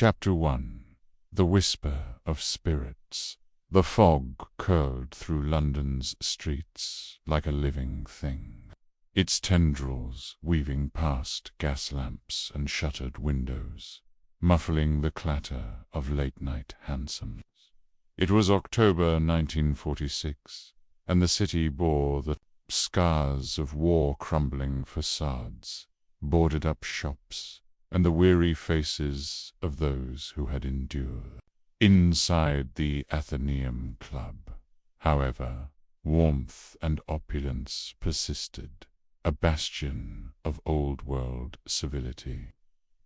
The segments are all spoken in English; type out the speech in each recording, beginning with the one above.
Chapter 1. The Whisper of Spirits. The fog curled through London's streets like a living thing, its tendrils weaving past gas lamps and shuttered windows, muffling the clatter of late-night hansoms. It was October 1946, and the city bore the scars of war-crumbling facades, boarded-up shops, and the weary faces of those who had endured. Inside the Athenaeum Club, however, warmth and opulence persisted, a bastion of old-world civility.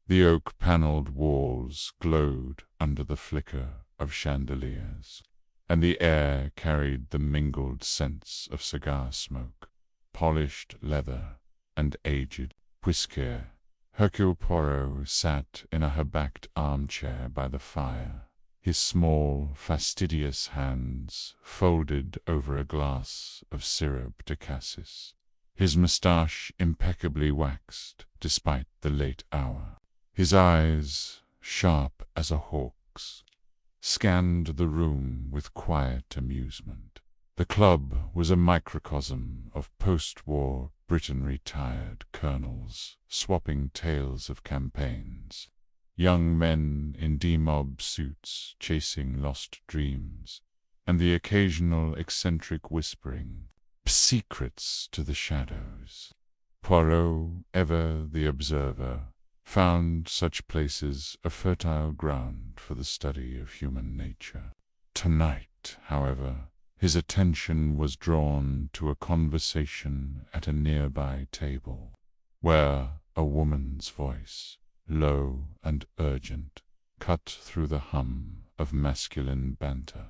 The oak-panelled walls glowed under the flicker of chandeliers, and the air carried the mingled scents of cigar smoke, polished leather, and aged whiskey. Hercule Poirot sat in a high-backed armchair by the fire, his small, fastidious hands folded over a glass of syrup de cassis, his moustache impeccably waxed despite the late hour. His eyes, sharp as a hawk's, scanned the room with quiet amusement. The club was a microcosm of post-war Britain-retired colonels swapping tales of campaigns, young men in demob suits chasing lost dreams, and the occasional eccentric whispering secrets to the shadows. Poirot, ever the observer, found such places a fertile ground for the study of human nature. Tonight, however, his attention was drawn to a conversation at a nearby table, where a woman's voice, low and urgent, cut through the hum of masculine banter.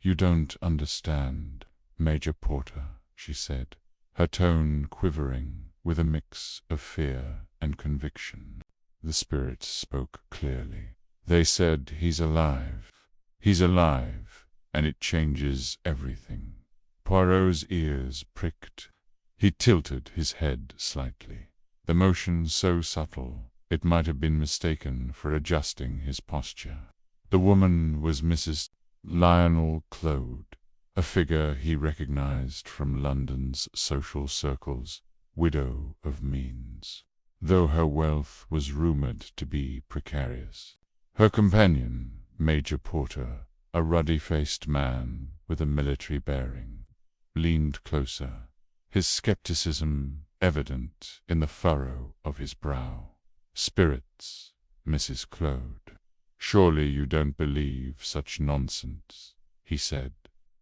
"You don't understand, Major Porter," she said, her tone quivering with a mix of fear and conviction. The spirit spoke clearly. "They said he's alive. He's alive, and it changes everything." Poirot's ears pricked. He tilted his head slightly, the motion so subtle it might have been mistaken for adjusting his posture. The woman was Mrs. Lionel Claude, a figure he recognized from London's social circles, widow of means, though her wealth was rumored to be precarious. Her companion, Major Porter, a ruddy-faced man with a military bearing, leaned closer, his skepticism evident in the furrow of his brow. "Spirits, Mrs. Claude. Surely you don't believe such nonsense," he said,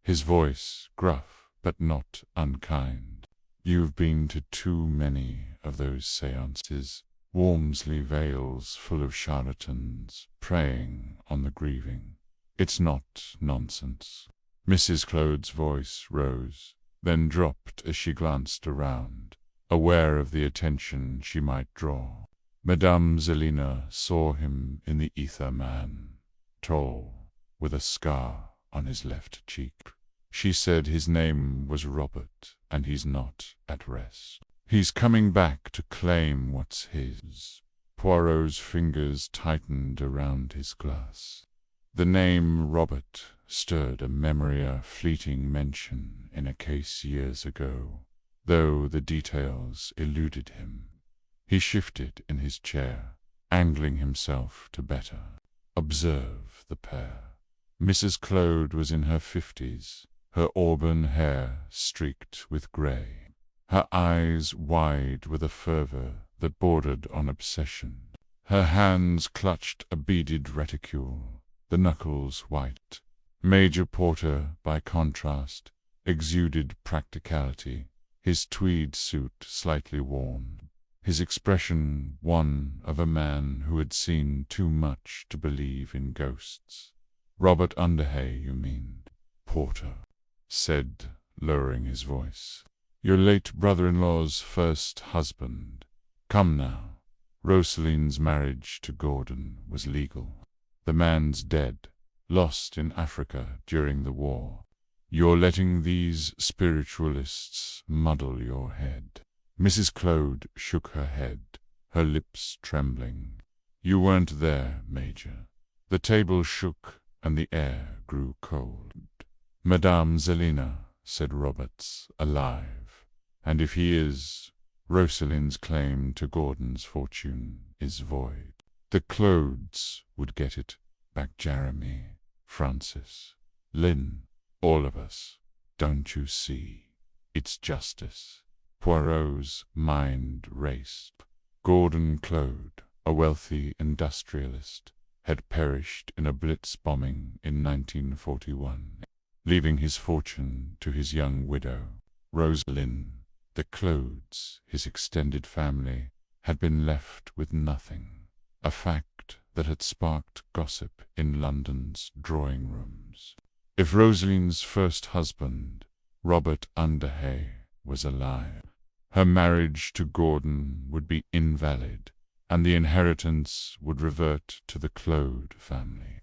his voice gruff but not unkind. "You've been to too many of those seances, Walmsley vales full of charlatans preying on the grieving. It's not nonsense." Mrs. Claude's voice rose, then dropped as she glanced around, aware of the attention she might draw. Madame Zelina saw him in the ether man, tall, with a scar on his left cheek. She said his name was Robert, and he's not at rest. He's coming back to claim what's his. Poirot's fingers tightened around his glass. The name Robert stirred a memory, a fleeting mention in a case years ago, though the details eluded him. He shifted in his chair, angling himself to better observe the pair. Mrs. Claude was in her 50s, her auburn hair streaked with grey, her eyes wide with a fervour that bordered on obsession. Her hands clutched a beaded reticule, the knuckles white. Major Porter, by contrast, exuded practicality, his tweed suit slightly worn, his expression one of a man who had seen too much to believe in ghosts. "Robert Underhay, you mean?" Porter said, lowering his voice. "Your late brother-in-law's first husband. Come now, Rosaline's marriage to Gordon was legal. The man's dead, lost in Africa during the war. You're letting these spiritualists muddle your head." Mrs. Claude shook her head, her lips trembling. "You weren't there, Major. The table shook, and the air grew cold. "Madame Zelina," said Roberts, alive. "And if he is, Rosalind's claim to Gordon's fortune is void. The Claudes would get it back. Jeremy, Francis, Lynn, all of us. Don't you see? It's justice." Poirot's mind raced. Gordon Claude, a wealthy industrialist, had perished in a Blitz bombing in 1941, leaving his fortune to his young widow, Rosalind. The Claudes, his extended family, had been left with nothing, a fact that had sparked gossip in London's drawing rooms. If Rosalind's first husband, Robert Underhay, was alive, her marriage to Gordon would be invalid, and the inheritance would revert to the Claude family.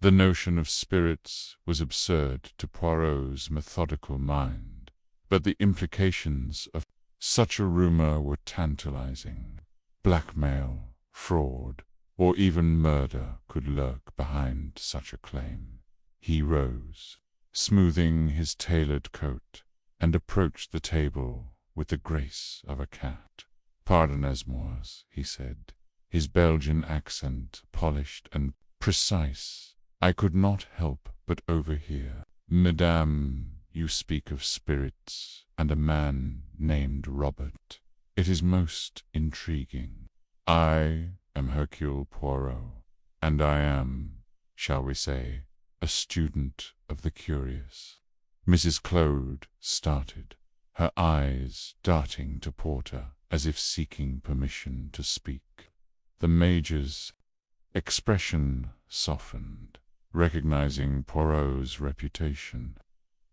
The notion of spirits was absurd to Poirot's methodical mind, but the implications of such a rumor were tantalizing. Blackmail, fraud, or even murder could lurk behind such a claim. He rose, smoothing his tailored coat, and approached the table with the grace of a cat. "Pardonnez-moi," he said, his Belgian accent polished and precise. "I could not help but overhear. Madame, you speak of spirits and a man named Robert. It is most intriguing. I am Hercule Poirot, and I am, shall we say, a student of the curious." Mrs. Claude started, her eyes darting to Porter as if seeking permission to speak. The Major's expression softened, recognizing Poirot's reputation.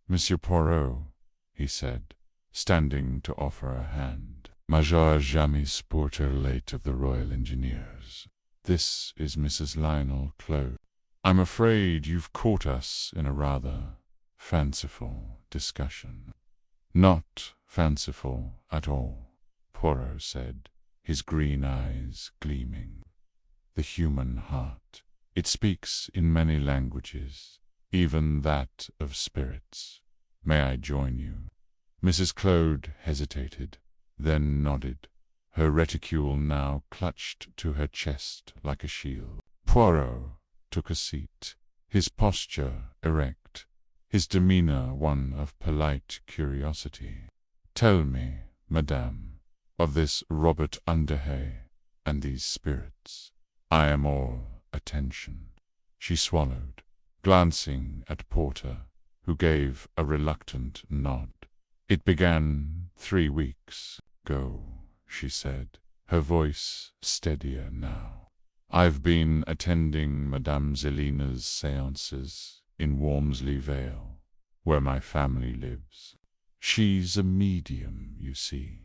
"Monsieur Poirot," he said, standing to offer a hand. "Major Jamis Porter, late of the Royal Engineers. This is Mrs. Lionel Claude. I'm afraid you've caught us in a rather fanciful discussion." "Not fanciful at all," Poirot said, his green eyes gleaming. "The human heart. It speaks in many languages, even that of spirits. May I join you?" Mrs. Claude hesitated, then nodded, her reticule now clutched to her chest like a shield. Poirot took a seat, his posture erect, his demeanor one of polite curiosity. "Tell me, madame, of this Robert Underhay and these spirits. I am all attention." She swallowed, glancing at Porter, who gave a reluctant nod. "It began 3 weeks ago," she said, her voice steadier now. "I've been attending Madame Zelina's séances in Walmsley Vale, where my family lives. She's a medium, you see,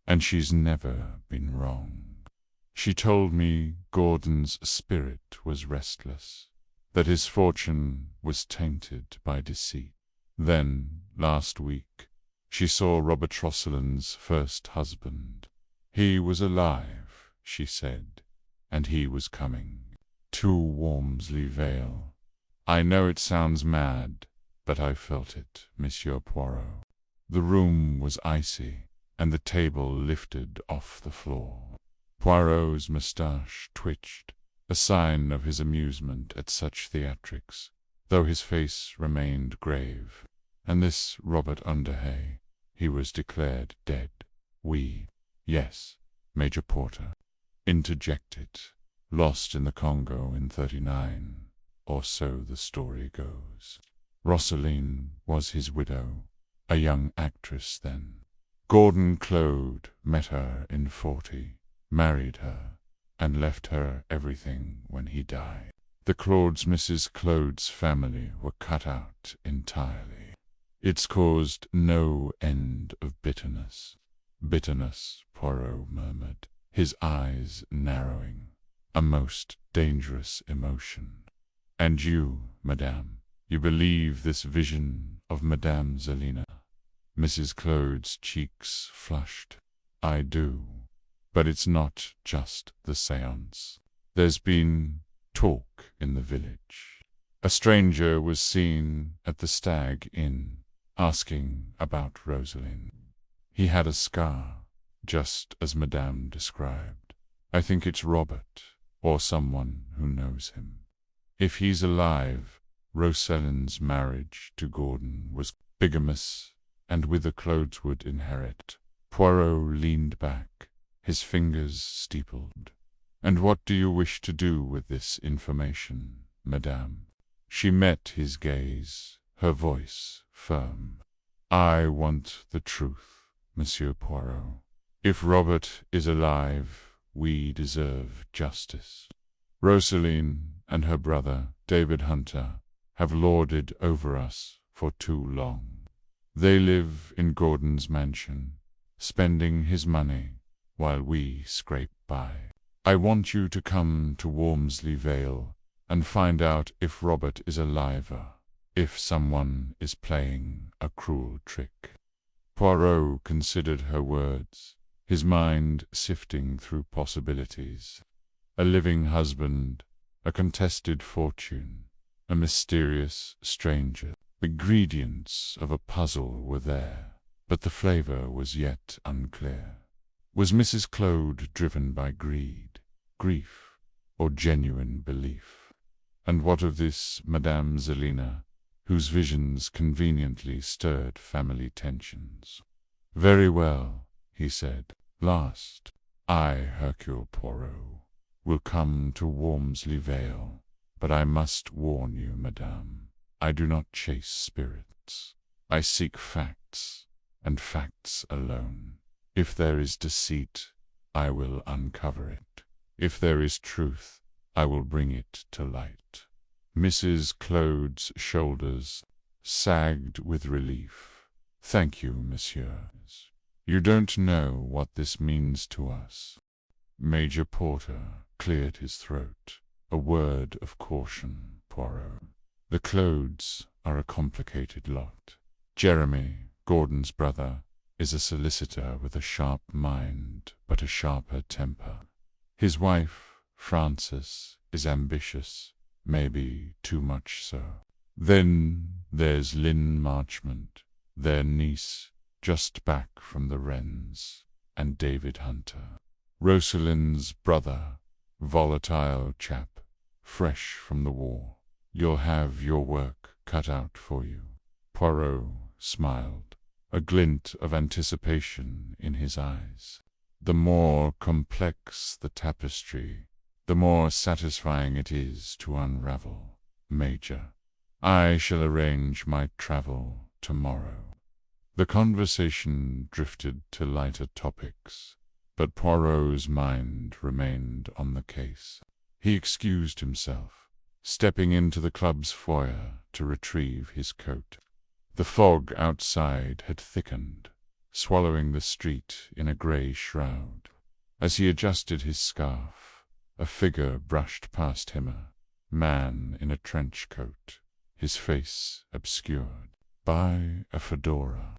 and she's never been wrong. She told me Gordon's spirit was restless, that his fortune was tainted by deceit. Then, last week, she saw Robert Rosalind's first husband. He was alive, she said, and he was coming to Walmsley Vale. I know it sounds mad, but I felt it, Monsieur Poirot." The room was icy, and the table lifted off the floor. Poirot's moustache twitched, a sign of his amusement at such theatrics, though his face remained grave. "And this Robert Underhay, he was declared dead." "Yes," Major Porter interjected, "lost in the Congo in '39, or so the story goes. Rosaline was his widow, a young actress then. Gordon Claude met her in '40, married her, and left her everything when he died. The Claudes, Mrs. Claude's family were cut out entirely. It's caused no end of bitterness." "Bitterness," Poirot murmured, his eyes narrowing. "A most dangerous emotion. And you, madame, you believe this vision of Madame Zelina?" Mrs. Claude's cheeks flushed. "I do. But it's not just the séance. There's been Talk in the village. A stranger was seen at the Stag Inn, asking about Rosalind. He had a scar, just as Madame described. I think it's Robert, or someone who knows him. If he's alive, Rosalind's marriage to Gordon was bigamous, and with the clothes would inherit. Poirot leaned back, his fingers steepled. And what do you wish to do with this information, Madame? She met his gaze, her voice firm. I want the truth, Monsieur Poirot. If Robert is alive, we deserve justice. Rosaline and her brother, David Hunter, have lorded over us for too long. They live in Gordon's mansion, spending his money while we scrape by. I want you to come to Wormsley Vale and find out if Robert is alive, if someone is playing a cruel trick. Poirot considered her words, his mind sifting through possibilities. A living husband, a contested fortune, a mysterious stranger. The ingredients of a puzzle were there, but the flavor was yet unclear. Was Mrs. Claude driven by greed, grief, or genuine belief? And what of this Madame Zelina, whose visions conveniently stirred family tensions? Very well, he said. Last, I, Hercule Poirot, will come to Wormsley Vale, but I must warn you, Madame, I do not chase spirits. I seek facts, and facts alone. If there is deceit, I will uncover it. If there is truth, I will bring it to light. Mrs. Claude's shoulders sagged with relief. Thank you, messieurs. You don't know what this means to us. Major Porter cleared his throat. A word of caution, Poirot. The Claudes are a complicated lot. Jeremy, Gordon's brother, is a solicitor with a sharp mind, but a sharper temper. His wife, Frances, is ambitious, maybe too much so. Then there's Lynn Marchmont, their niece, just back from the Wrens, and David Hunter, Rosalind's brother, volatile chap, fresh from the war. You'll have your work cut out for you. Poirot smiled, a glint of anticipation in his eyes. The more complex the tapestry, the more satisfying it is to unravel. Major, I shall arrange my travel tomorrow. The conversation drifted to lighter topics, but Poirot's mind remained on the case. He excused himself, stepping into the club's foyer to retrieve his coat. The fog outside had thickened, swallowing the street in a grey shroud. As he adjusted his scarf, a figure brushed past him, a man in a trench coat, his face obscured by a fedora.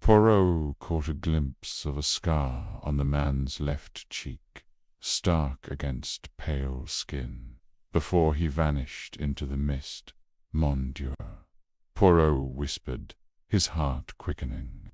Poirot caught a glimpse of a scar on the man's left cheek, stark against pale skin, before he vanished into the mist. Mon Dieu! Poirot whispered, his heart quickening.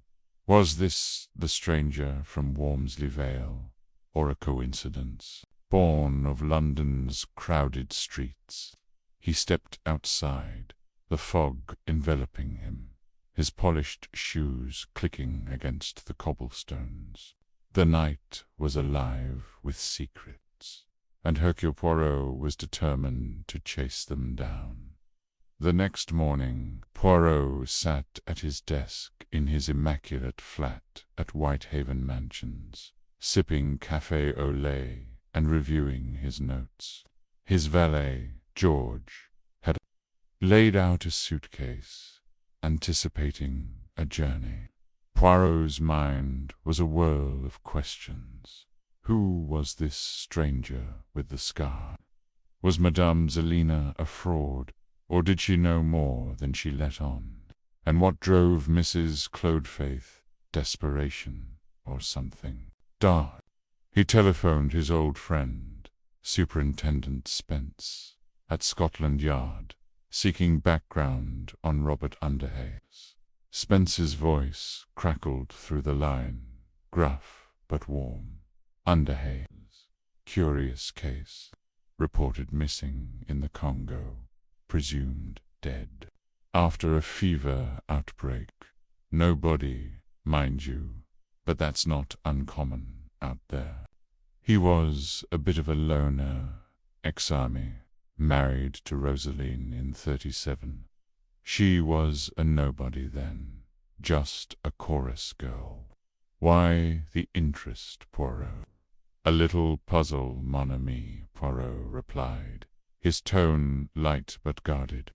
Was this the stranger from Wormsley Vale, or a coincidence, born of London's crowded streets? He stepped outside, the fog enveloping him, his polished shoes clicking against the cobblestones. The night was alive with secrets, and Hercule Poirot was determined to chase them down. The next morning, Poirot sat at his desk in his immaculate flat at Whitehaven Mansions, sipping café au lait and reviewing his notes. His valet, George, had laid out a suitcase, anticipating a journey. Poirot's mind was a whirl of questions. Who was this stranger with the scar? Was Madame Zelina a fraud, or did she know more than she let on? And what drove Mrs. Clodefaith? Desperation, or something dark? He telephoned his old friend, Superintendent Spence, at Scotland Yard, seeking background on Robert Underhays. Spence's voice crackled through the line, gruff but warm. Underhays, curious case, reported missing in the Congo, presumed dead. After a fever outbreak. No body, mind you, but that's not uncommon out there. He was a bit of a loner, ex-army, married to Rosaline in 37. She was a nobody then, just a chorus girl. Why the interest, Poirot? A little puzzle, mon ami, Poirot replied, his tone light but guarded.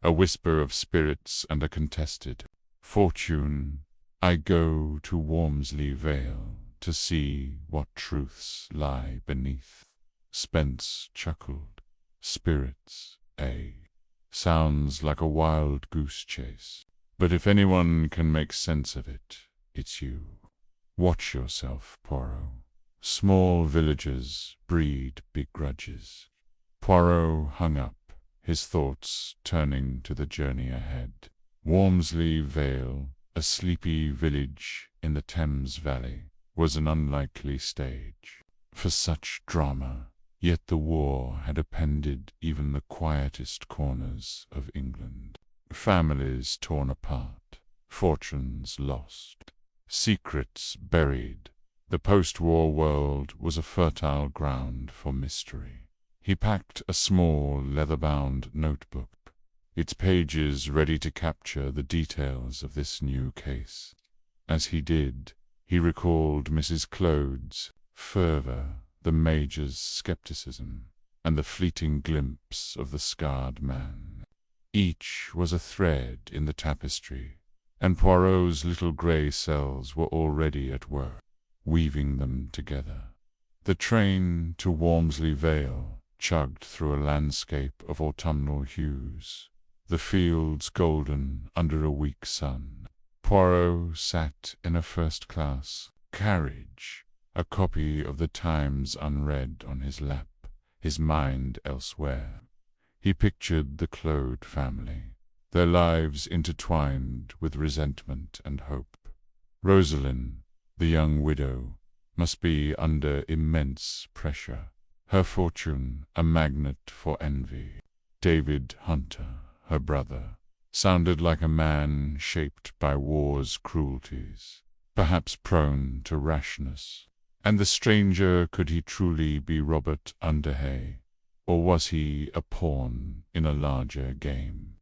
A whisper of spirits and a contested fortune. I go to Wormsley Vale to see what truths lie beneath. Spence chuckled. Spirits, eh? Sounds like a wild goose chase. But if anyone can make sense of it, it's you. Watch yourself, Poirot. Small villages breed big grudges. Poirot hung up, his thoughts turning to the journey ahead. Wormsley Vale, a sleepy village in the Thames Valley, was an unlikely stage for such drama, yet the war had appended even the quietest corners of England. Families torn apart, fortunes lost, secrets buried. The post-war world was a fertile ground for mystery. He packed a small leather-bound notebook, its pages ready to capture the details of this new case. As he did, he recalled Mrs. Clode's fervor, the Major's skepticism, and the fleeting glimpse of the scarred man. Each was a thread in the tapestry, and Poirot's little grey cells were already at work, weaving them together. The train to Wormsley Vale chugged through a landscape of autumnal hues, the fields golden under a weak sun. Poirot sat in a first-class carriage, a copy of the Times unread on his lap, his mind elsewhere. He pictured the Claude family, their lives intertwined with resentment and hope. Rosaline, the young widow, must be under immense pressure, her fortune a magnet for envy. David Hunter, her brother, sounded like a man shaped by war's cruelties, perhaps prone to rashness. And the stranger, could he truly be Robert Underhay, or was he a pawn in a larger game?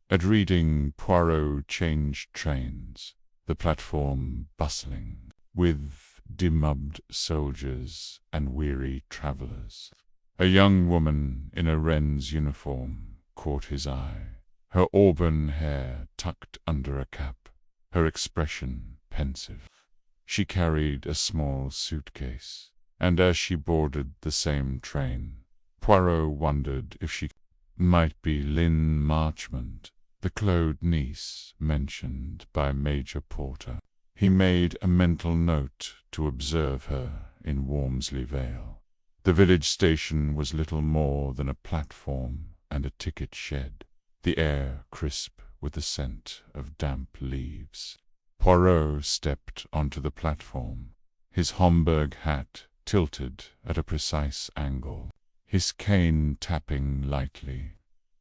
At Reading, Poirot changed trains, the platform bustling with demubbed soldiers and weary travellers. A young woman in a wren's uniform caught his eye, her auburn hair tucked under a cap, her expression pensive. She carried a small suitcase, and as she boarded the same train, Poirot wondered if she might be Lynn Marchmont, the Claude niece mentioned by Major Porter. He made a mental note to observe her in Wormsley Vale. The village station was little more than a platform and a ticket shed, the air crisp with the scent of damp leaves. Poirot stepped onto the platform, his Homburg hat tilted at a precise angle, his cane tapping lightly.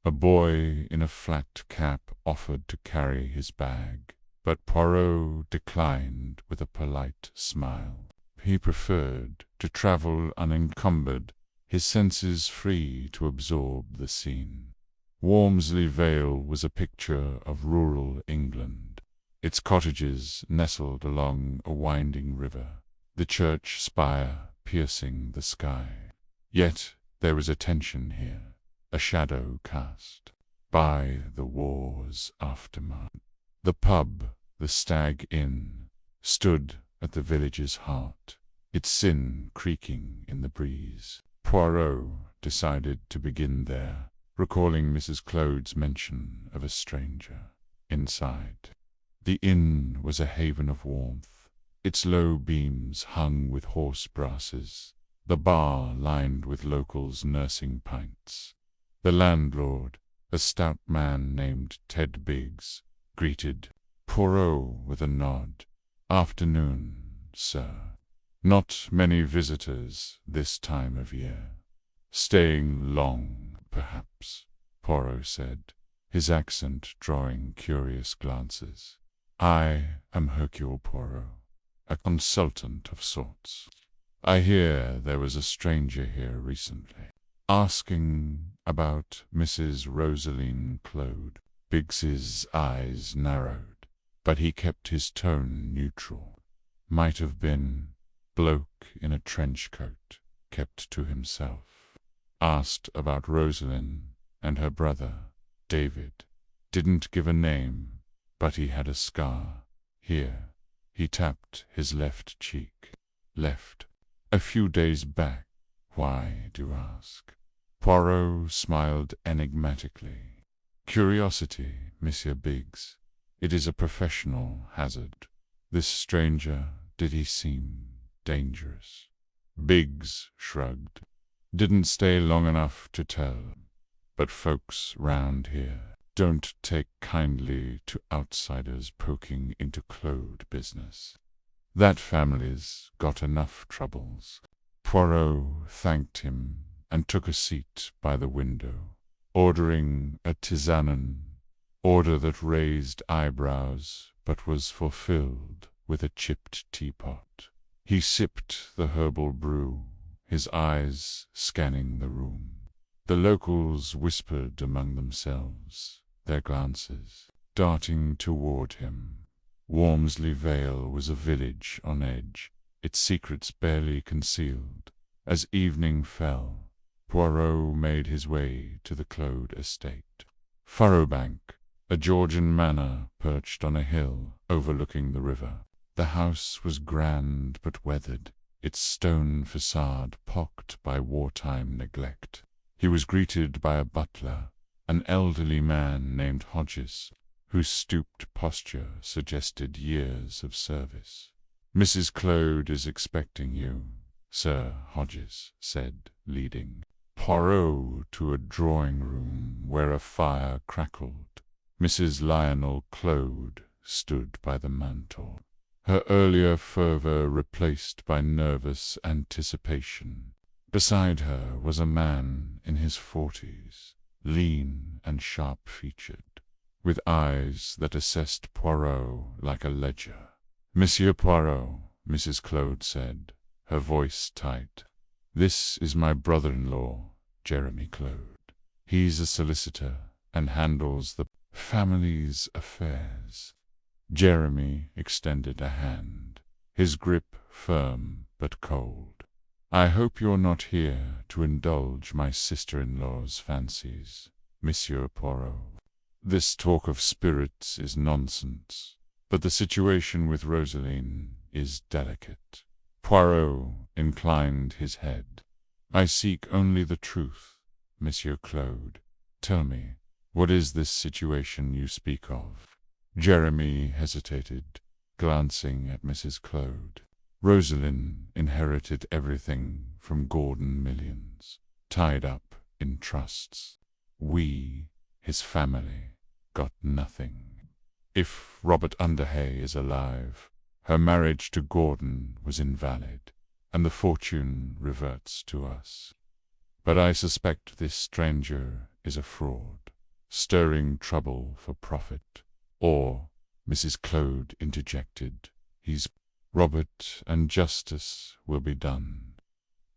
A boy in a flat cap offered to carry his bag, but Poirot declined with a polite smile. He preferred to travel unencumbered, his senses free to absorb the scene. Wormsley Vale was a picture of rural England, its cottages nestled along a winding river, the church spire piercing the sky. Yet there was a tension here, a shadow cast by the war's aftermath. The pub, the Stag Inn, stood at the village's heart, its sin creaking in the breeze. Poirot decided to begin there, recalling Mrs. Clode's mention of a stranger. Inside, the inn was a haven of warmth, its low beams hung with horse brasses, the bar lined with locals nursing pints. The landlord, a stout man named Ted Biggs, greeted Poirot with a nod. "Afternoon, sir. Not many visitors this time of year. Staying long, perhaps," Poirot said, his accent drawing curious glances. "I am Hercule Poirot, a consultant of sorts. I hear there was a stranger here recently, asking about Mrs. Rosaline Claude." Biggs's eyes narrowed, but he kept his tone neutral. Might have been bloke in a trench coat, kept to himself. Asked about Rosaline and her brother, David. Didn't give a name, but he had a scar. Here. He tapped his left cheek. Left. A few days back. Why, do you ask? Poirot smiled enigmatically. "Curiosity, Monsieur Biggs. It is a professional hazard. This stranger, did he seem dangerous?" Biggs shrugged. "Didn't stay long enough to tell. But folks round here don't take kindly to outsiders poking into Claude business. That family's got enough troubles." Poirot thanked him and took a seat by the window, ordering a tisane, order that raised eyebrows but was fulfilled with a chipped teapot. He sipped the herbal brew, his eyes scanning the room. The locals whispered among themselves, their glances darting toward him. Wormsley Vale was a village on edge, its secrets barely concealed. As evening fell, Poirot made his way to the Claude estate. Furrowbank, a Georgian manor perched on a hill overlooking the river. The house was grand but weathered, its stone facade pocked by wartime neglect. He was greeted by a butler, an elderly man named Hodges, whose stooped posture suggested years of service. "Mrs. Claude is expecting you, Sir," Hodges said, leading Poirot to a drawing-room where a fire crackled. Mrs. Lionel Claude stood by the mantel, her earlier fervor replaced by nervous anticipation. Beside her was a man in his 40s, lean and sharp-featured, with eyes that assessed Poirot like a ledger. "Monsieur Poirot," Mrs. Claude said, her voice tight. "This is my brother-in-law, Jeremy Claude. He's a solicitor and handles the family's affairs." Jeremy extended a hand, his grip firm but cold. "I hope you're not here to indulge my sister-in-law's fancies, Monsieur Poirot. This talk of spirits is nonsense, but the situation with Rosaline is delicate." Poirot inclined his head. "I seek only the truth, Monsieur Claude. Tell me, what is this situation you speak of?" Jeremy hesitated, glancing at Mrs. Claude. "Rosaline inherited everything from Gordon millions, tied up in trusts. We, his family, got nothing. If Robert Underhay is alive, her marriage to Gordon was invalid, and the fortune reverts to us. But I suspect this stranger is a fraud, stirring trouble for profit. Or," Mrs. Claude interjected, "he's Robert, and justice will be done."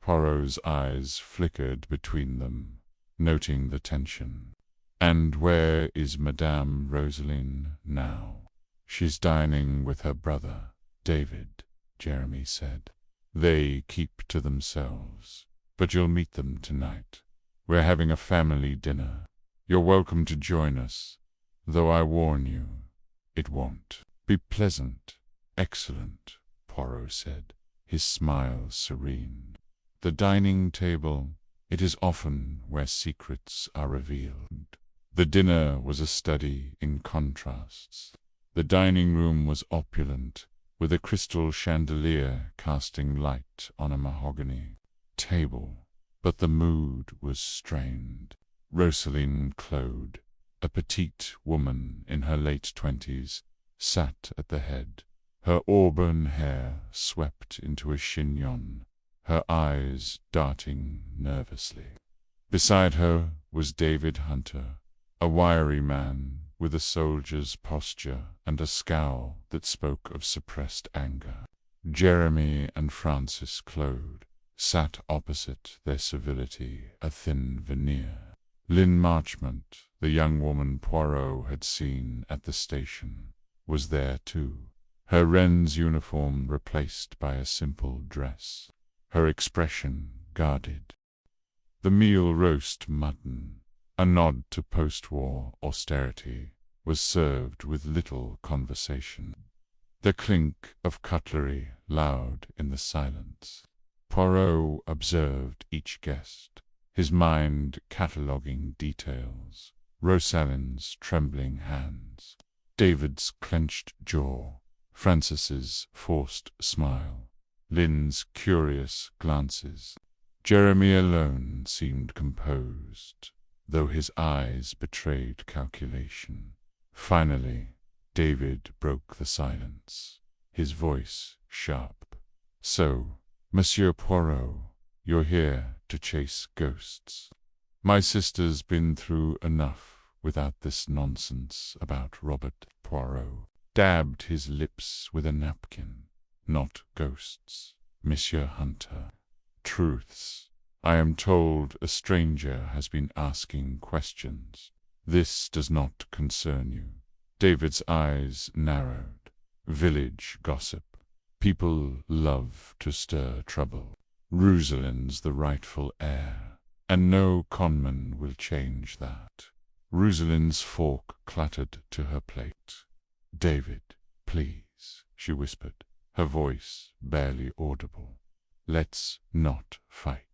Poirot's eyes flickered between them, noting the tension. "And where is Madame Rosaline now?" "She's dining with her brother, David," Jeremy said. "They keep to themselves, but you'll meet them tonight. We're having a family dinner. You're welcome to join us, though I warn you, it won't be pleasant." "Excellent," Poirot said, his smile serene. "The dining table, it is often where secrets are revealed." The dinner was a study in contrasts. The dining room was opulent, with a crystal chandelier casting light on a mahogany table, but the mood was strained. Rosaline Claude, a petite woman in her late 20s, sat at the head, her auburn hair swept into a chignon, her eyes darting nervously. Beside her was David Hunter, a wiry man with a soldier's posture and a scowl that spoke of suppressed anger. Jeremy and Francis Claude sat opposite, their civility a thin veneer. Lynn Marchmont, the young woman Poirot had seen at the station, was there too, her wren's uniform replaced by a simple dress, her expression guarded. The meal, roast mutton, a nod to post-war austerity, was served with little conversation. The clink of cutlery loud in the silence. Poirot observed each guest, his mind cataloguing details, Rosaline's trembling hands, David's clenched jaw, Francis's forced smile, Lynn's curious glances. Jeremy alone seemed composed, though his eyes betrayed calculation. Finally, David broke the silence, his voice sharp. "So, Monsieur Poirot, you're here to chase ghosts. My sister's been through enough without this nonsense about Robert." Poirot dabbed his lips with a napkin. "Not ghosts, Monsieur Hunter. Truths. I am told a stranger has been asking questions. This does not concern you." David's eyes narrowed. "Village gossip. People love to stir trouble. Rosaline's the rightful heir, and no conman will change that." Rosaline's fork clattered to her plate. "David, please," she whispered, her voice barely audible. "Let's not fight."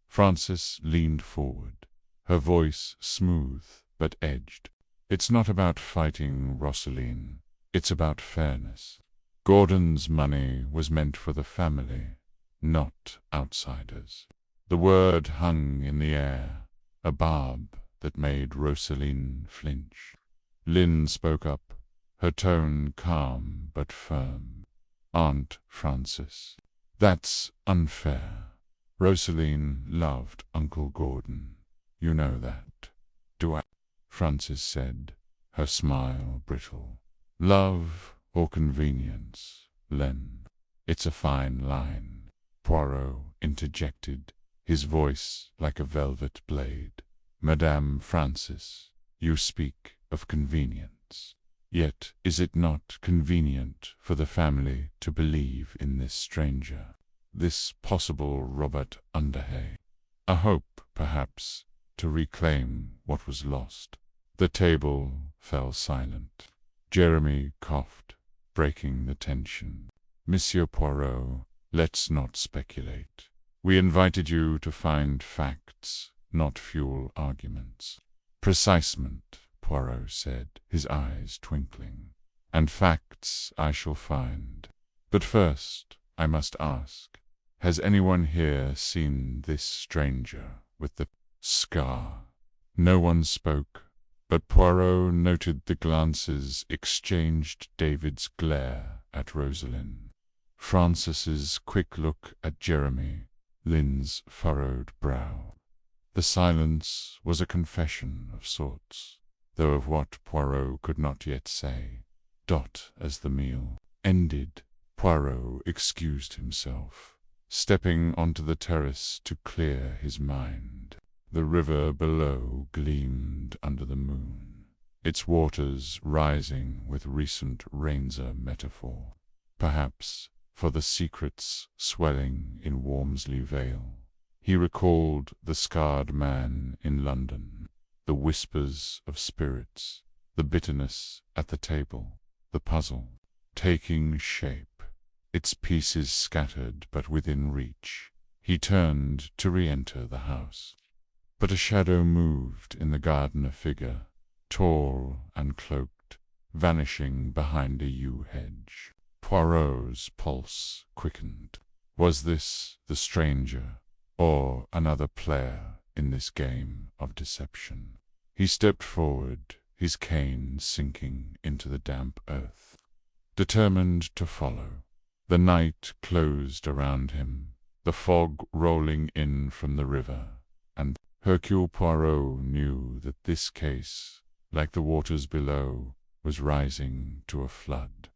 Frances leaned forward, her voice smooth but edged. "It's not about fighting, Rosaline. It's about fairness. Gordon's money was meant for the family, not outsiders." The word hung in the air, a barb that made Rosaline flinch. Lynn spoke up, her tone calm but firm. "Aunt Frances, that's unfair. Rosaline loved Uncle Gordon. You know that." "Do I?" Frances said, her smile brittle. "Love or convenience, Len? It's a fine line." Poirot interjected, his voice like a velvet blade. "Madame Frances, you speak of convenience. Yet is it not convenient for the family to believe in this stranger, this possible Robert Underhay? A hope, perhaps, to reclaim what was lost." The table fell silent. Jeremy coughed, breaking the tension. "Monsieur Poirot, let's not speculate. We invited you to find facts, not fuel arguments." "Precisement," Poirot said, his eyes twinkling. "And facts I shall find. But first, I must ask, has anyone here seen this stranger with the scar?" No one spoke, but Poirot noted the glances exchanged, David's glare at Rosaline, Frances's quick look at Jeremy, Lynn's furrowed brow. The silence was a confession of sorts, though of what Poirot could not yet say. As the meal ended, Poirot excused himself, stepping onto the terrace to clear his mind. The river below gleamed under the moon, its waters rising with recent Rainser metaphor, perhaps for the secrets swelling in Wormsley Vale. He recalled the scarred man in London, the whispers of spirits, the bitterness at the table, the puzzle taking shape, its pieces scattered but within reach. He turned to re-enter the house. But a shadow moved in the garden, a figure, tall and cloaked, vanishing behind a yew hedge. Poirot's pulse quickened. Was this the stranger, or another player in this game of deception. He stepped forward, his cane sinking into the damp earth. Determined to follow, the night closed around him, the fog rolling in from the river, and Hercule Poirot knew that this case, like the waters below, was rising to a flood.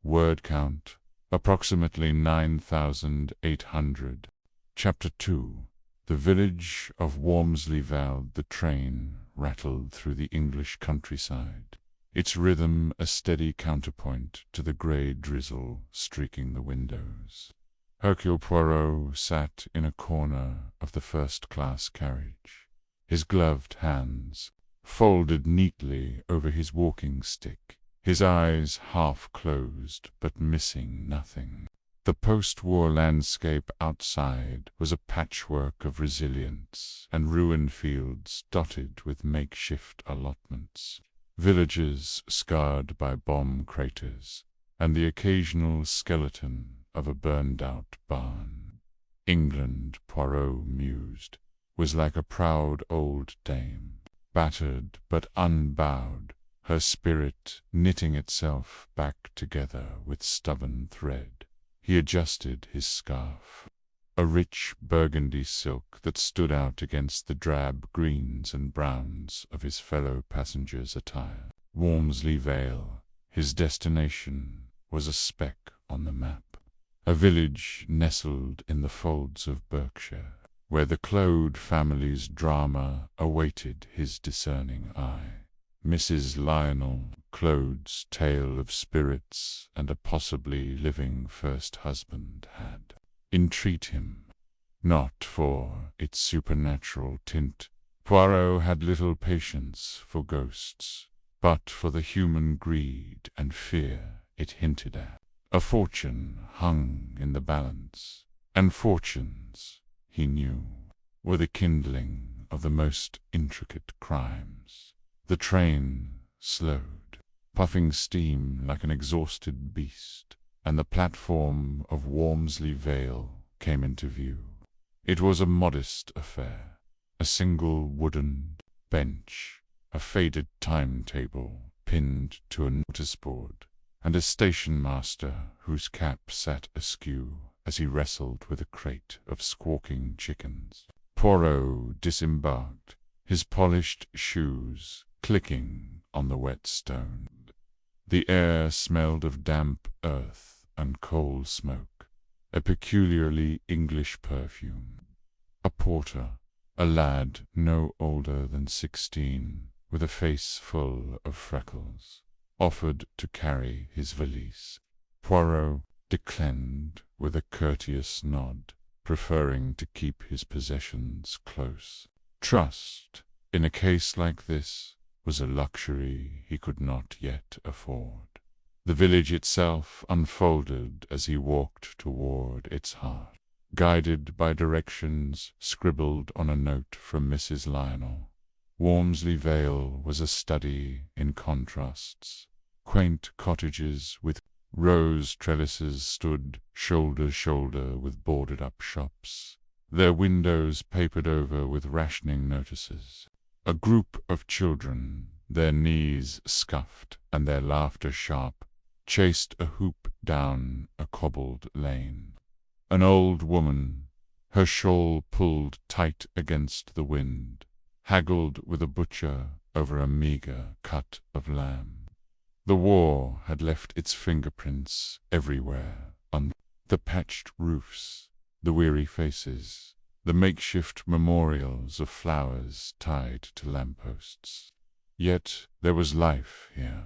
Word count, approximately 9,800. Chapter 2. The village of Wormsley Veld. The train rattled through the English countryside, its rhythm a steady counterpoint to the grey drizzle streaking the windows. Hercule Poirot sat in a corner of the first-class carriage, his gloved hands folded neatly over his walking stick, his eyes half closed but missing nothing. The post-war landscape outside was a patchwork of resilience and ruined fields dotted with makeshift allotments, villages scarred by bomb craters, and the occasional skeleton of a burned-out barn. England, Poirot mused, was like a proud old dame, battered but unbowed, her spirit knitting itself back together with stubborn thread. He adjusted his scarf, a rich burgundy silk that stood out against the drab greens and browns of his fellow passengers' attire. Wormsley Vale, his destination, was a speck on the map, a village nestled in the folds of Berkshire, where the Claude family's drama awaited his discerning eye. Mrs. Lionel, Claude's tale of spirits and a possibly living first husband, had intrigued him. Not for its supernatural tint. Poirot had little patience for ghosts, but for the human greed and fear it hinted at. A fortune hung in the balance, and fortunes, he knew, were the kindling of the most intricate crimes. The train slowed, puffing steam like an exhausted beast, and the platform of Wormsley Vale came into view. It was a modest affair, a single wooden bench, a faded timetable pinned to a notice board, and a station-master whose cap sat askew as he wrestled with a crate of squawking chickens. Poirot disembarked, his polished shoes clicking on the wet stone. The air smelled of damp earth and coal smoke, a peculiarly English perfume. A porter, a lad no older than 16, with a face full of freckles, offered to carry his valise. Poirot declined with a courteous nod, preferring to keep his possessions close. Trust, in a case like this, was a luxury he could not yet afford. The village itself unfolded as he walked toward its heart, guided by directions scribbled on a note from Mrs. Lionel. Wormsley Vale was a study in contrasts. Quaint cottages with rose trellises stood shoulder to shoulder with boarded-up shops, their windows papered over with rationing notices. A group of children, their knees scuffed and their laughter sharp, chased a hoop down a cobbled lane. An old woman, her shawl pulled tight against the wind, haggled with a butcher over a meagre cut of lamb. The war had left its fingerprints everywhere, on the patched roofs, the weary faces, the makeshift memorials of flowers tied to lampposts. Yet there was life here,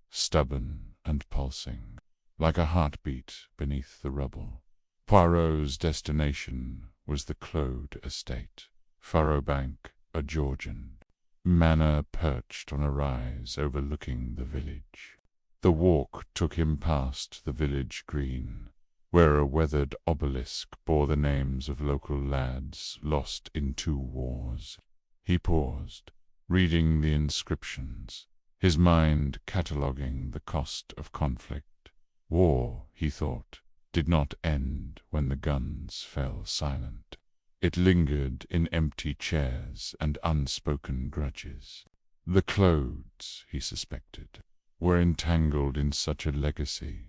stubborn and pulsing, like a heartbeat beneath the rubble. Poirot's destination was the Claude estate, Furrowbank, a Georgian manor perched on a rise overlooking the village. The walk took him past the village green, where a weathered obelisk bore the names of local lads lost in 2 wars. He paused, reading the inscriptions, his mind cataloguing the cost of conflict. War, he thought, did not end when the guns fell silent. It lingered in empty chairs and unspoken grudges. The Clodes, he suspected, were entangled in such a legacy.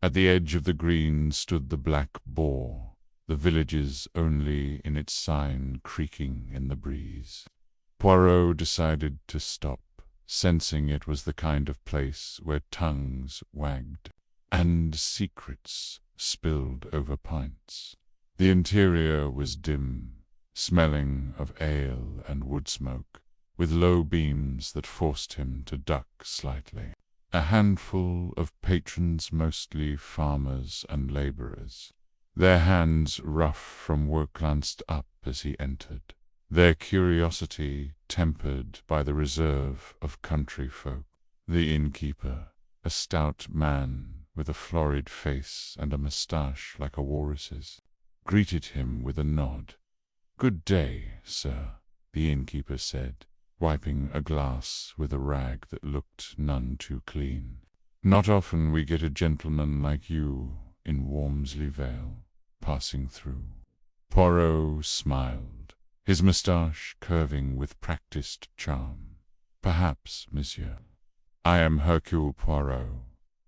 At the edge of the green stood the Black Boar, the village's only in its sign creaking in the breeze. Poirot decided to stop, sensing it was the kind of place where tongues wagged and secrets spilled over pints. The interior was dim, smelling of ale and wood smoke, with low beams that forced him to duck slightly. A handful of patrons, mostly farmers and labourers, their hands rough from work, glanced up as he entered, their curiosity tempered by the reserve of country folk. The innkeeper, a stout man with a florid face and a moustache like a walrus's, greeted him with a nod. "Good day, sir," the innkeeper said, wiping a glass with a rag that looked none too clean. "Not often we get a gentleman like you in Wormsley Vale passing through." Poirot smiled, his moustache curving with practised charm. "Perhaps, monsieur. I am Hercule Poirot,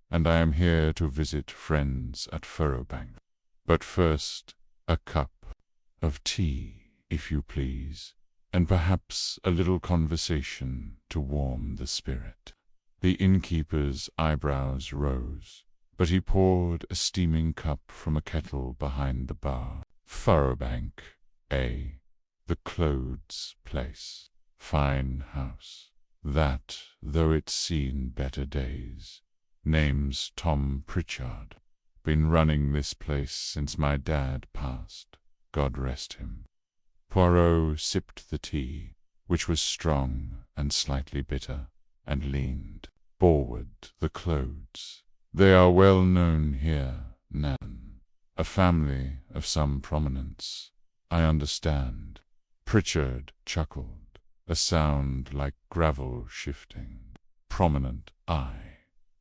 and I am here to visit friends at Furrowbank. But first, a cup of tea, if you please, and perhaps a little conversation to warm the spirit." The innkeeper's eyebrows rose, but he poured a steaming cup from a kettle behind the bar. "Furrowbank, eh? The Clodes' place. Fine house. That, though it's seen better days. Name's Tom Pritchard. Been running this place since my dad passed, God rest him." Poirot sipped the tea, which was strong and slightly bitter, and leaned forward. "The Clodes. They are well known here, Nan. A family of some prominence, I understand." Pritchard chuckled, a sound like gravel shifting. "Prominent, aye,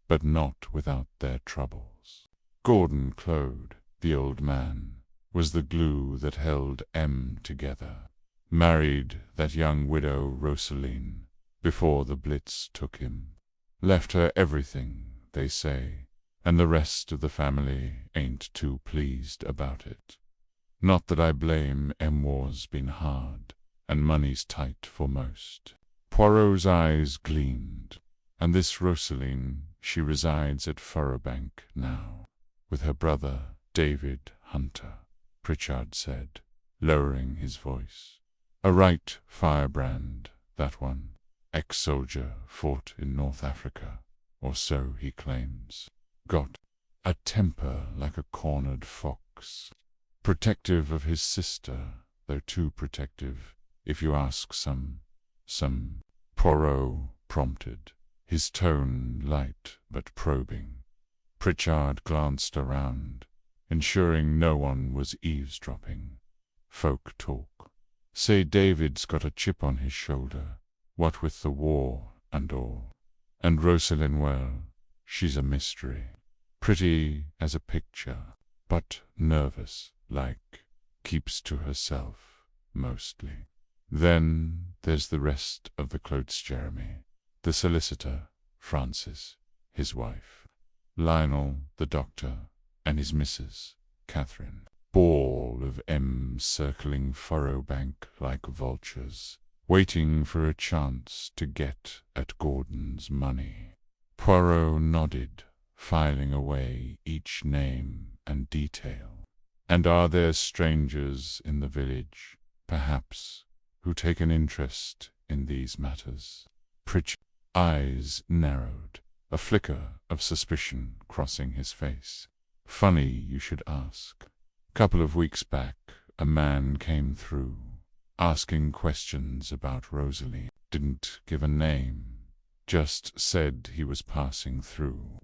but not without their troubles. Gordon Clode, the old man, was the glue that held M together. Married that young widow Rosaline before the Blitz took him. Left her everything, they say, and the rest of the family ain't too pleased about it. Not that I blame, war's been hard, and money's tight for most." Poirot's eyes gleamed. "And this Rosaline, she resides at Furrowbank now, with her brother David Hunter," Pritchard said, lowering his voice. "A right firebrand, that one. Ex-soldier, fought in North Africa, or so he claims. Got a temper like a cornered fox. Protective of his sister, though too protective, if you ask some. Poirot prompted, his tone light but probing. Pritchard glanced around, ensuring no one was eavesdropping. "Folk talk. Say David's got a chip on his shoulder, what with the war and all. And Rosaline, well, she's a mystery. Pretty as a picture, but nervous, like. Keeps to herself, mostly. Then there's the rest of the Clodes, Jeremy, the solicitor, Francis, his wife, Lionel, the doctor, and his missus, Catherine. Ball of M's circling Furrowbank like vultures, waiting for a chance to get at Gordon's money." Poirot nodded, filing away each name and detail. "And are there strangers in the village, perhaps, who take an interest in these matters?" Pritchard's eyes narrowed, a flicker of suspicion crossing his face. "Funny you should ask. Couple of weeks back, a man came through, asking questions about Rosalie. Didn't give a name, just said he was passing through.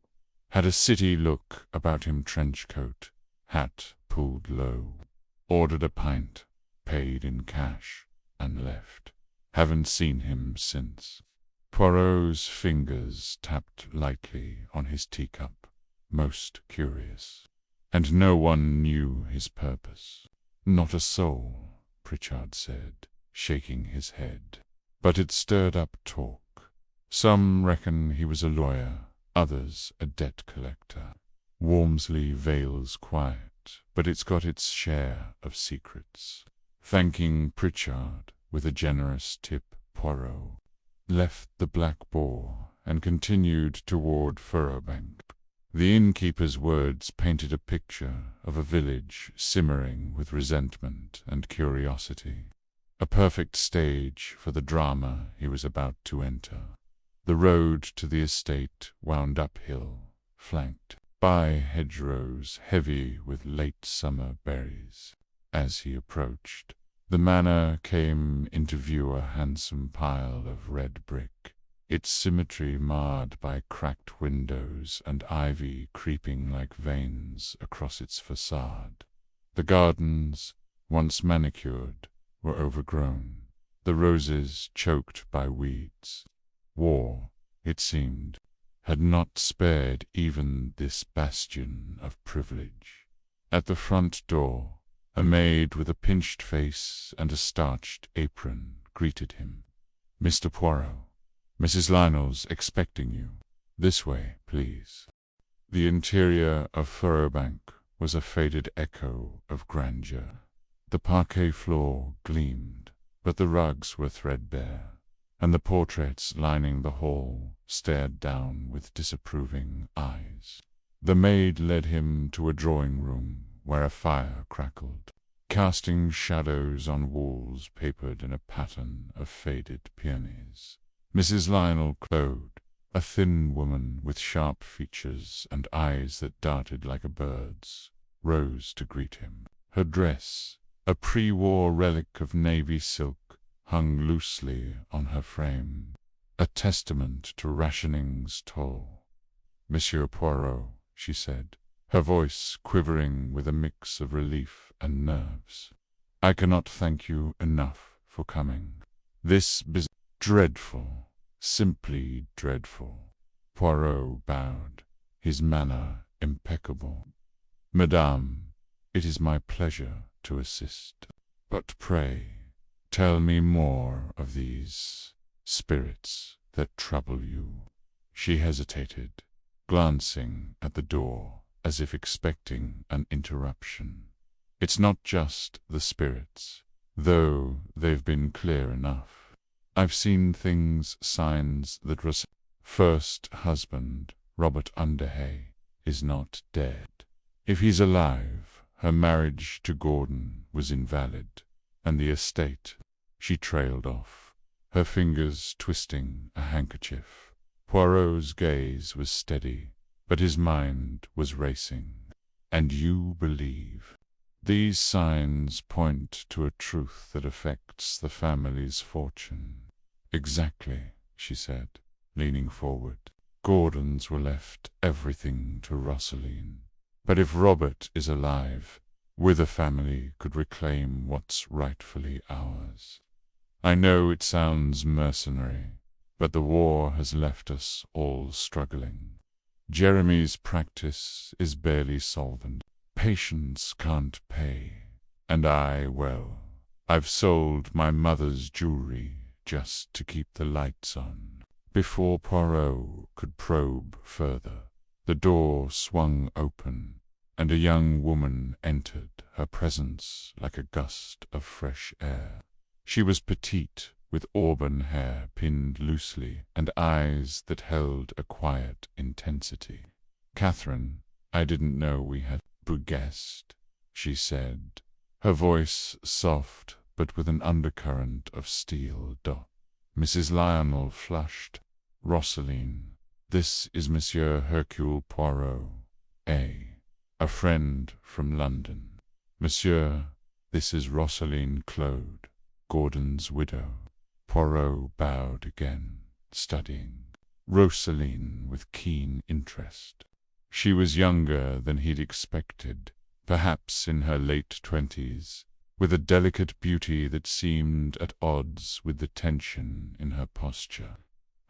Had a city look about him, trench coat, hat pulled low. Ordered a pint, paid in cash, and left. Haven't seen him since." Poirot's fingers tapped lightly on his teacup, most curious. "And no one knew his purpose?" "Not a soul. Pritchard said, shaking his head. But it stirred up talk. Some reckon he was a lawyer, others a debt collector. Walmsley Vale's quiet, but it's got its share of secrets. Thanking Pritchard with a generous tip, Poirot left the Black Boar and continued toward Furrowbank. The innkeeper's words painted a picture of a village simmering with resentment and curiosity, a perfect stage for the drama he was about to enter. The road to the estate wound uphill, flanked by hedgerows heavy with late summer berries. As he approached, the manor came into view, a handsome pile of red brick, its symmetry marred by cracked windows and ivy creeping like veins across its facade. The gardens, once manicured, were overgrown, the roses choked by weeds. War, it seemed, had not spared even this bastion of privilege. At the front door, a maid with a pinched face and a starched apron greeted him. "Mr. Poirot, Mrs. Lionel's expecting you. This way, please." The interior of Furrowbank was a faded echo of grandeur. The parquet floor gleamed, but the rugs were threadbare, and the portraits lining the hall stared down with disapproving eyes. The maid led him to a drawing-room where a fire crackled, casting shadows on walls papered in a pattern of faded peonies. Mrs. Lionel Claude, a thin woman with sharp features and eyes that darted like a bird's, rose to greet him. Her dress, a pre-war relic of navy silk, hung loosely on her frame, a testament to rationing's toll. "Monsieur Poirot," she said, her voice quivering with a mix of relief and nerves, "I cannot thank you enough for coming. This business dreadful, simply dreadful." Poirot bowed, his manner impeccable. "Madame, it is my pleasure to assist. But pray, tell me more of these spirits that trouble you." She hesitated, glancing at the door as if expecting an interruption. "It's not just the spirits, though they've been clear enough. I've seen things, signs that first husband, Robert Underhay, is not dead. If he's alive, her marriage to Gordon was invalid, and the estate—" She trailed off, her fingers twisting a handkerchief. Poirot's gaze was steady, but his mind was racing. "And you believe these signs point to a truth that affects the family's fortune?" "Exactly," she said, leaning forward. "Gordons were left everything to Rosalind. But if Robert is alive, we the family could reclaim what's rightfully ours. I know it sounds mercenary, but the war has left us all struggling. Jeremy's practice is barely solvent. Patients can't pay. And I've sold my mother's jewelry just to keep the lights on." Before Poirot could probe further, the door swung open, and a young woman entered, her presence like a gust of fresh air. She was petite, with auburn hair pinned loosely and eyes that held a quiet intensity. "Catherine, I didn't know we had a guest," she said, her voice soft but with an undercurrent of steel. Mrs. Lionel flushed. "Rosaline, this is Monsieur Hercule Poirot, a friend from London. Monsieur, this is Rosaline Claude, Gordon's widow." Poirot bowed again, studying Rosaline with keen interest. She was younger than he'd expected, perhaps in her late 20s, with a delicate beauty that seemed at odds with the tension in her posture.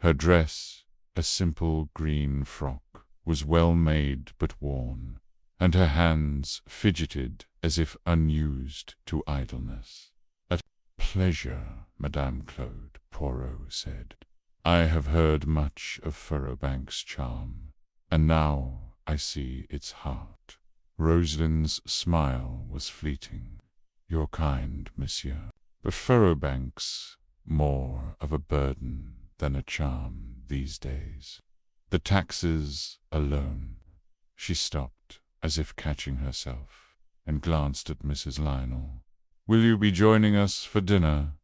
Her dress, a simple green frock, was well made but worn, and her hands fidgeted as if unused to idleness. A "Pleasure, Madame Claude," Poirot said. "I have heard much of Furrowbank's charm, and now I see its heart." Rosalind's smile was fleeting. "You're kind, monsieur. But Furrowbank's more of a burden than a charm these days. The taxes alone." She stopped, as if catching herself, and glanced at Mrs. Lionel. "Will you be joining us for dinner?"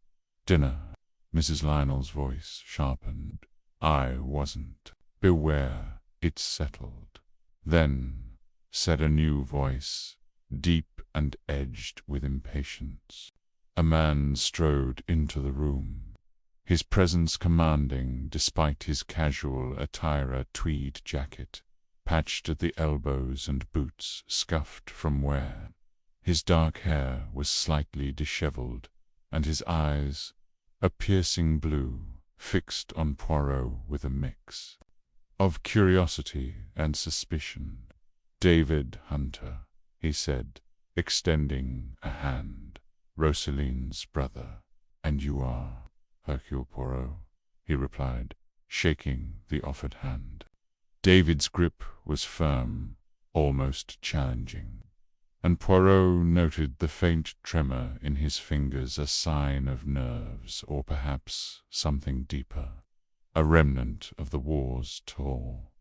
"Dinner?" Mrs. Lionel's voice sharpened. "I wasn't. Beware, it's settled." "Then," said a new voice, deep and edged with impatience. A man strode into the room, his presence commanding despite his casual attire, a tweed jacket, patched at the elbows and boots scuffed from wear. His dark hair was slightly dishevelled, and his eyes, a piercing blue, fixed on Poirot with a mix of curiosity and suspicion. "David Hunter," he said, extending a hand. "Rosaline's brother." "And you are Hercule Poirot," he replied, shaking the offered hand. David's grip was firm, almost challenging, and Poirot noted the faint tremor in his fingers, a sign of nerves, or perhaps something deeper, a remnant of the war's toll.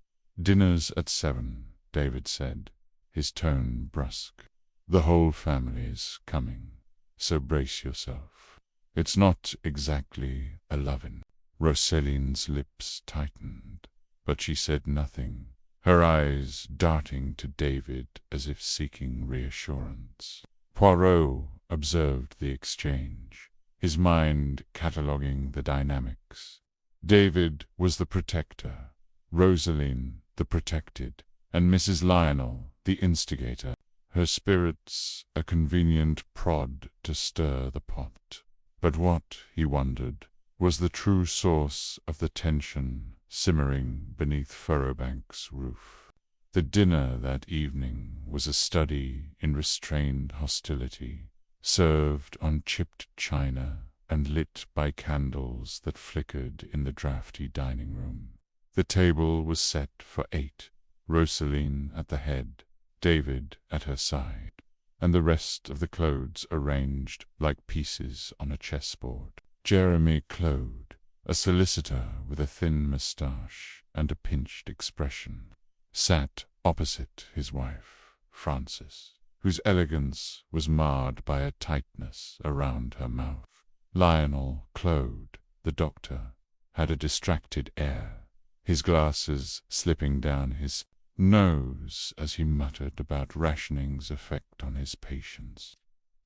"Dinner's at 7, David said, his tone brusque. "The whole family's coming, so brace yourself. It's not exactly a lovin'." Rosaline's lips tightened, but she said nothing, her eyes darting to David as if seeking reassurance. Poirot observed the exchange, his mind cataloguing the dynamics. David was the protector, Rosaline the protected, and Mrs. Lionel the instigator, her spirits a convenient prod to stir the pot. But what, he wondered, was the true source of the tension simmering beneath Furrowbank's roof? The dinner that evening was a study in restrained hostility, served on chipped china and lit by candles that flickered in the draughty dining room. The table was set for 8, Rosaline at the head, David at her side, and the rest of the Claudes arranged like pieces on a chessboard. Jeremy Claude, a solicitor with a thin moustache and a pinched expression, sat opposite his wife, Frances, whose elegance was marred by a tightness around her mouth. Lionel Claude, the doctor, had a distracted air, his glasses slipping down his nose as he muttered about rationing's effect on his patients.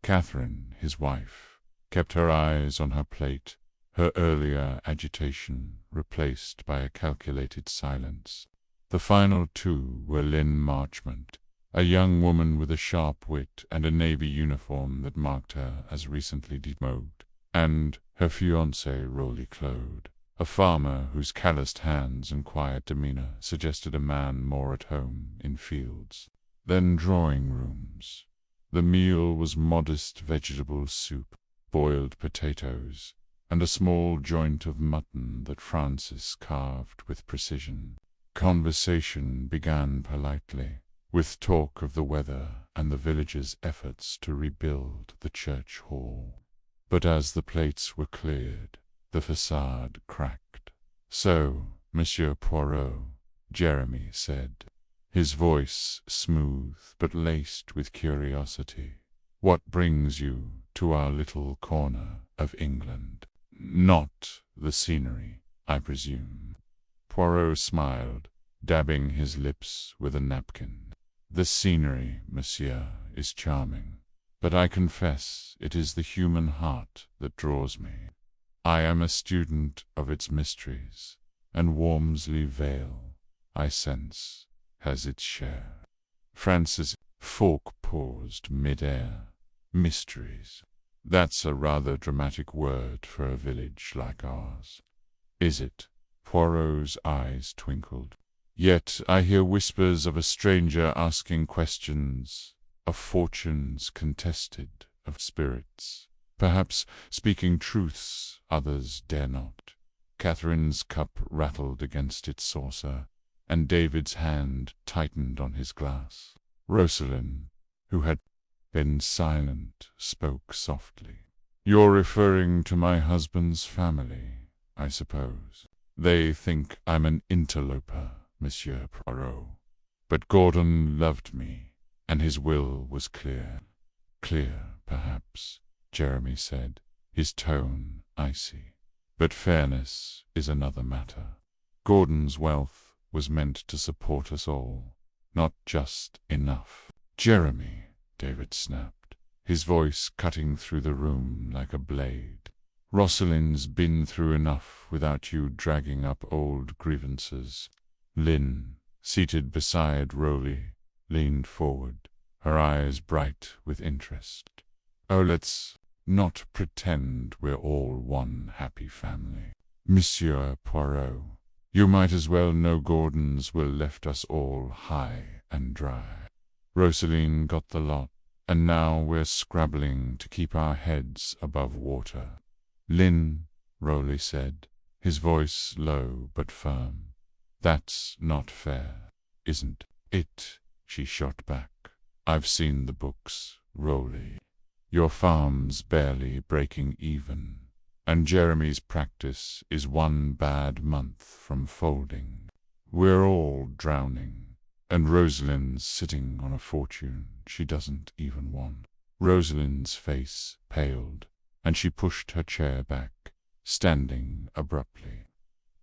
Catherine, his wife, kept her eyes on her plate, her earlier agitation replaced by a calculated silence. The final two were Lynn Marchmont, a young woman with a sharp wit and a navy uniform that marked her as recently demoted, and her fiancé Roly Claude, a farmer whose calloused hands and quiet demeanor suggested a man more at home in fields. Then drawing rooms. The meal was modest vegetable soup, boiled potatoes, and a small joint of mutton that Frances carved with precision. Conversation began politely, with talk of the weather and the villagers' efforts to rebuild the church hall. But as the plates were cleared, the facade cracked. "So, Monsieur Poirot," Jeremy said, his voice smooth but laced with curiosity, "what brings you to our little corner of England? Not the scenery, I presume." Poirot smiled, dabbing his lips with a napkin. "The scenery, monsieur, is charming, but I confess it is the human heart that draws me. I am a student of its mysteries, and Wormsley Vale, I sense, has its share." Francis Falk paused mid-air. "Mysteries. That's a rather dramatic word for a village like ours." "Is it?" Poirot's eyes twinkled. "Yet I hear whispers of a stranger asking questions, of fortunes contested, of spirits." perhaps speaking truths others dare not. Catherine's cup rattled against its saucer, and David's hand tightened on his glass. Rosalind, who had been silent, spoke softly. "You're referring to my husband's family, I suppose. They think I'm an interloper, Monsieur Poirot. But Gordon loved me, and his will was clear." "Clear, perhaps," Jeremy said, his tone icy. "But fairness is another matter. Gordon's wealth was meant to support us all, not just enough." "Jeremy," David snapped, his voice cutting through the room like a blade. "Rosalind's been through enough without you dragging up old grievances." Lynn, seated beside Rowley, leaned forward, her eyes bright with interest. "Oh, let's not pretend we're all one happy family. Monsieur Poirot, you might as well know Gordon's will left us all high and dry. Rosaline got the lot, and now we're scrabbling to keep our heads above water." "Lynn," Rowley said, his voice low but firm, "that's not fair, isn't it?" She shot back. "I've seen the books, Rowley. Your farm's barely breaking even, and Jeremy's practice is one bad month from folding. We're all drowning, and Rosalind's sitting on a fortune she doesn't even want." Rosalind's face paled, and she pushed her chair back, standing abruptly.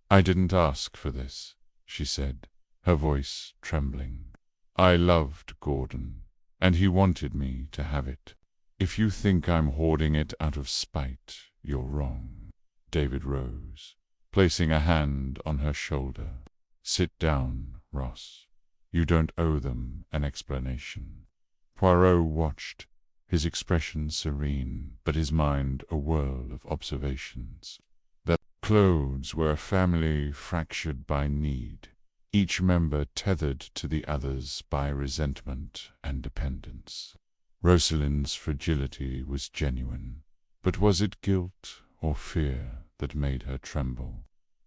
"I didn't ask for this," she said, her voice trembling. "I loved Gordon, and he wanted me to have it. If you think I'm hoarding it out of spite, you're wrong." David rose, placing a hand on her shoulder. "Sit down, Ross. You don't owe them an explanation." Poirot watched, his expression serene, but his mind a whirl of observations. The clothes were a family fractured by need, each member tethered to the others by resentment and dependence. Rosalind's fragility was genuine, but was it guilt or fear that made her tremble?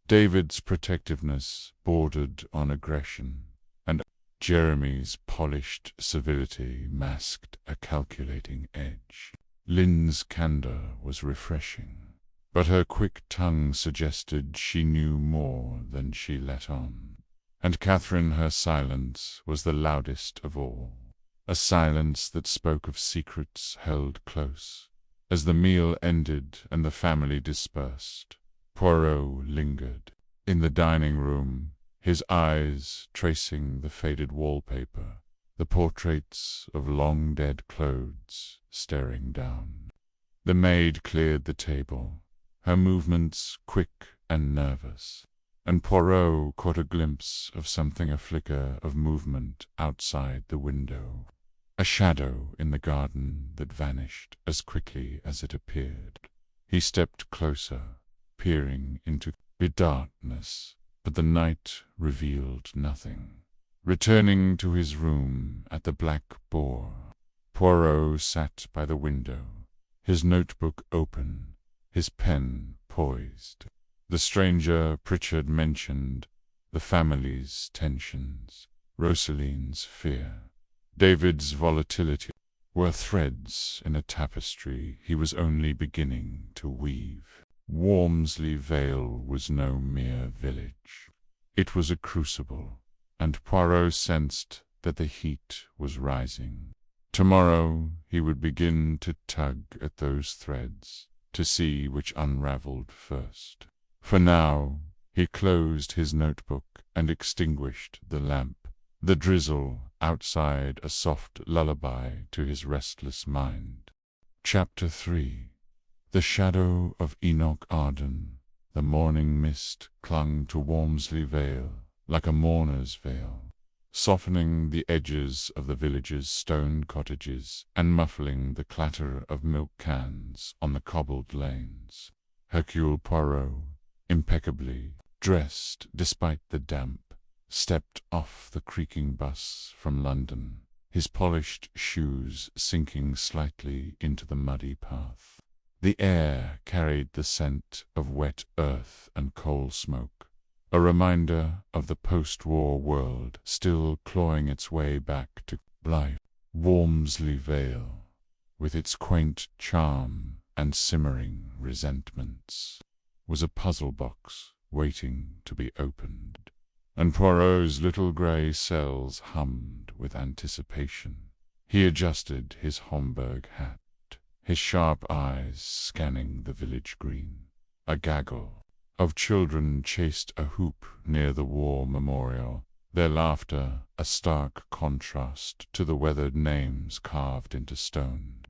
David's protectiveness bordered on aggression, and Jeremy's polished civility masked a calculating edge. Lynn's candor was refreshing, but her quick tongue suggested she knew more than she let on. And Catherine, her silence, was the loudest of all, a silence that spoke of secrets held close. As the meal ended and the family dispersed, Poirot lingered in the dining room, his eyes tracing the faded wallpaper, the portraits of long-dead clothes staring down. The maid cleared the table, her movements quick and nervous, and Poirot caught a glimpse of something, a flicker of movement outside the window, a shadow in the garden that vanished as quickly as it appeared. He stepped closer, peering into the darkness, but the night revealed nothing. Returning to his room at the Black Boar, Poirot sat by the window, his notebook open, his pen poised. The stranger Pritchard mentioned, the family's tensions, Rosaline's fear, David's volatility, were threads in a tapestry he was only beginning to weave. Wormsley Vale was no mere village. It was a crucible, and Poirot sensed that the heat was rising. Tomorrow he would begin to tug at those threads, to see which unraveled first. For now, he closed his notebook and extinguished the lamp, the drizzle outside a soft lullaby to his restless mind. Chapter 3. The shadow of Enoch Arden, the morning mist, clung to Wormsley Vale like a mourner's veil, softening the edges of the village's stone cottages and muffling the clatter of milk cans on the cobbled lanes. Hercule Poirot, impeccably dressed despite the damp, stepped off the creaking bus from London, his polished shoes sinking slightly into the muddy path. The air carried the scent of wet earth and coal smoke, a reminder of the post-war world still clawing its way back to life. Walmsley Vale, with its quaint charm and simmering resentments, was a puzzle box waiting to be opened, and Poirot's little grey cells hummed with anticipation. He adjusted his Homburg hat, his sharp eyes scanning the village green. A gaggle of children chased a hoop near the war memorial, their laughter a stark contrast to the weathered names carved into stone.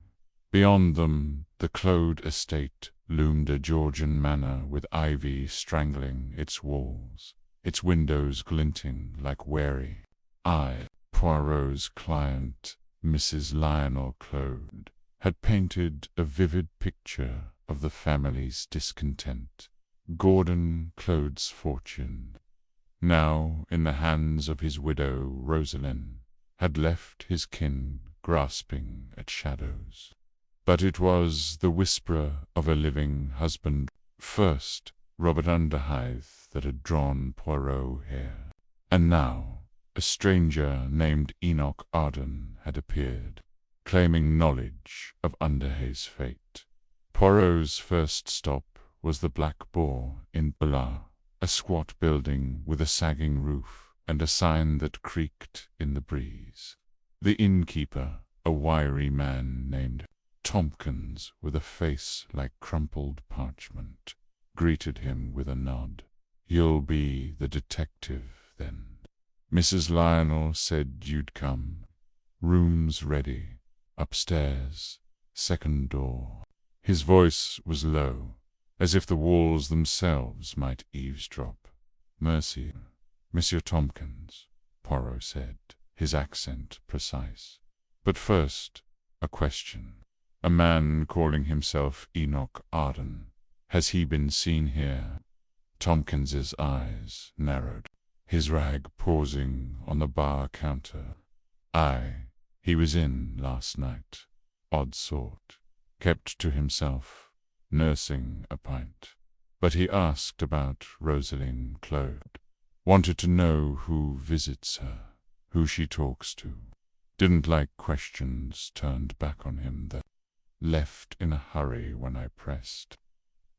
Beyond them, the Claude estate loomed, a Georgian manor with ivy strangling its walls, its windows glinting like wary eyes. Poirot's client, Mrs. Lionel Claude, had painted a vivid picture of the family's discontent. Gordon Claude's fortune, now in the hands of his widow Rosalind, had left his kin grasping at shadows. But it was the whisperer of a living husband, first Robert Underhythe, that had drawn Poirot here. And now a stranger named Enoch Arden had appeared, claiming knowledge of Underhythe's fate. Poirot's first stop was the Black Boar in Bala, a squat building with a sagging roof and a sign that creaked in the breeze. The innkeeper, a wiry man named Tompkins, with a face like crumpled parchment, greeted him with a nod. "You'll be the detective, then? Mrs. Lionel said you'd come. Room's ready. Upstairs. Second door." His voice was low, as if the walls themselves might eavesdrop. "Mercy, Monsieur Tompkins," Poirot said, his accent precise. "But first, a question. A man calling himself Enoch Arden. Has he been seen here?" Tompkins's eyes narrowed, his rag pausing on the bar counter. "Aye, he was in last night. Odd sort. Kept to himself, nursing a pint. But he asked about Rosalind Claude. Wanted to know who visits her, who she talks to. Didn't like questions turned back on him that left in a hurry when I pressed."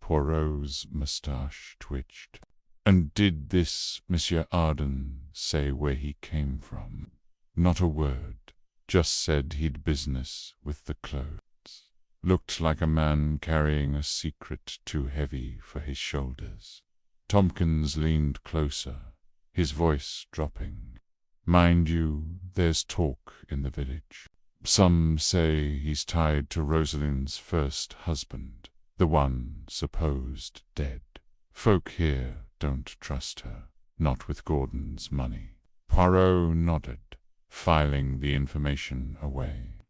Poirot's moustache twitched. "And did this Monsieur Arden say where he came from?" "Not a word. Just said he'd business with the Claudes. Looked like a man carrying a secret too heavy for his shoulders." Tompkins leaned closer, his voice dropping. "Mind you, there's talk in the village. Some say he's tied to Rosalind's first husband, the one supposed dead. Folk here don't trust her, not with Gordon's money." Poirot nodded, filing the information away.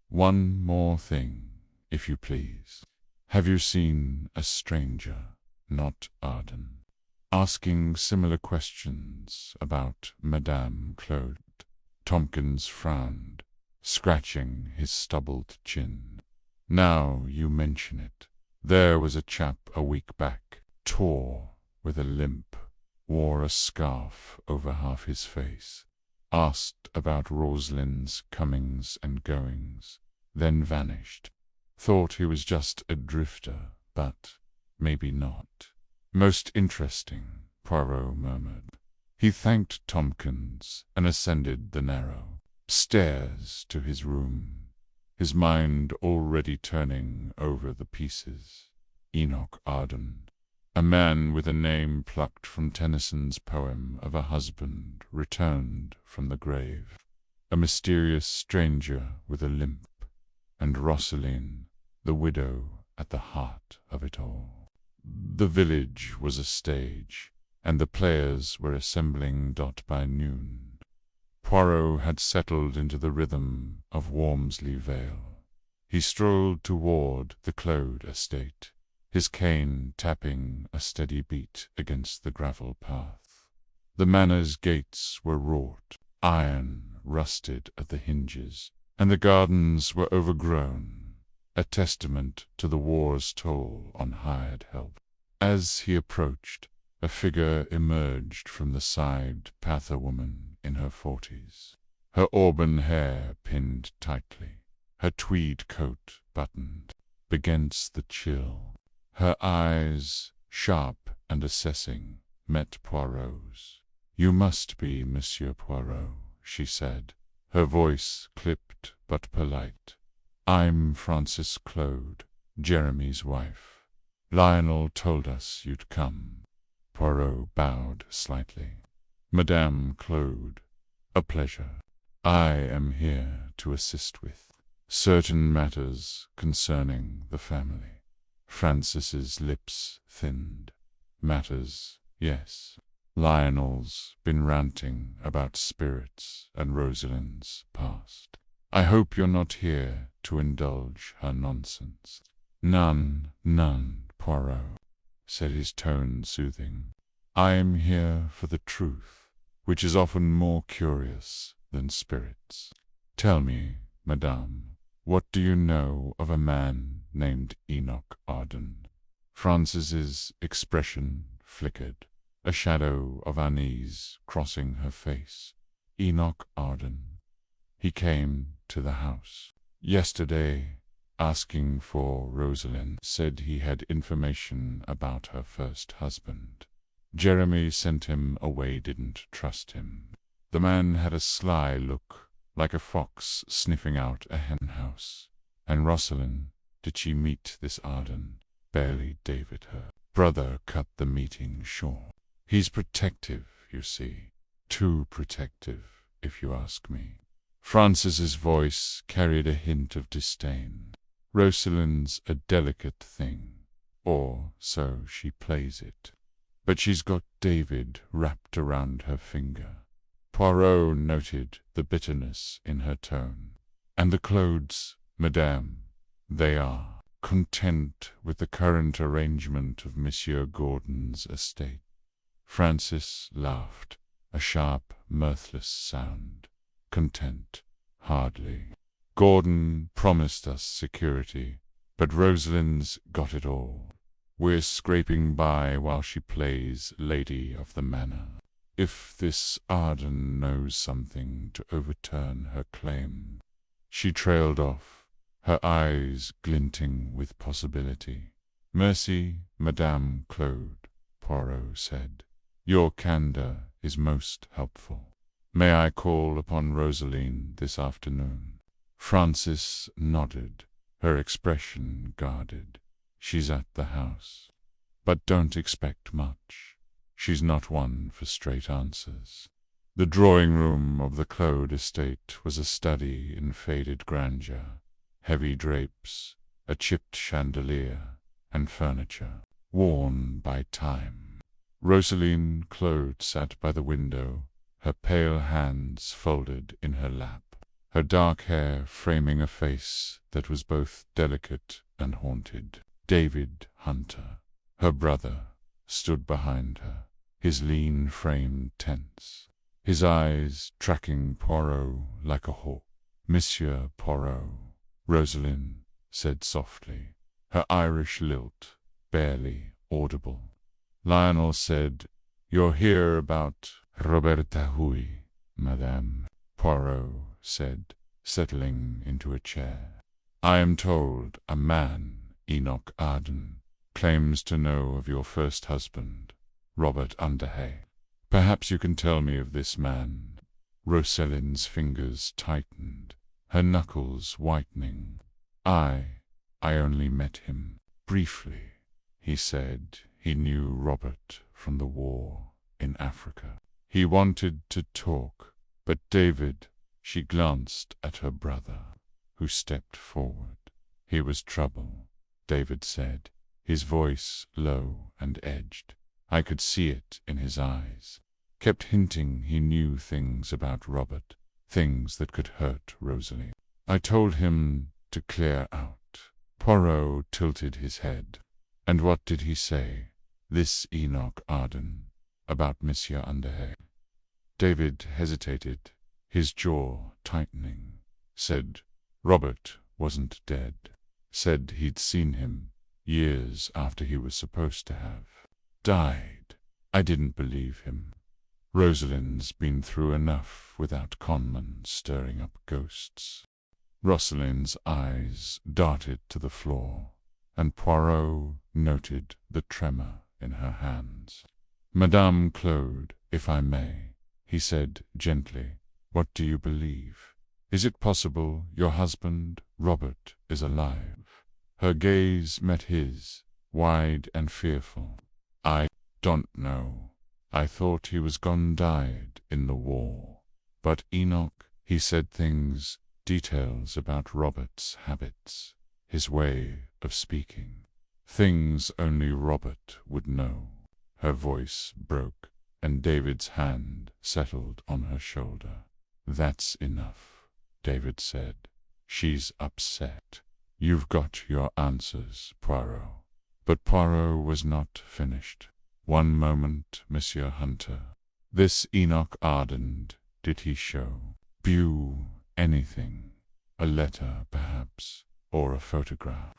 "One more thing, if you please. Have you seen a stranger, not Arden, asking similar questions about Madame Claude?" Tompkins frowned, scratching his stubbled chin. "Now you mention it. There was a chap a week back, tall, with a limp, wore a scarf over half his face, asked about Rosalind's comings and goings, then vanished. Thought he was just a drifter, but maybe not." "Most interesting," Poirot murmured. He thanked Tompkins and ascended the narrow stairs to his room, his mind already turning over the pieces. Enoch Arden, a man with a name plucked from Tennyson's poem of a husband returned from the grave. A mysterious stranger with a limp, and Rosaline, the widow, at the heart of it all. The village was a stage, and the players were assembling by noon. Poirot had settled into the rhythm of Walmsley Vale. He strolled toward the Claude estate, his cane tapping a steady beat against the gravel path. The manor's gates were wrought, iron rusted at the hinges, and the gardens were overgrown, a testament to the war's toll on hired help. As he approached, a figure emerged from the side path, a woman in her 40s. Her auburn hair pinned tightly, her tweed coat buttoned against the chill. Her eyes, sharp and assessing, met Poirot's. "You must be Monsieur Poirot," she said, her voice clipped but polite. "I'm Frances Claude, Jeremy's wife. Lionel told us you'd come." Poirot bowed slightly. "Madame Claude, a pleasure. I am here to assist with certain matters concerning the family." Frances's lips thinned. "Matters, yes. Lionel's been ranting about spirits and Rosalind's past. I hope you're not here to indulge her nonsense." None, Poirot," said his tone soothing. "I am here for the truth, which is often more curious than spirits. Tell me, madame, what do you know of a man named Enoch Arden?" Frances's expression flickered, a shadow of unease crossing her face. "Enoch Arden. He came to the house yesterday, asking for Rosalind. Said he had information about her first husband. Jeremy sent him away, didn't trust him. The man had a sly look, like a fox sniffing out a henhouse. And Rosalind, did she meet this Arden?" Barely David, her brother, cut the meeting short. "He's protective, you see. Too protective, if you ask me." Frances's voice carried a hint of disdain. "Rosalind's a delicate thing, or so she plays it. But she's got David wrapped around her finger." Poirot noted the bitterness in her tone. "And the Claudes, madame, they are content with the current arrangement of Monsieur Gordon's estate." Frances laughed, a sharp, mirthless sound. "Content? Hardly. Gordon promised us security, but Rosalind's got it all. We're scraping by while she plays lady of the manor. If this Arden knows something to overturn her claim—" She trailed off, her eyes glinting with possibility. "Merci, Madame Claude," Poirot said. "Your candor is most helpful. May I call upon Rosaline this afternoon?" Frances nodded, her expression guarded. "She's at the house. But don't expect much. She's not one for straight answers." The drawing-room of the Claude estate was a study in faded grandeur, heavy drapes, a chipped chandelier, and furniture worn by time. Rosaline Claude sat by the window, her pale hands folded in her lap, her dark hair framing a face that was both delicate and haunted. David Hunter, her brother, stood behind her, his lean frame tense, his eyes tracking Poirot like a hawk. "Monsieur Poirot," Rosalind said softly, her Irish lilt barely audible. "Lionel said you're here about Roberta Hui, madame," Poirot said, settling into a chair. "I am told a man, Enoch Arden, claims to know of your first husband, Robert Underhay. Perhaps you can tell me of this man." Rosalind's fingers tightened, her knuckles whitening. I only met him briefly. He said he knew Robert from the war in Africa. He wanted to talk, but David," she glanced at her brother, who stepped forward. "He was trouble," David said, his voice low and edged. I could see it in his eyes. Kept hinting he knew things about Robert, things that could hurt Rosalie. I told him to clear out. Poirot tilted his head. "And what did he say, this Enoch Arden, about Monsieur Underhay?" David hesitated, his jaw tightening. Said Robert wasn't dead. said he'd seen him years after he was supposed to have died. I didn't believe him. Rosalind's been through enough without conmen stirring up ghosts. Rosalind's eyes darted to the floor, and Poirot noted the tremor in her hands. "Madame Claude, if I may," he said gently, "what do you believe? Is it possible your husband, Robert, is alive?" Her gaze met his, wide and fearful. "I don't know. I thought he was gone died in the war. But Enoch, he said things, details about Robert's habits, his way of speaking. Things only Robert would know." Her voice broke, and David's hand settled on her shoulder. "That's enough," David said. "She's upset. You've got your answers, Poirot." But Poirot was not finished. "One moment, Monsieur Hunter. This Enoch Arden, did he show you anything? A letter, perhaps, or a photograph?"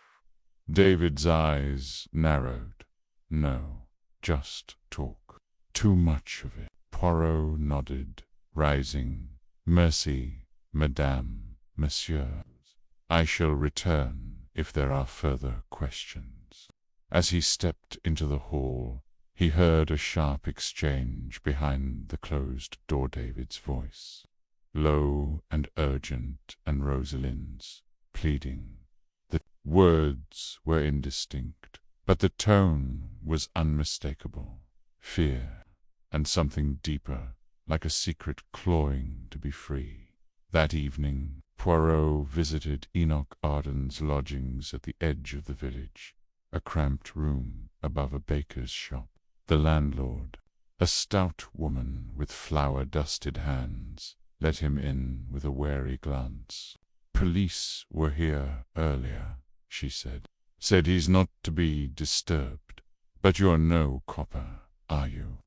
David's eyes narrowed. "No, just talk. Too much of it." Poirot nodded, rising. "Merci, Madame, Monsieur. I shall return if there are further questions." As he stepped into the hall, he heard a sharp exchange behind the closed door. David's voice, low and urgent, and Rosalind's, pleading. The words were indistinct, but the tone was unmistakable. Fear, and something deeper, like a secret clawing to be free. That evening, Poirot visited Enoch Arden's lodgings at the edge of the village, a cramped room above a baker's shop. The landlord, a stout woman with flour-dusted hands, let him in with a wary glance. "Police were here earlier," she said. "Said he's not to be disturbed. But you're no copper, are you?"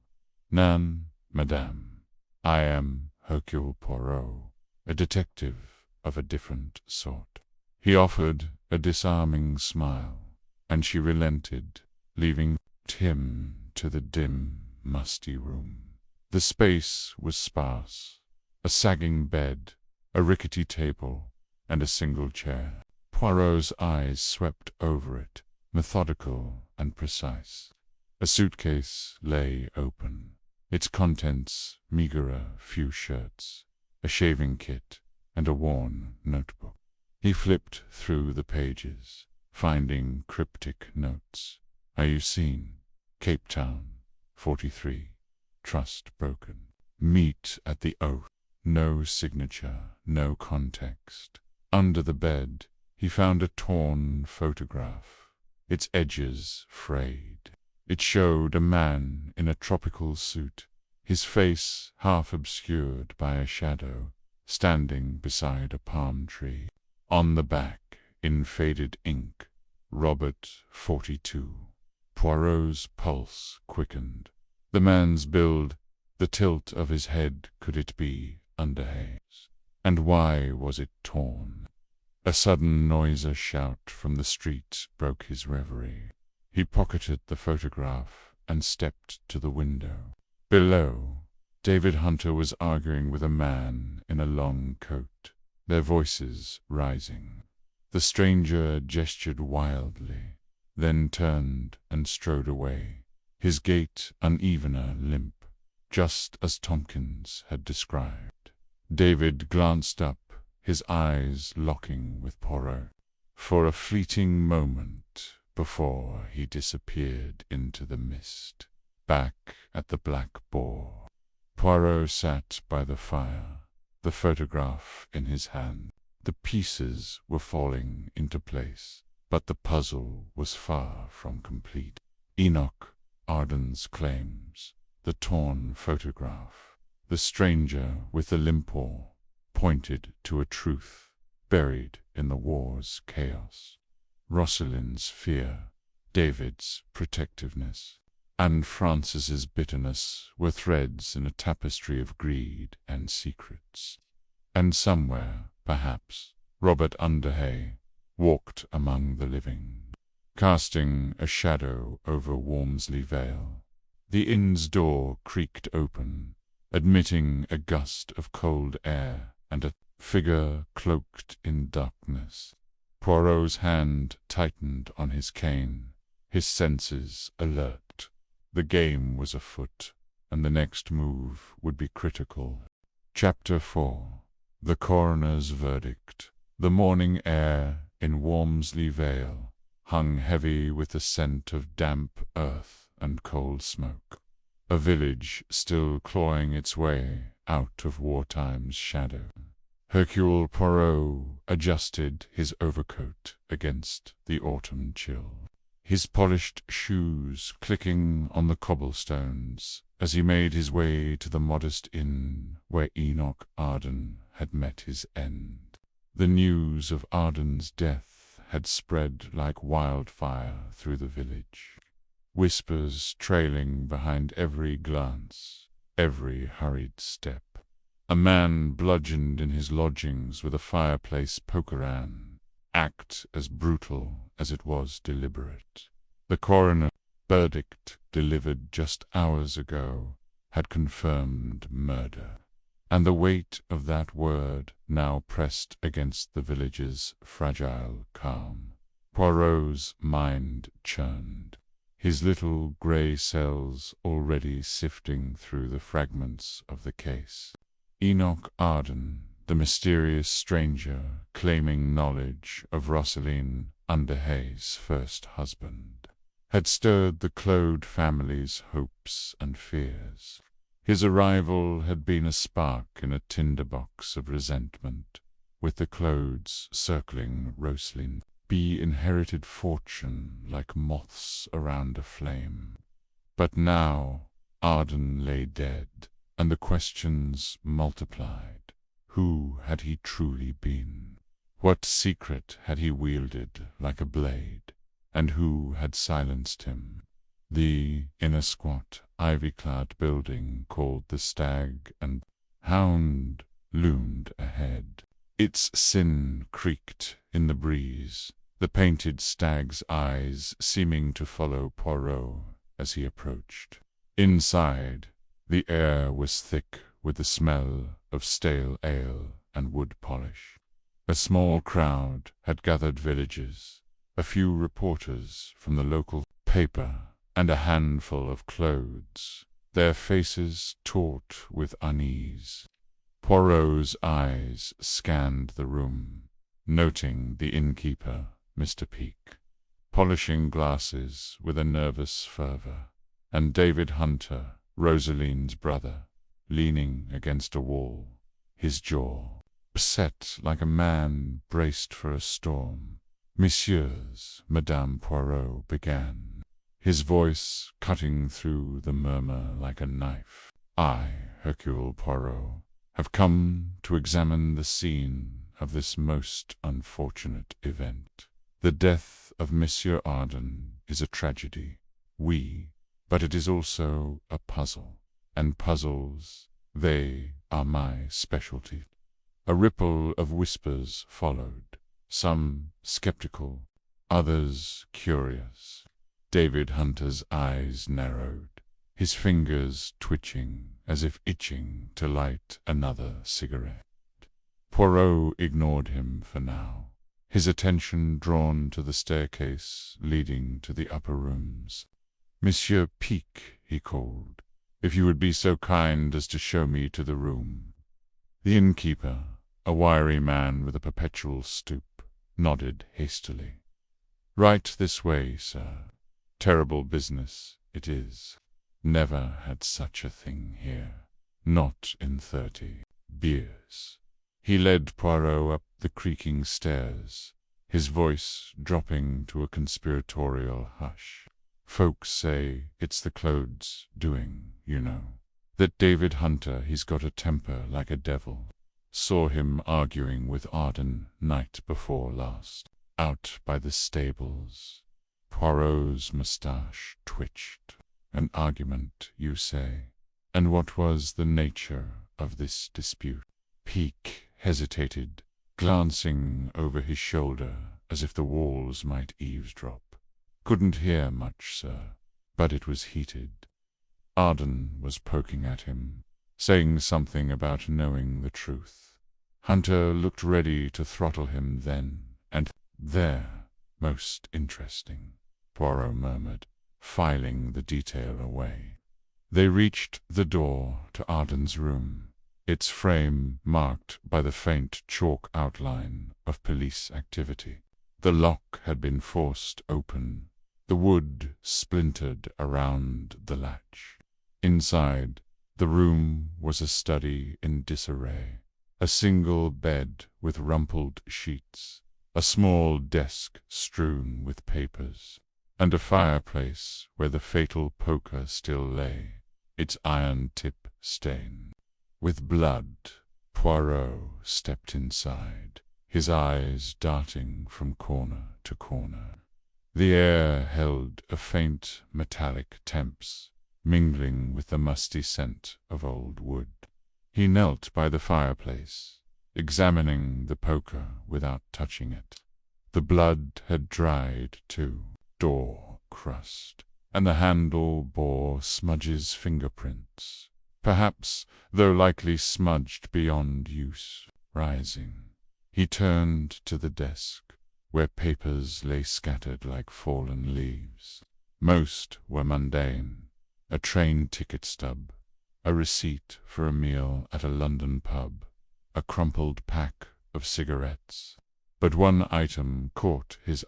"None, madame. I am Hercule Poirot, a detective of a different sort." He offered a disarming smile, and she relented, leaving him to the dim, musty room. The space was sparse. A sagging bed, a rickety table, and a single chair. Poirot's eyes swept over it, methodical and precise. A suitcase lay open, its contents meager few shirts, a shaving kit, and a worn notebook. He flipped through the pages, finding cryptic notes. "Are you seen? Cape Town, 43. Trust broken. Meet at the oath." No signature, no context. Under the bed, he found a torn photograph, its edges frayed. It showed a man in a tropical suit, his face half obscured by a shadow, standing beside a palm tree. On the back, in faded ink, Robert 42. Poirot's pulse quickened. The man's build, the tilt of his head, could it be Underhay's? And why was it torn? A sudden noisy shout from the street broke his reverie. He pocketed the photograph and stepped to the window. Below, David Hunter was arguing with a man in a long coat, their voices rising. The stranger gestured wildly, then turned and strode away, his gait unevener, limp, just as Tompkins had described. David glanced up, his eyes locking with Poirot, for a fleeting moment before he disappeared into the mist. Back at the Black Boar, Poirot sat by the fire, the photograph in his hand. The pieces were falling into place, but the puzzle was far from complete. Enoch Arden's claims, the torn photograph, the stranger with the limp paw, pointed to a truth buried in the war's chaos. Rosalind's fear, David's protectiveness, and Francis's bitterness were threads in a tapestry of greed and secrets. And somewhere, perhaps, Robert Underhay, walked among the living, casting a shadow over Walmsley Vale. The inn's door creaked open, admitting a gust of cold air and a figure cloaked in darkness. Poirot's hand tightened on his cane, his senses alert. The game was afoot, and the next move would be critical. Chapter 4. The Coroner's Verdict. The morning air in Walmsley Vale hung heavy with the scent of damp earth and cold smoke. A village still clawing its way out of wartime's shadow. Hercule Poirot adjusted his overcoat against the autumn chill, his polished shoes clicking on the cobblestones as he made his way to the modest inn where Enoch Arden had met his end. The news of Arden's death had spread like wildfire through the village, whispers trailing behind every glance, every hurried step. A man bludgeoned in his lodgings with a fireplace poker-an, act as brutal as it was deliberate. The coroner's verdict, delivered just hours ago, had confirmed murder, and the weight of that word now pressed against the village's fragile calm. Poirot's mind churned, his little grey cells already sifting through the fragments of the case. Enoch Arden, the mysterious stranger claiming knowledge of Rosaline Underhay's first husband, had stirred the Claude family's hopes and fears. His arrival had been a spark in a tinderbox of resentment, with the Claudes circling Rosaline, be inherited fortune like moths around a flame. But now Arden lay dead, and the questions multiplied. Who had he truly been? What secret had he wielded like a blade? And who had silenced him? In a squat, ivy-clad building called the Stag and Hound loomed ahead. Its sin creaked in the breeze, the painted stag's eyes seeming to follow Poirot as he approached. Inside, the air was thick with the smell of stale ale and wood polish. A small crowd had gathered, villagers, a few reporters from the local paper, and a handful of Claudes, their faces taut with unease. Poirot's eyes scanned the room, noting the innkeeper, Mr. Peake, polishing glasses with a nervous fervor, and David Hunter, Rosaline's brother, leaning against a wall, his jaw set like a man braced for a storm. "Messieurs," Madame Poirot began, his voice cutting through the murmur like a knife. "I, Hercule Poirot, have come to examine the scene of this most unfortunate event. The death of Monsieur Arden is a tragedy, but it is also a puzzle, and puzzles, they are my specialty." A ripple of whispers followed, some skeptical, others curious. David Hunter's eyes narrowed, his fingers twitching as if itching to light another cigarette. Poirot ignored him for now, his attention drawn to the staircase leading to the upper rooms. "Monsieur Peake," he called, "if you would be so kind as to show me to the room." The innkeeper, a wiry man with a perpetual stoop, nodded hastily. "Right this way, sir. Terrible business it is. Never had such a thing here. Not in 30 years." He led Poirot up the creaking stairs, his voice dropping to a conspiratorial hush. "Folks say it's the Claude's doing, you know. That David Hunter, he's got a temper like a devil. Saw him arguing with Arden night before last, out by the stables." Poirot's moustache twitched. "An argument, you say? And what was the nature of this dispute?" Peake hesitated, glancing over his shoulder as if the walls might eavesdrop. "Couldn't hear much, sir, but it was heated." Arden was poking at him, saying something about knowing the truth. Hunter looked ready to throttle him then and there. "Most interesting," Poirot murmured, filing the detail away. They reached the door to Arden's room, its frame marked by the faint chalk outline of police activity. The lock had been forced open, the wood splintered around the latch. Inside, the room was a study in disarray. A single bed with rumpled sheets, a small desk strewn with papers, and a fireplace where the fatal poker still lay, its iron tip stained with blood. Poirot stepped inside, his eyes darting from corner to corner. The air held a faint metallic temps, mingling with the musty scent of old wood. He knelt by the fireplace, examining the poker without touching it. The blood had dried too, door crust, and the handle bore Smudge's fingerprints, perhaps, though likely smudged beyond use. Rising, he turned to the desk, where papers lay scattered like fallen leaves. Most were mundane: a train ticket stub, a receipt for a meal at a London pub, a crumpled pack of cigarettes. But one item caught his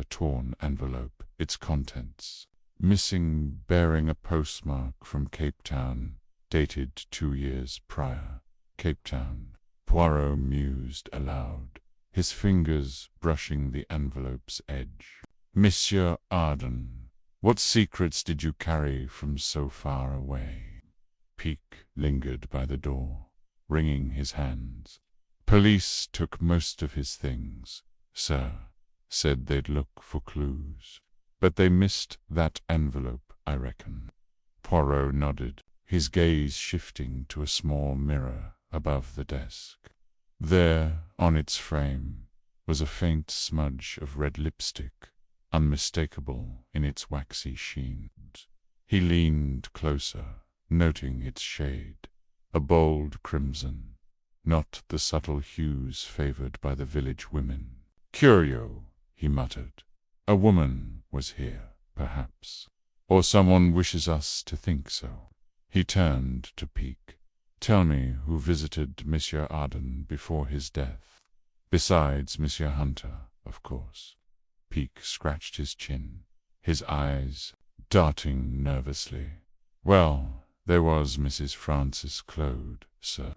torn envelope, its contents missing, bearing a postmark from Cape Town, dated 2 years prior. Cape Town, Poirot mused aloud, his fingers brushing the envelope's edge. "Monsieur Arden, what secrets did you carry from so far away?" Peake lingered by the door, wringing his hands. "Police took most of his things, sir. Said they'd look for clues. But they missed that envelope, I reckon." Poirot nodded, his gaze shifting to a small mirror above the desk. There, on its frame, was a faint smudge of red lipstick, unmistakable in its waxy sheen. He leaned closer, noting its shade, a bold crimson, not the subtle hues favored by the village women. "Curio," he muttered. "A woman was here, perhaps. Or someone wishes us to think so." He turned to Peake. "Tell me who visited Monsieur Arden before his death. Besides Monsieur Hunter, of course." Peake scratched his chin, his eyes darting nervously. "Well, there was Mrs. Francis Claude, sir.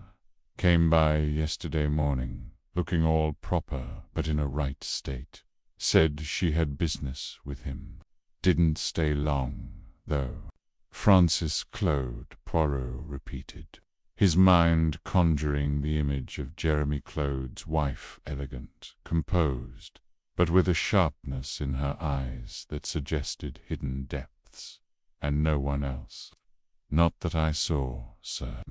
Came by yesterday morning, looking all proper but in a right state. Said she had business with him. Didn't stay long, though." "Francis Claude," Poirot repeated, his mind conjuring the image of Jeremy Claude's wife, elegant, composed, but with a sharpness in her eyes that suggested hidden depths, and no one else. "Not that I saw, sir.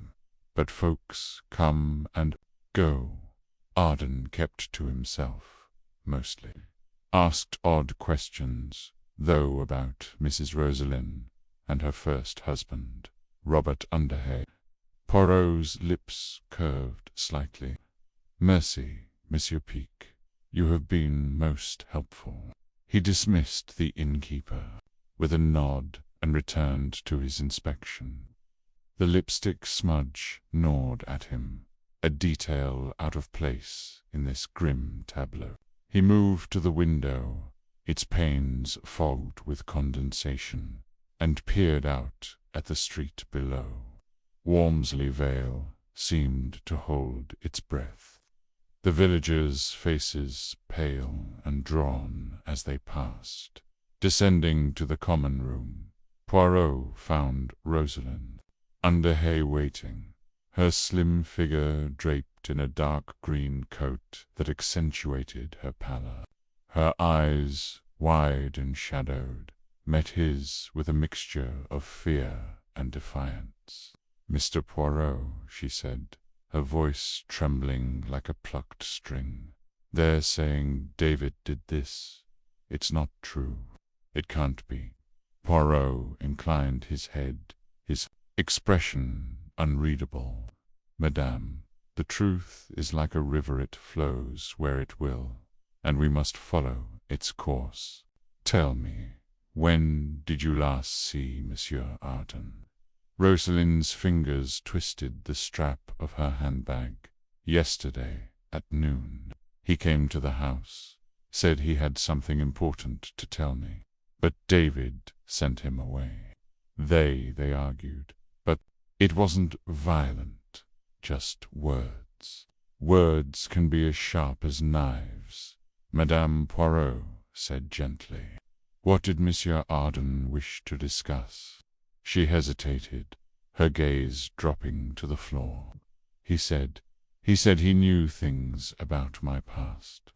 But folks come and go." Arden kept to himself, mostly. Asked odd questions, though, about Mrs. Rosalyn and her first husband, Robert Underhay. Poirot's lips curved slightly. "Merci, Monsieur Peake. You have been most helpful." He dismissed the innkeeper with a nod and returned to his inspection. The lipstick smudge gnawed at him, a detail out of place in this grim tableau. He moved to the window, its panes fogged with condensation, and peered out at the street below. Walmsley Vale seemed to hold its breath, the villagers' faces pale and drawn as they passed. Descending to the common room, Poirot found Rosalind Underhay waiting, her slim figure draped in a dark green coat that accentuated her pallor. Her eyes, wide and shadowed, met his with a mixture of fear and defiance. "Mr. Poirot," she said, her voice trembling like a plucked string, They're saying David did this. It's not true. It can't be. Poirot inclined his head, his expression unreadable. Madame, the truth is like a river, it flows where it will, and we must follow its course. Tell me, when did you last see Monsieur Arden? Rosalind's fingers twisted the strap of her handbag. Yesterday, at noon. He came to the house, said he had something important to tell me, but David sent him away. They argued, but it wasn't violent, just words. Words can be as sharp as knives. Madame Poirot said gently, "What did Monsieur Arden wish to discuss?" She hesitated, her gaze dropping to the floor. He said he knew things about my past.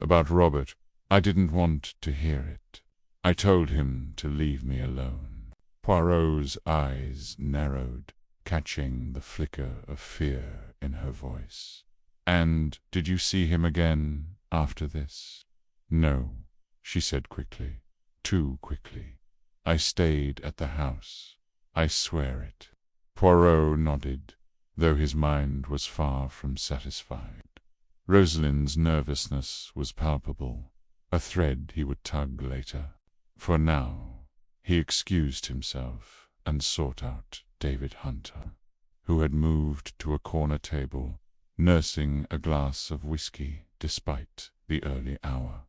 About Robert, I didn't want to hear it. I told him to leave me alone. Poirot's eyes narrowed, catching the flicker of fear in her voice. "And did you see him again after this?" "No," she said quickly, too quickly. "I stayed at the house. I swear it." Poirot nodded, though his mind was far from satisfied. Rosalind's nervousness was palpable, a thread he would tug later. For now, he excused himself and sought out David Hunter, who had moved to a corner table, nursing a glass of whiskey despite the early hour.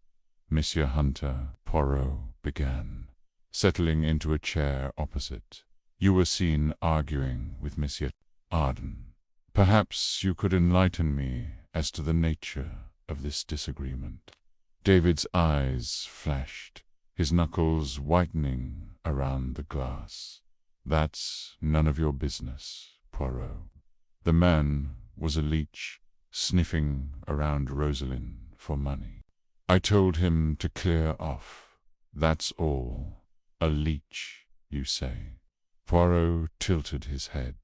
"Monsieur Hunter," Poirot began, settling into a chair opposite, "you were seen arguing with Monsieur Arden. Perhaps you could enlighten me as to the nature of this disagreement." David's eyes flashed, his knuckles whitening around the glass. "That's none of your business, Poirot." The man was a leech, sniffing around Rosalind for money. "I told him to clear off. That's all. A leech, you say?" Poirot tilted his head.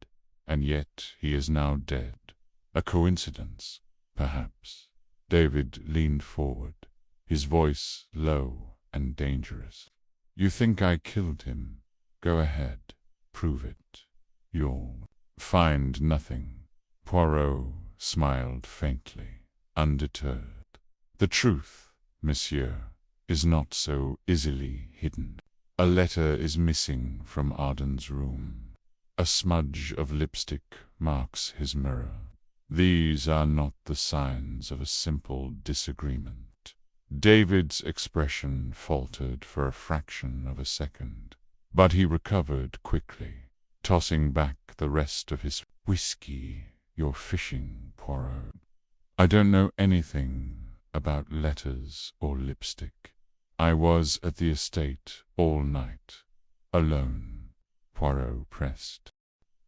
"And yet he is now dead. A coincidence, perhaps." David leaned forward, his voice low and dangerous. "You think I killed him? Go ahead. Prove it. You'll find nothing." Poirot smiled faintly, undeterred. "The truth, monsieur, is not so easily hidden. A letter is missing from Arden's room. A smudge of lipstick marks his mirror. These are not the signs of a simple disagreement." David's expression faltered for a fraction of a second, but he recovered quickly, tossing back the rest of his whiskey. "You're fishing, Poirot. I don't know anything about letters or lipstick. I was at the estate all night, alone." Poirot pressed.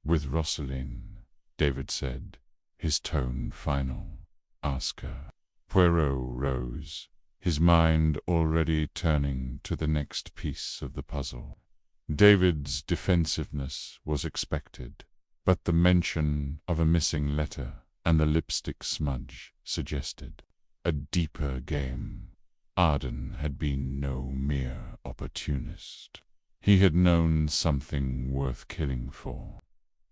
"With Rosalind," David said, his tone final. "Ask her." Poirot rose, his mind already turning to the next piece of the puzzle. David's defensiveness was expected, but the mention of a missing letter and the lipstick smudge suggested a deeper game. Arden had been no mere opportunist. He had known something worth killing for.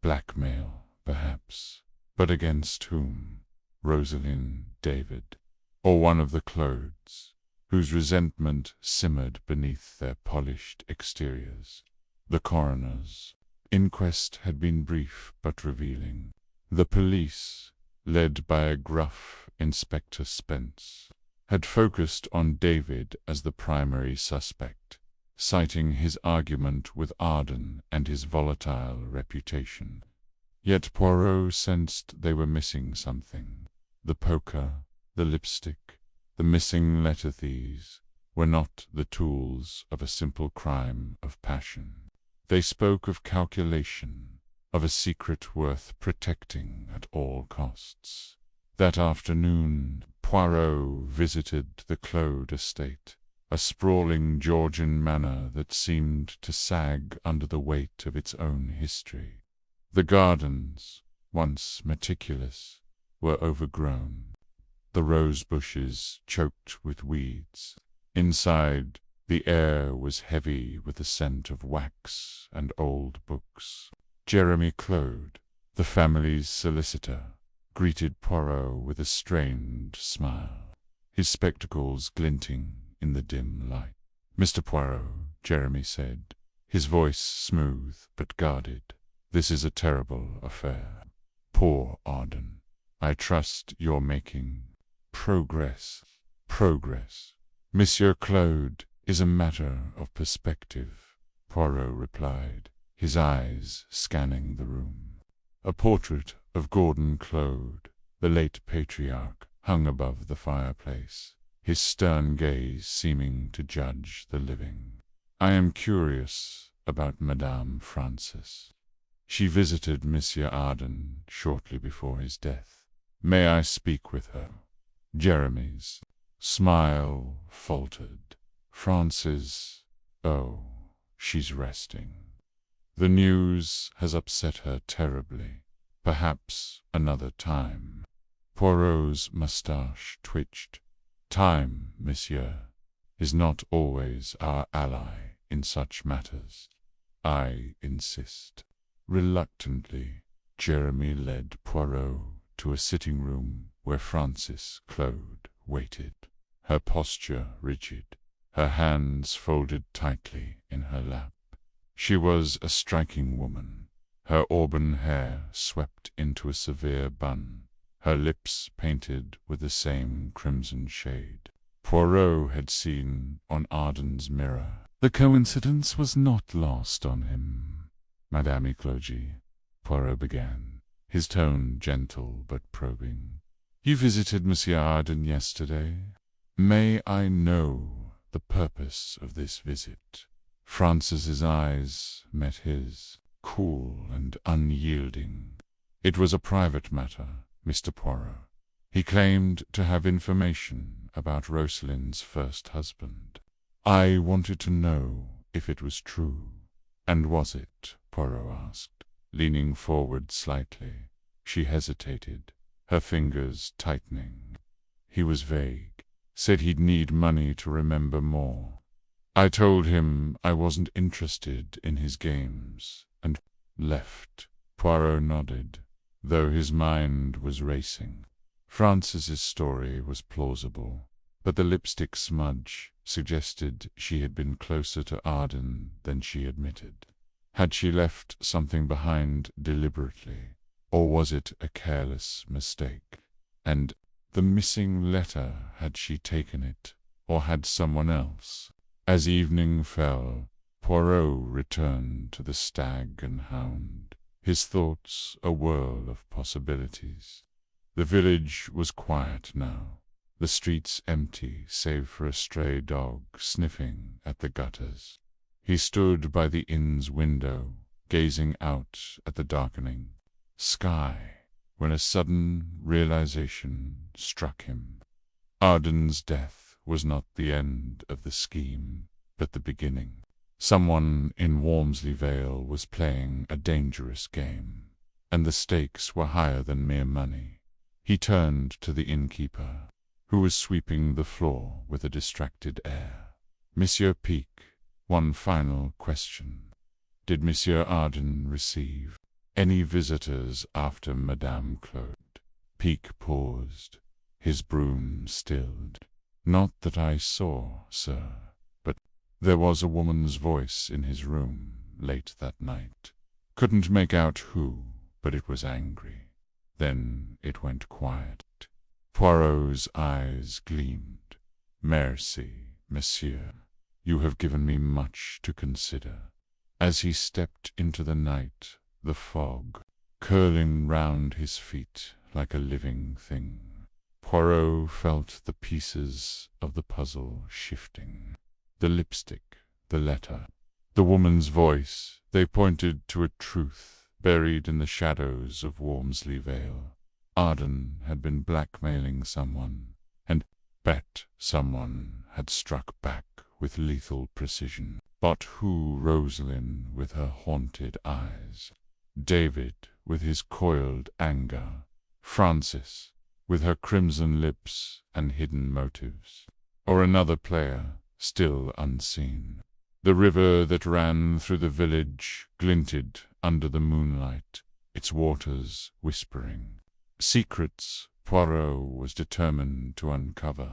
Blackmail, perhaps, but against whom? Rosalind, David, or one of the Claudes, whose resentment simmered beneath their polished exteriors. The coroner's inquest had been brief but revealing. The police, led by a gruff Inspector Spence, had focused on David as the primary suspect, citing his argument with Arden and his volatile reputation. Yet Poirot sensed they were missing something. The poker, the lipstick, the missing letter thieves were not the tools of a simple crime of passion. They spoke of calculation, of a secret worth protecting at all costs. That afternoon, Poirot visited the Claude estate, a sprawling Georgian manor that seemed to sag under the weight of its own history. The gardens, once meticulous, were overgrown. the rose bushes choked with weeds. Inside, the air was heavy with the scent of wax and old books. Jeremy Claude, the family's solicitor, greeted Poirot with a strained smile, his spectacles glinting in the dim light. "Mr. Poirot," Jeremy said, his voice smooth but guarded, "this is a terrible affair. Poor Arden. I trust you're making progress. Monsieur Claude is a matter of perspective," Poirot replied, his eyes scanning the room. A portrait of Gordon Claude, the late patriarch, hung above the fireplace, his stern gaze seeming to judge the living. "I am curious about Madame Frances. She visited Monsieur Arden shortly before his death. May I speak with her?" Jeremy's smile faltered. "Frances, oh, she's resting. The news has upset her terribly. Perhaps another time." Poirot's moustache twitched. "Time, monsieur, is not always our ally in such matters. I insist." Reluctantly, Jeremy led Poirot to a sitting room where Frances Claude waited, her posture rigid, her hands folded tightly in her lap. She was a striking woman, her auburn hair swept into a severe bun, her lips painted with the same crimson shade Poirot had seen on Arden's mirror. The coincidence was not lost on him. "Madame Eclogie," Poirot began, his tone gentle but probing, "you visited Monsieur Arden yesterday. May I know the purpose of this visit?" Frances's eyes met his, cool and unyielding. "It was a private matter, Mr. Poirot. He claimed to have information about Rosalind's first husband. I wanted to know if it was true." "And was it?" Poirot asked, leaning forward slightly. She hesitated, her fingers tightening. He was vague, said he'd need money to remember more. "I told him I wasn't interested in his games, and left." Poirot nodded, though his mind was racing. Frances's story was plausible, but the lipstick smudge suggested she had been closer to Arden than she admitted. Had she left something behind deliberately, or was it a careless mistake? And the missing letter, had she taken it, or had someone else? As evening fell, Poirot returned to the Stag and Hound, his thoughts a whirl of possibilities. The village was quiet now, the streets empty save for a stray dog sniffing at the gutters. He stood by the inn's window, gazing out at the darkening sky, when a sudden realization struck him. Arden's death was not the end of the scheme, but the beginning. Someone in Wormsley Vale was playing a dangerous game, and the stakes were higher than mere money. He turned to the innkeeper, who was sweeping the floor with a distracted air. "Monsieur Pique, one final question. Did Monsieur Arden receive any visitors after Madame Claude?" Pique paused, his broom stilled. "Not that I saw, sir, but there was a woman's voice in his room late that night. Couldn't make out who, but it was angry. Then it went quiet." Poirot's eyes gleamed. "Merci, monsieur. You have given me much to consider." As he stepped into the night, the fog curling round his feet like a living thing, Poirot felt the pieces of the puzzle shifting. The lipstick, the letter, the woman's voice, they pointed to a truth buried in the shadows of Wormsley Vale. Arden had been blackmailing someone, and bet someone had struck back with lethal precision. But who? Rosalind with her haunted eyes, David with his coiled anger, Frances with her crimson lips and hidden motives. Or another player, still unseen. The river that ran through the village glinted under the moonlight, its waters whispering. Secrets Poirot was determined to uncover.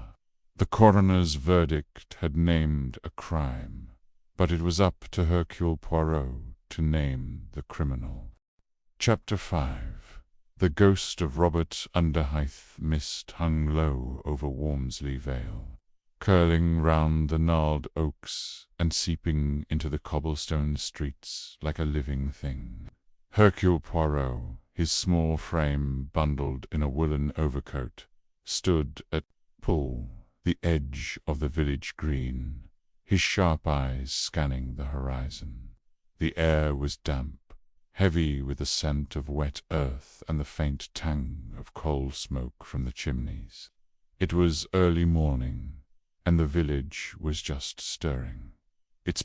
The coroner's verdict had named a crime, but it was up to Hercule Poirot to name the criminal. Chapter 5. The ghost of Robert Underhythe mist hung low over Walmsley Vale, curling round the gnarled oaks and seeping into the cobblestone streets like a living thing. Hercule Poirot, his small frame bundled in a woolen overcoat, stood at the edge of the village green, his sharp eyes scanning the horizon. The air was damp, heavy with the scent of wet earth and the faint tang of coal smoke from the chimneys. It was early morning, and the village was just stirring, its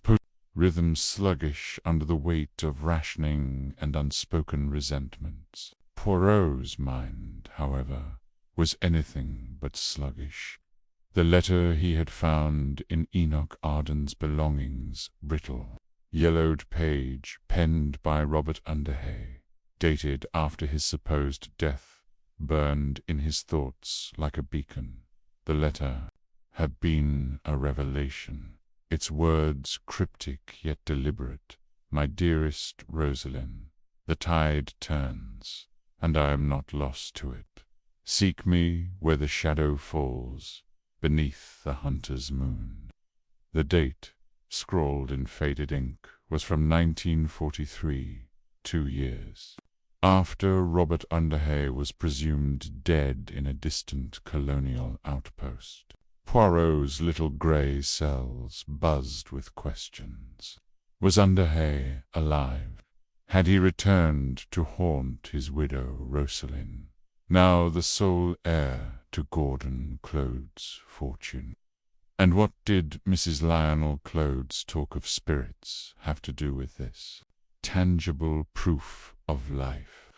rhythm sluggish under the weight of rationing and unspoken resentments. Poirot's mind, however, was anything but sluggish. The letter he had found in Enoch Arden's belongings, brittle, yellowed page penned by Robert Underhythe, dated after his supposed death, burned in his thoughts like a beacon. The letter had been a revelation, its words cryptic yet deliberate. My dearest Rosalind, the tide turns, and I am not lost to it. Seek me where the shadow falls, beneath the hunter's moon. The date, scrawled in faded ink, was from 1943, 2 years after Robert Underhythe was presumed dead in a distant colonial outpost. Poirot's little grey cells buzzed with questions. Was Underhythe alive? Had he returned to haunt his widow Rosalind, now the sole heir to Gordon Claude's fortune? And what did Mrs. Lionel Claude's talk of spirits have to do with this? Tangible proof of life.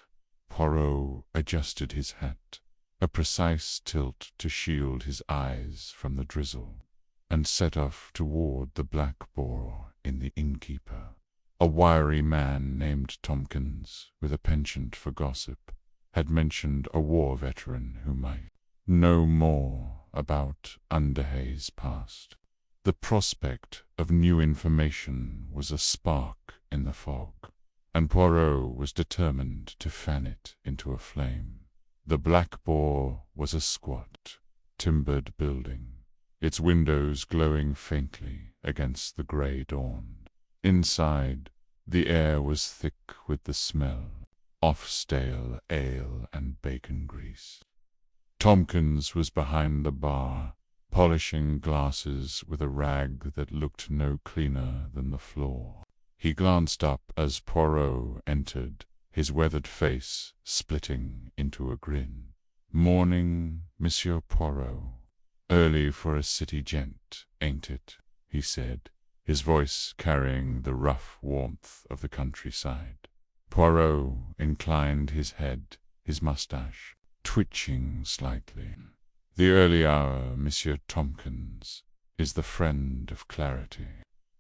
Poirot adjusted his hat, a precise tilt to shield his eyes from the drizzle, and set off toward the Black Boar in the Innkeeper. A wiry man named Tompkins, with a penchant for gossip, had mentioned a war veteran who might know more about Underhythe's past. The prospect of new information was a spark in the fog, and Poirot was determined to fan it into a flame. The Black Boar was a squat, timbered building, its windows glowing faintly against the grey dawn. Inside, the air was thick with the smell of stale ale and bacon grease. Tompkins was behind the bar, polishing glasses with a rag that looked no cleaner than the floor. He glanced up as Poirot entered, his weathered face splitting into a grin. "Morning, Monsieur Poirot. Early for a city gent, ain't it?" he said, his voice carrying the rough warmth of the countryside. Poirot inclined his head, his moustache twitching slightly. "The early hour, Monsieur Tompkins, is the friend of clarity.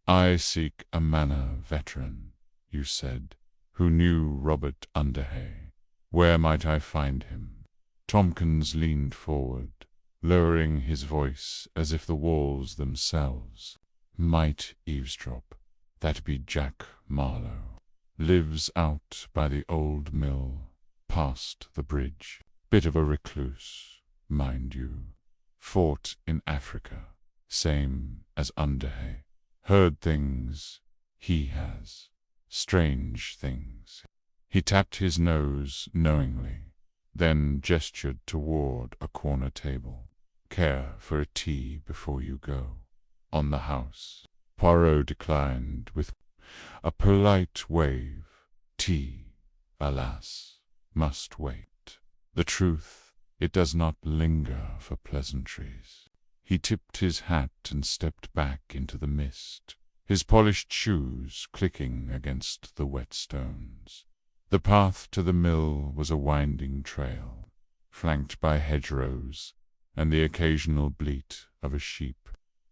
I seek a manor veteran, you said, who knew Robert Underhythe. Where might I find him?" Tompkins leaned forward, lowering his voice as if the walls themselves might eavesdrop. "That be Jack Marlowe. Lives out by the old mill, past the bridge. Bit of a recluse, mind you. Fought in Africa, same as Underhythe. Heard things he has, strange things." He tapped his nose knowingly, then gestured toward a corner table. "Care for a tea before you go? On the house." Poirot declined with a polite wave. Tea, alas, must wait. The truth, it does not linger for pleasantries. He tipped his hat and stepped back into the mist, his polished shoes clicking against the wet stones. The path to the mill was a winding trail, flanked by hedgerows and the occasional bleat of a sheep.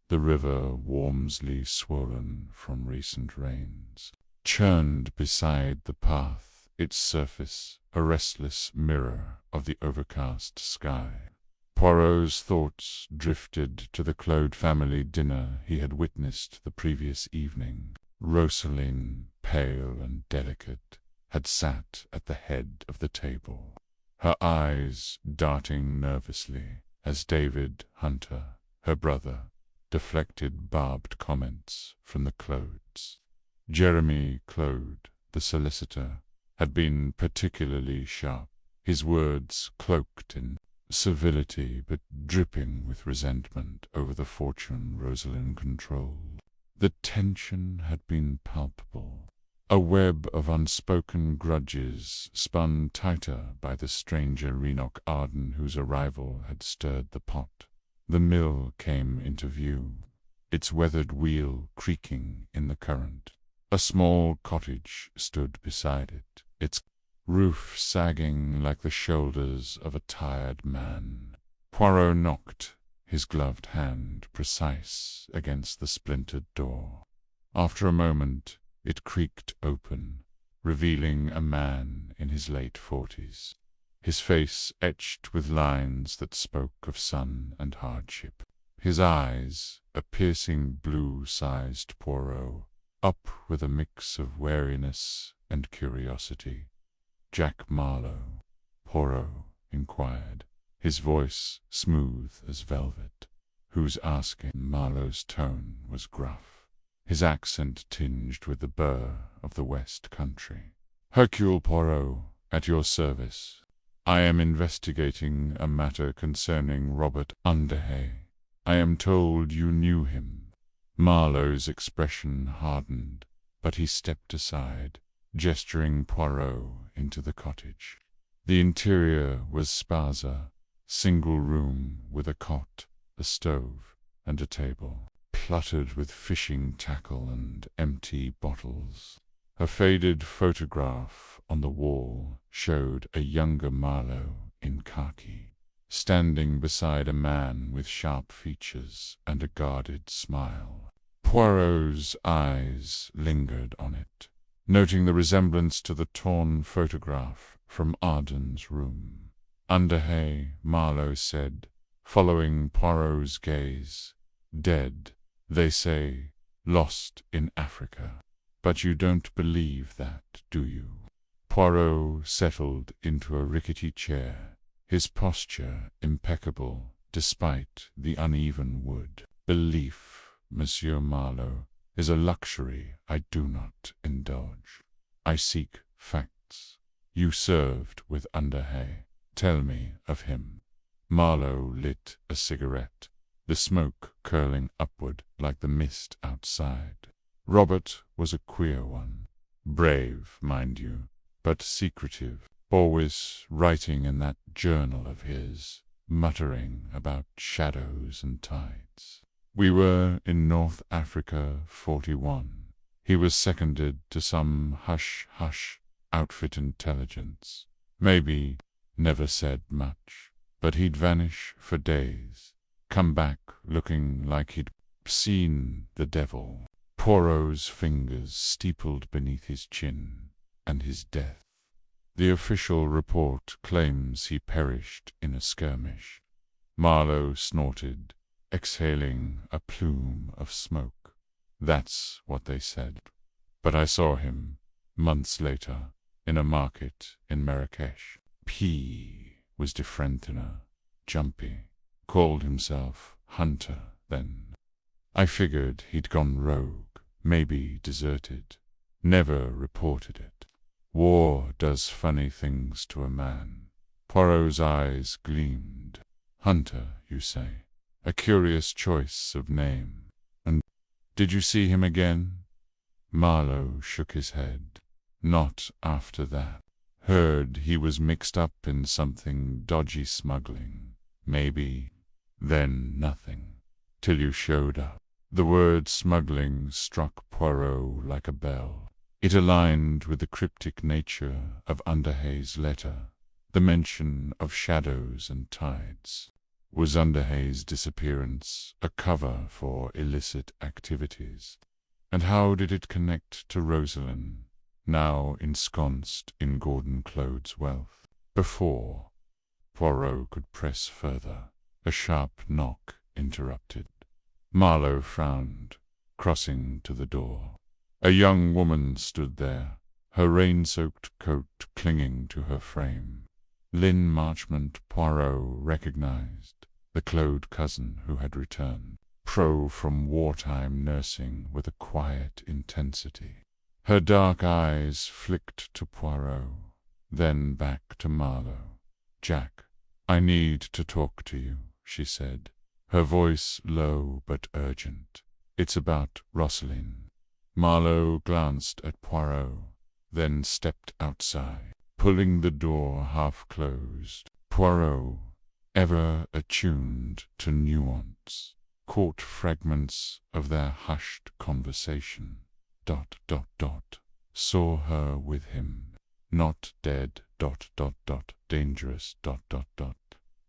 The river, warmly swollen from recent rains, churned beside the path, its surface a restless mirror of the overcast sky. Poirot's thoughts drifted to the Claude family dinner he had witnessed the previous evening. Rosaline, pale and delicate, had sat at the head of the table, her eyes darting nervously as David Hunter, her brother, deflected barbed comments from the Claudes. Jeremy Claude, the solicitor, had been particularly sharp, his words cloaked in civility but dripping with resentment over the fortune Rosaline controlled. The tension had been palpable, a web of unspoken grudges spun tighter by the stranger Enoch Arden whose arrival had stirred the pot. The mill came into view, its weathered wheel creaking in the current. A small cottage stood beside it, its roof sagging like the shoulders of a tired man. Poirot knocked, his gloved hand precise against the splintered door. After a moment it creaked open, revealing a man in his late 40s, his face etched with lines that spoke of sun and hardship. His eyes, a piercing blue, sized Poirot, up with a mix of wariness and curiosity. "Jack Marlowe?" Poirot inquired, his voice smooth as velvet, whose asking. Marlowe's tone was gruff, his accent tinged with the burr of the West Country. "Hercule Poirot, at your service. I am investigating a matter concerning Robert Underhay. I am told you knew him." Marlowe's expression hardened, but he stepped aside, gesturing Poirot into the cottage. The interior was spaza, single room with a cot, a stove, and a table, cluttered with fishing tackle and empty bottles. A faded photograph on the wall showed a younger Marlowe in khaki, standing beside a man with sharp features and a guarded smile. Poirot's eyes lingered on it, noting the resemblance to the torn photograph from Arden's room. "Underhay," Marlowe said, following Poirot's gaze. "Dead, they say, lost in Africa. But you don't believe that, do you?" Poirot settled into a rickety chair, his posture impeccable despite the uneven wood. "Belief, Monsieur Marlowe, is a luxury I do not indulge. I seek facts. You served with Underhay. Tell me of him." Marlowe lit a cigarette, the smoke curling upward like the mist outside. "Robert was a queer one. Brave, mind you, but secretive, always writing in that journal of his, muttering about shadows and tides. We were in North Africa 41. He was seconded to some hush-hush outfit intelligence. Maybe never said much, but he'd vanish for days, come back looking like he'd seen the devil." Poirot's fingers steepled beneath his chin, and his death. "The official report claims he perished in a skirmish." Marlowe snorted, exhaling a plume of smoke. "That's what they said. But I saw him, months later, in a market in Marrakesh. He was differenter, jumpy, called himself Hunter then. I figured he'd gone rogue, maybe deserted. Never reported it. War does funny things to a man." Poirot's eyes gleamed. "Hunter, you say? A curious choice of name. And did you see him again?" Marlowe shook his head. "Not after that. Heard he was mixed up in something dodgy smuggling. Maybe. Then nothing. Till you showed up." The word smuggling struck Poirot like a bell. It aligned with the cryptic nature of Underhay's letter. the mention of shadows and tides. Was Underhay's disappearance a cover for illicit activities? And how did it connect to Rosalind, now ensconced in Gordon Clode's wealth? Before Poirot could press further, a sharp knock interrupted. Marlowe frowned, crossing to the door. A young woman stood there, her rain-soaked coat clinging to her frame. Lynn Marchmont, Poirot recognized, the Clode cousin who had returned, from wartime nursing with a quiet intensity. Her dark eyes flicked to Poirot, then back to Marlowe. "Jack, I need to talk to you," she said, her voice low but urgent. "It's about Rosalind." Marlowe glanced at Poirot, then stepped outside, pulling the door half closed. Poirot, ever attuned to nuance, caught fragments of their hushed conversation. ... Saw her with him, not dead, ... dangerous ...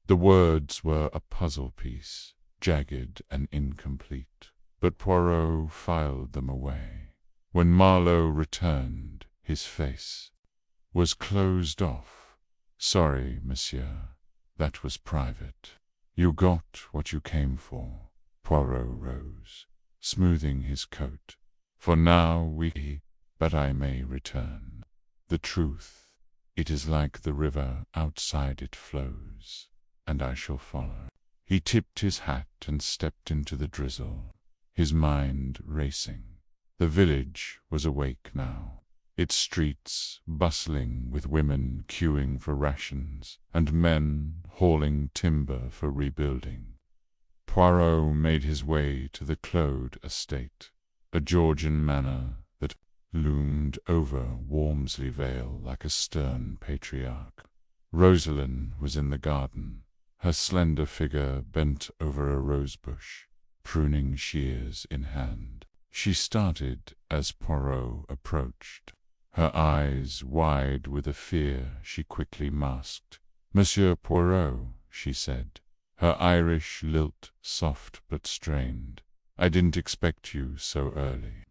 The words were a puzzle piece, jagged and incomplete, but Poirot filed them away. When Marlowe returned, his face was closed off. "Sorry, monsieur, that was private. You got what you came for." Poirot rose, smoothing his coat. "For now but I may return. The truth, it is like the river, outside it flows, and I shall follow." He tipped his hat and stepped into the drizzle, his mind racing. The village was awake now, its streets bustling with women queuing for rations and men hauling timber for rebuilding. Poirot made his way to the Clode estate, a Georgian manor that loomed over Walmsley Vale like a stern patriarch. Rosalind was in the garden, her slender figure bent over a rosebush, pruning shears in hand. She started as Poirot approached, her eyes wide with a fear she quickly masked. "Monsieur Poirot," she said, her Irish lilt soft but strained, "I didn't expect you so early."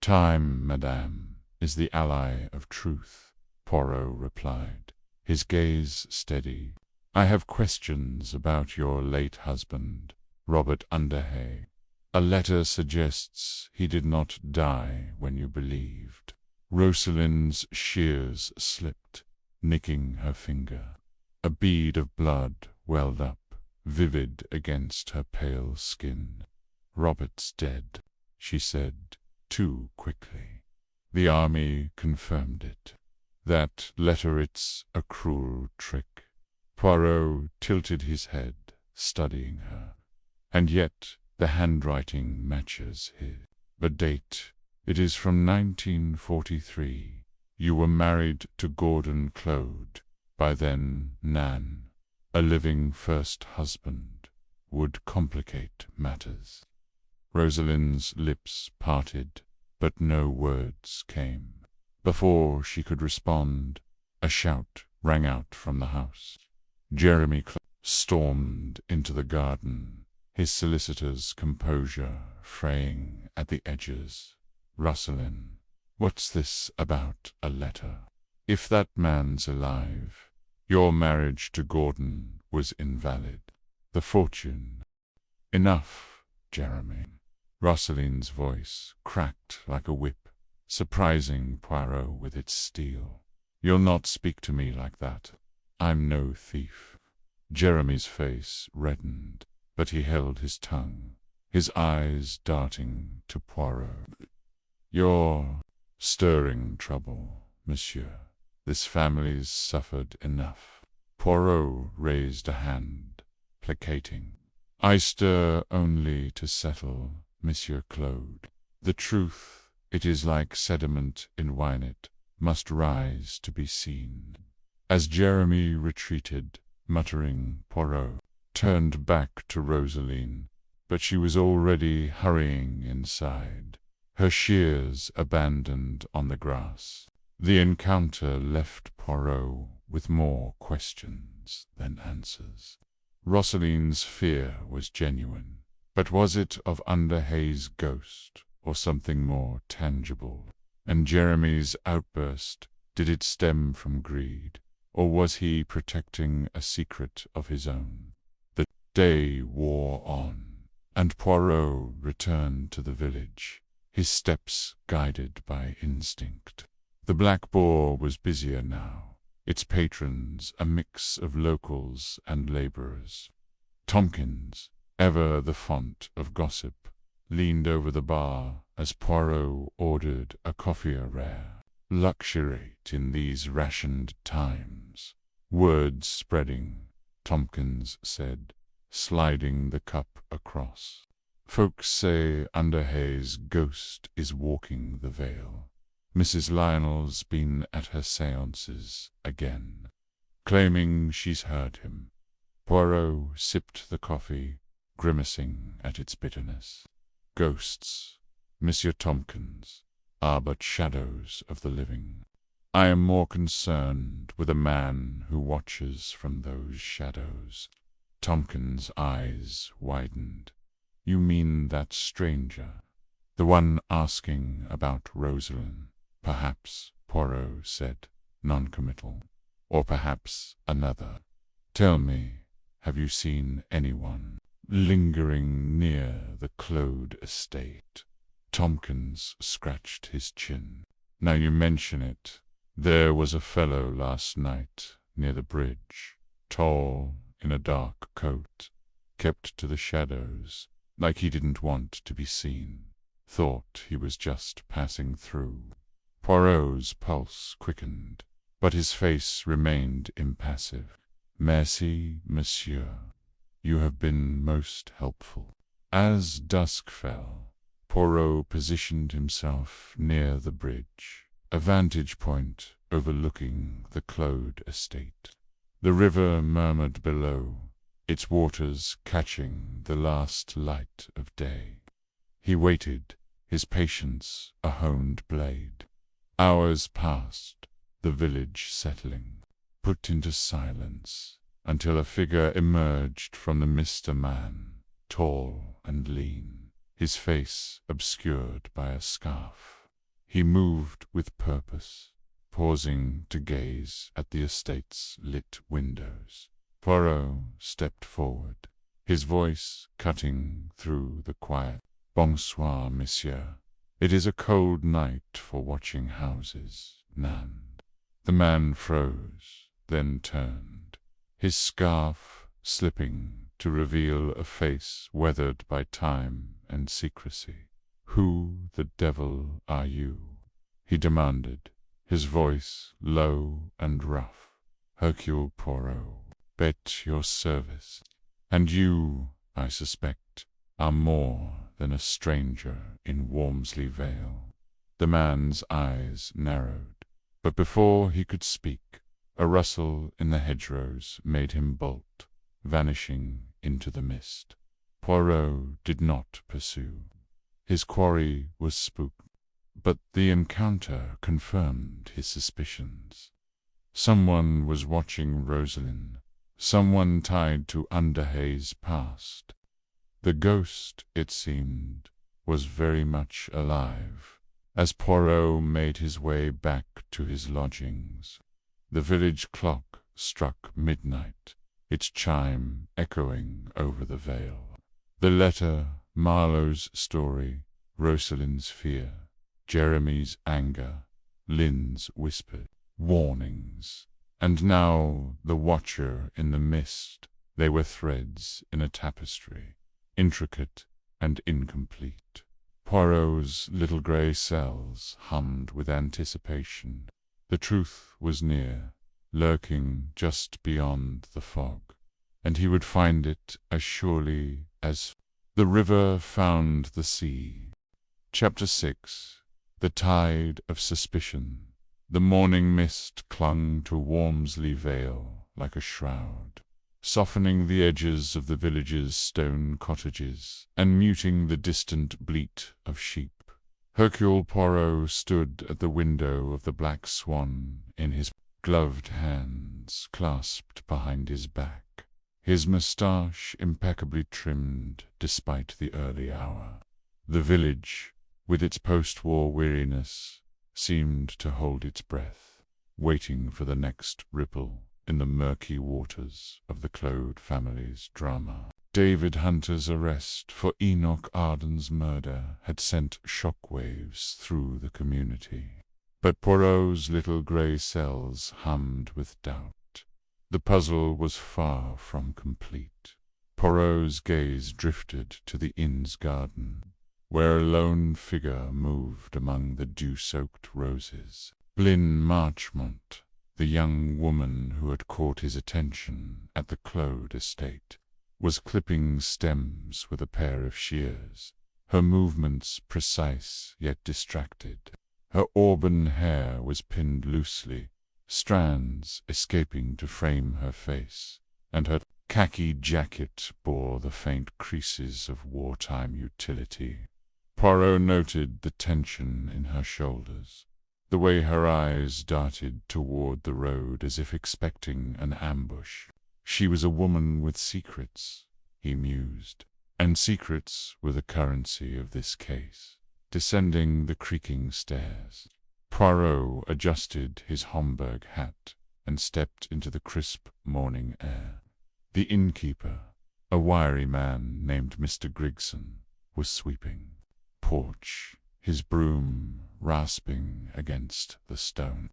"Time, madame, is the ally of truth," Poirot replied, his gaze steady. "I have questions about your late husband, Robert Underhay. A letter suggests he did not die when you believed." Rosalind's shears slipped, nicking her finger. A bead of blood welled up, vivid against her pale skin. "Robert's dead," she said, too quickly. "The army confirmed it. That letter, it's a cruel trick." Poirot tilted his head, studying her. "And yet the handwriting matches his. The date, it is from 1943. You were married to Gordon Clode, by then Nan. A living first husband would complicate matters." Rosalind's lips parted, but no words came. Before she could respond, a shout rang out from the house. Jeremy Clode stormed into the garden, his solicitor's composure fraying at the edges. "Rosalind, what's this about a letter? If that man's alive, your marriage to Gordon was invalid. The fortune—" "Enough, Jeremy." Rosalind's voice cracked like a whip, surprising Poirot with its steel. "You'll not speak to me like that. I'm no thief." Jeremy's face reddened, but he held his tongue, his eyes darting to Poirot. "You're stirring trouble, monsieur. This family's suffered enough." Poirot raised a hand, placating. "I stir only to settle, Monsieur Clode. The truth, it is like sediment in Whodunit, must rise to be seen." As Jeremy retreated, muttering, Poirot turned back to Rosalind, but she was already hurrying inside, her shears abandoned on the grass. The encounter left Poirot with more questions than answers. Rosaline's fear was genuine, but was it of Underhay's ghost, or something more tangible? And Jeremy's outburst, did it stem from greed, or was he protecting a secret of his own? The day wore on, and Poirot returned to the village, his steps guided by instinct. The Black Boar was busier now, its patrons a mix of locals and labourers. Tomkins, ever the font of gossip, leaned over the bar as Poirot ordered a coffee rare. Luxuriate in these rationed times. Word spreading, Tomkins said, sliding the cup across. Folks say Underhay's ghost is walking the vale. Mrs. Lionel's been at her séances again, claiming she's heard him. Poirot sipped the coffee, grimacing at its bitterness. Ghosts, Monsieur Tomkins, are but shadows of the living. I am more concerned with a man who watches from those shadows. Tomkins' eyes widened. You mean that stranger, the one asking about Rosalind? Perhaps, Poirot said, noncommittal. Or perhaps another. Tell me, have you seen anyone lingering near the Claude estate? Tomkins scratched his chin. Now you mention it, there was a fellow last night near the bridge, tall, in a dark coat, kept to the shadows, like he didn't want to be seen, thought he was just passing through. Poirot's pulse quickened, but his face remained impassive. Merci, monsieur. You have been most helpful. As dusk fell, Poirot positioned himself near the bridge, a vantage point overlooking the Claude estate. The river murmured below, its waters catching the last light of day. He waited, his patience a honed blade. Hours passed, the village settling, put into silence, until a figure emerged from the mist, a man, tall and lean, his face obscured by a scarf. He moved with purpose, pausing to gaze at the estate's lit windows. Poirot stepped forward, his voice cutting through the quiet. Bonsoir, monsieur. It is a cold night for watching houses, Nan. The man froze, then turned, his scarf slipping to reveal a face weathered by time and secrecy. Who the devil are you? He demanded, his voice low and rough. Hercule Poirot, bet your service. And you, I suspect, are more than a stranger in Wormsley Vale. The man's eyes narrowed, but before he could speak, a rustle in the hedgerows made him bolt, vanishing into the mist. Poirot did not pursue. His quarry was spooked, but the encounter confirmed his suspicions. Someone was watching Rosalind, someone tied to Underhay's past. The ghost, it seemed, was very much alive. As Poirot made his way back to his lodgings, the village clock struck midnight, its chime echoing over the vale. The letter, Marlowe's story, Rosalind's fear, Jeremy's anger, Lynn's whispered warnings, and now the watcher in the mist. They were threads in a tapestry, intricate and incomplete. Poirot's little grey cells hummed with anticipation. The truth was near, lurking just beyond the fog, and he would find it as surely as the river found the sea. Chapter 6. The Tide of Suspicion. The morning mist clung to Wormsley Vale like a shroud, softening the edges of the village's stone cottages and muting the distant bleat of sheep. Hercule Poirot stood at the window of the Black Swan in his gloved hand, hands clasped behind his back, his moustache impeccably trimmed despite the early hour. The village, with its post-war weariness, seemed to hold its breath, waiting for the next ripple in the murky waters of the Claude family's drama. David Hunter's arrest for Enoch Arden's murder had sent shockwaves through the community. But Poirot's little grey cells hummed with doubt. The puzzle was far from complete. Poirot's gaze drifted to the inn's garden, where a lone figure moved among the dew-soaked roses. Lynn Marchmont, the young woman who had caught his attention at the Claude estate, was clipping stems with a pair of shears, her movements precise yet distracted. Her auburn hair was pinned loosely, strands escaping to frame her face, and her khaki jacket bore the faint creases of wartime utility. Poirot noted the tension in her shoulders, the way her eyes darted toward the road as if expecting an ambush. She was a woman with secrets, he mused, and secrets were the currency of this case. Descending the creaking stairs, Poirot adjusted his Homburg hat and stepped into the crisp morning air. The innkeeper, a wiry man named Mr. Grigson, was sweeping porch, his broom rasping against the stone.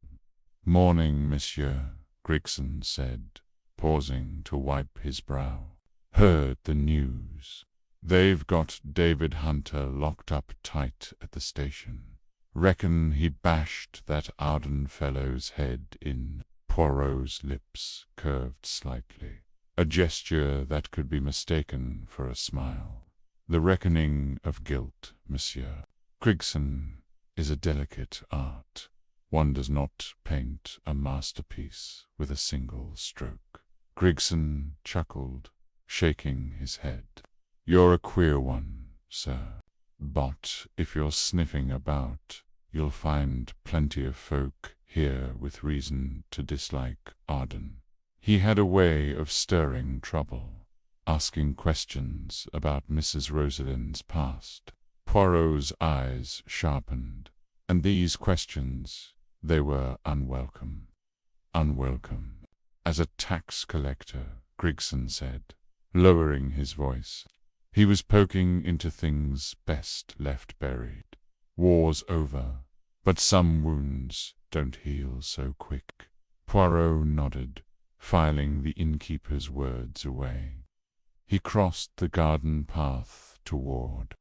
"Morning, monsieur," Grigson said, pausing to wipe his brow. "Heard the news. They've got David Hunter locked up tight at the station. Reckon he bashed that Arden fellow's head in." Poirot's lips curved slightly, a gesture that could be mistaken for a smile. "The reckoning of guilt, monsieur. Grigson is a delicate art. One does not paint a masterpiece with a single stroke." Grigson chuckled, shaking his head. "You're a queer one, sir. But if you're sniffing about, you'll find plenty of folk here with reason to dislike Arden. He had a way of stirring trouble, asking questions about Mrs. Rosalind's past." Poirot's eyes sharpened, and these questions, they were unwelcome. Unwelcome. "As a tax collector," Grigson said, lowering his voice. He was poking into things best left buried. "War's over, but some wounds don't heal so quick." Poirot nodded, filing the innkeeper's words away. He crossed the garden path toward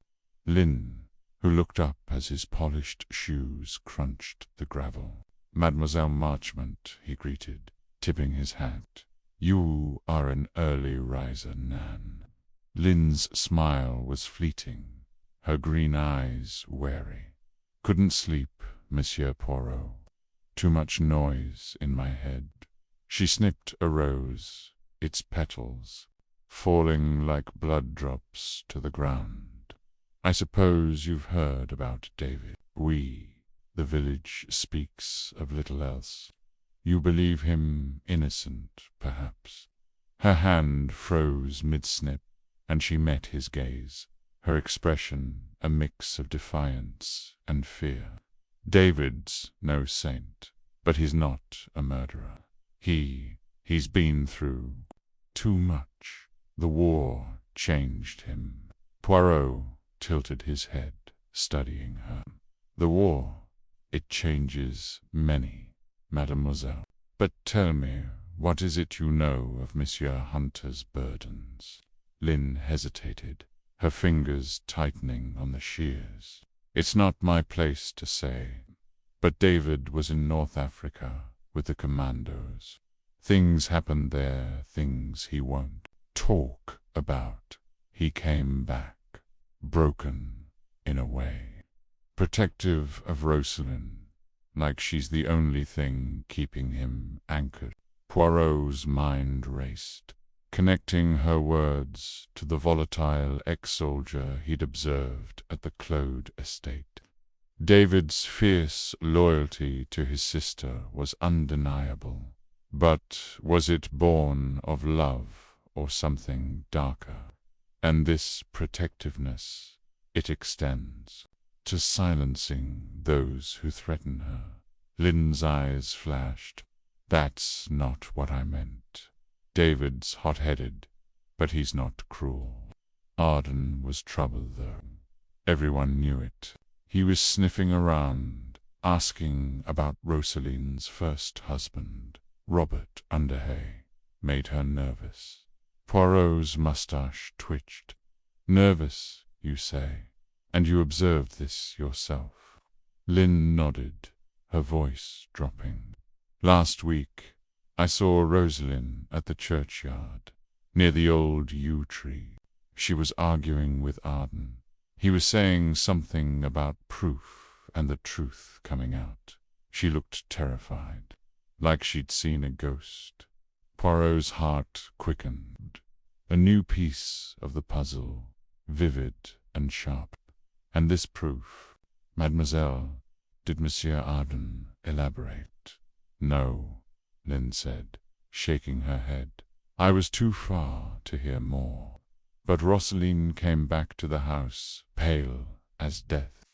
Lynn, who looked up as his polished shoes crunched the gravel. "Mademoiselle Marchmont," he greeted, tipping his hat. "You are an early riser, Nan." Lynn's smile was fleeting, her green eyes wary. "Couldn't sleep, Monsieur Poirot. Too much noise in my head." She snipped a rose, its petals falling like blood drops to the ground. "I suppose you've heard about David." "Oui, the village speaks of little else." "You believe him innocent, perhaps?" Her hand froze mid-snip, and she met his gaze, her expression a mix of defiance and fear. "David's no saint, but he's not a murderer. He's been through too much. The war changed him." Poirot tilted his head, studying her. "The war, it changes many, mademoiselle. But tell me, what is it you know of Monsieur Hunter's burdens?" Lynn hesitated, her fingers tightening on the shears. "It's not my place to say, but David was in North Africa with the commandos. Things happened there, things he won't talk about. He came back, broken in a way, protective of Rosalind, like she's the only thing keeping him anchored." Poirot's mind raced, connecting her words to the volatile ex-soldier he'd observed at the Claude estate. David's fierce loyalty to his sister was undeniable, But was it born of love or something darker? And this protectiveness, it extends to silencing those who threaten her. Lynn's eyes flashed. That's not what I meant. David's hot-headed, but he's not cruel. Arden was troubled, though. Everyone knew it. He was sniffing around, asking about Rosaline's first husband, Robert Underhay. Made her nervous. Poirot's mustache twitched. Nervous, you say? And you observed this yourself? Lynn nodded, her voice dropping. Last week, I saw Rosaline at the churchyard, near the old yew tree. She was arguing with Arden. He was saying something about proof and the truth coming out. She looked terrified, like she'd seen a ghost. Poirot's heart quickened. A new piece of the puzzle, vivid and sharp. And this proof, mademoiselle, did Monsieur Arden elaborate? No, Lynn said, shaking her head. I was too far to hear more. But Rosaline came back to the house, pale as death.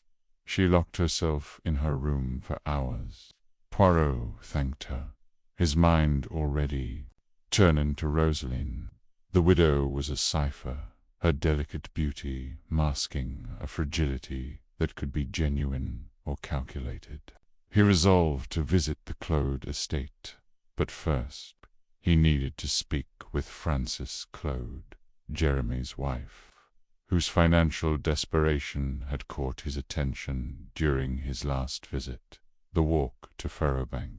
She locked herself in her room for hours. Poirot thanked her, his mind already turning to Rosaline. The widow was a cipher, her delicate beauty masking a fragility that could be genuine or calculated. He resolved to visit the Claude estate, but first he needed to speak with Frances Claude, Jeremy's wife, whose financial desperation had caught his attention during his last visit, the walk to Furrowbank.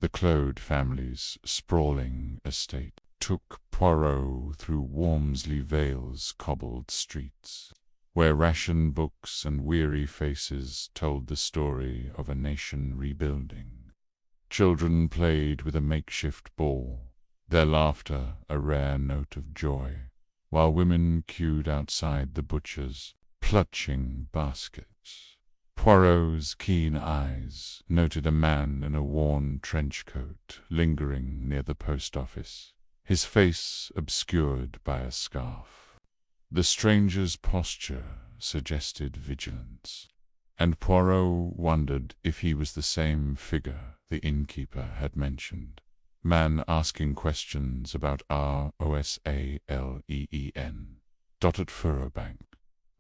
The Claude family's sprawling estate took Poirot through Walmsley Vale's cobbled streets, where ration books and weary faces told the story of a nation rebuilding. Children played with a makeshift ball, their laughter a rare note of joy, while women queued outside the butcher's, clutching baskets. Poirot's keen eyes noted a man in a worn trench coat lingering near the post office, his face obscured by a scarf. The stranger's posture suggested vigilance, and Poirot wondered if he was the same figure the innkeeper had mentioned. Man asking questions about Rosalen. At Furrowbank,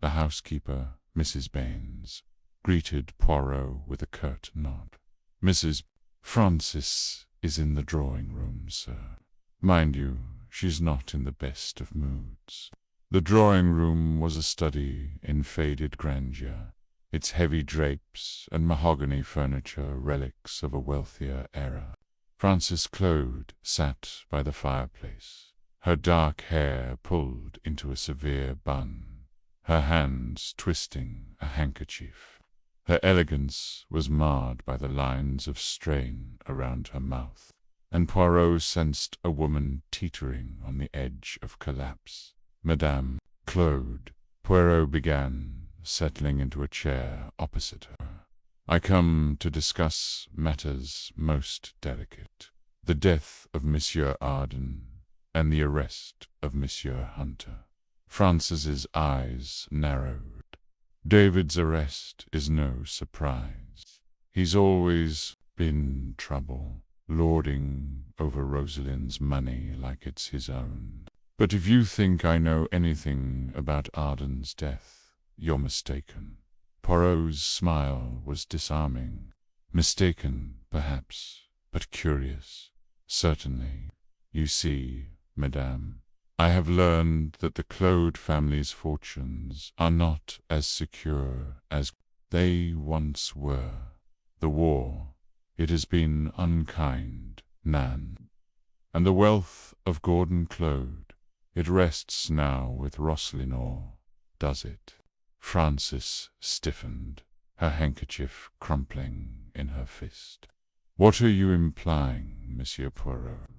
the housekeeper, Mrs. Baines, greeted Poirot with a curt nod. Mrs. Francis is in the drawing-room, sir. Mind you, she's not in the best of moods. The drawing-room was a study in faded grandeur, its heavy drapes and mahogany furniture relics of a wealthier era. Frances Claude sat by the fireplace, her dark hair pulled into a severe bun, her hands twisting a handkerchief. Her elegance was marred by the lines of strain around her mouth, and Poirot sensed a woman teetering on the edge of collapse. Madame Claude, Poirot began, settling into a chair opposite her. I come to discuss matters most delicate. The death of Monsieur Arden and the arrest of Monsieur Hunter. Frances's eyes narrowed. David's arrest is no surprise. He's always been trouble, lording over Rosaline's money like it's his own. But if you think I know anything about Arden's death, you're mistaken. Poirot's smile was disarming. Mistaken, perhaps, but curious. Certainly. You see, madame, I have learned that the Claude family's fortunes are not as secure as they once were. The war, it has been unkind, Nan. And the wealth of Gordon Claude, it rests now with Roslinor, does it? Frances stiffened, her handkerchief crumpling in her fist. What are you implying, Monsieur Poirot?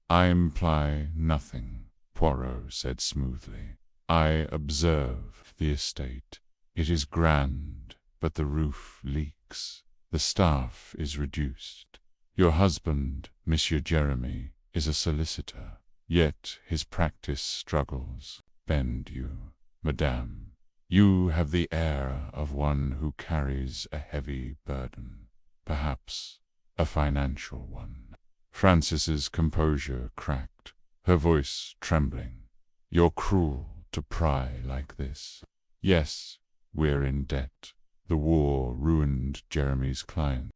I imply nothing, Poirot said smoothly. I observe the estate. It is grand, but the roof leaks. The staff is reduced. Your husband Monsieur Jeremy is a solicitor, yet his practice struggles. Bend you, madame. You have the air of one who carries a heavy burden, perhaps a financial one. Frances's composure cracked, her voice trembling. You're cruel to pry like this. Yes, we're in debt. The war ruined Jeremy's client,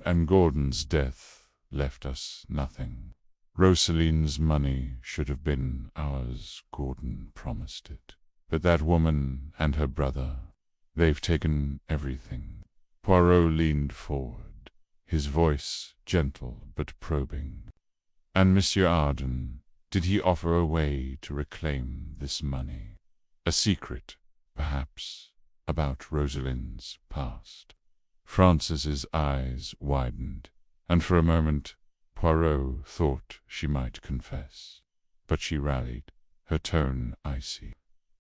and Gordon's death left us nothing. Rosaline's money should have been ours, Gordon promised it. But that woman and her brother, they've taken everything. Poirot leaned forward, his voice gentle but probing. And Monsieur Arden, did he offer a way to reclaim this money? A secret, perhaps, about Rosaline's past. Frances's eyes widened, and for a moment Poirot thought she might confess. But she rallied, her tone icy.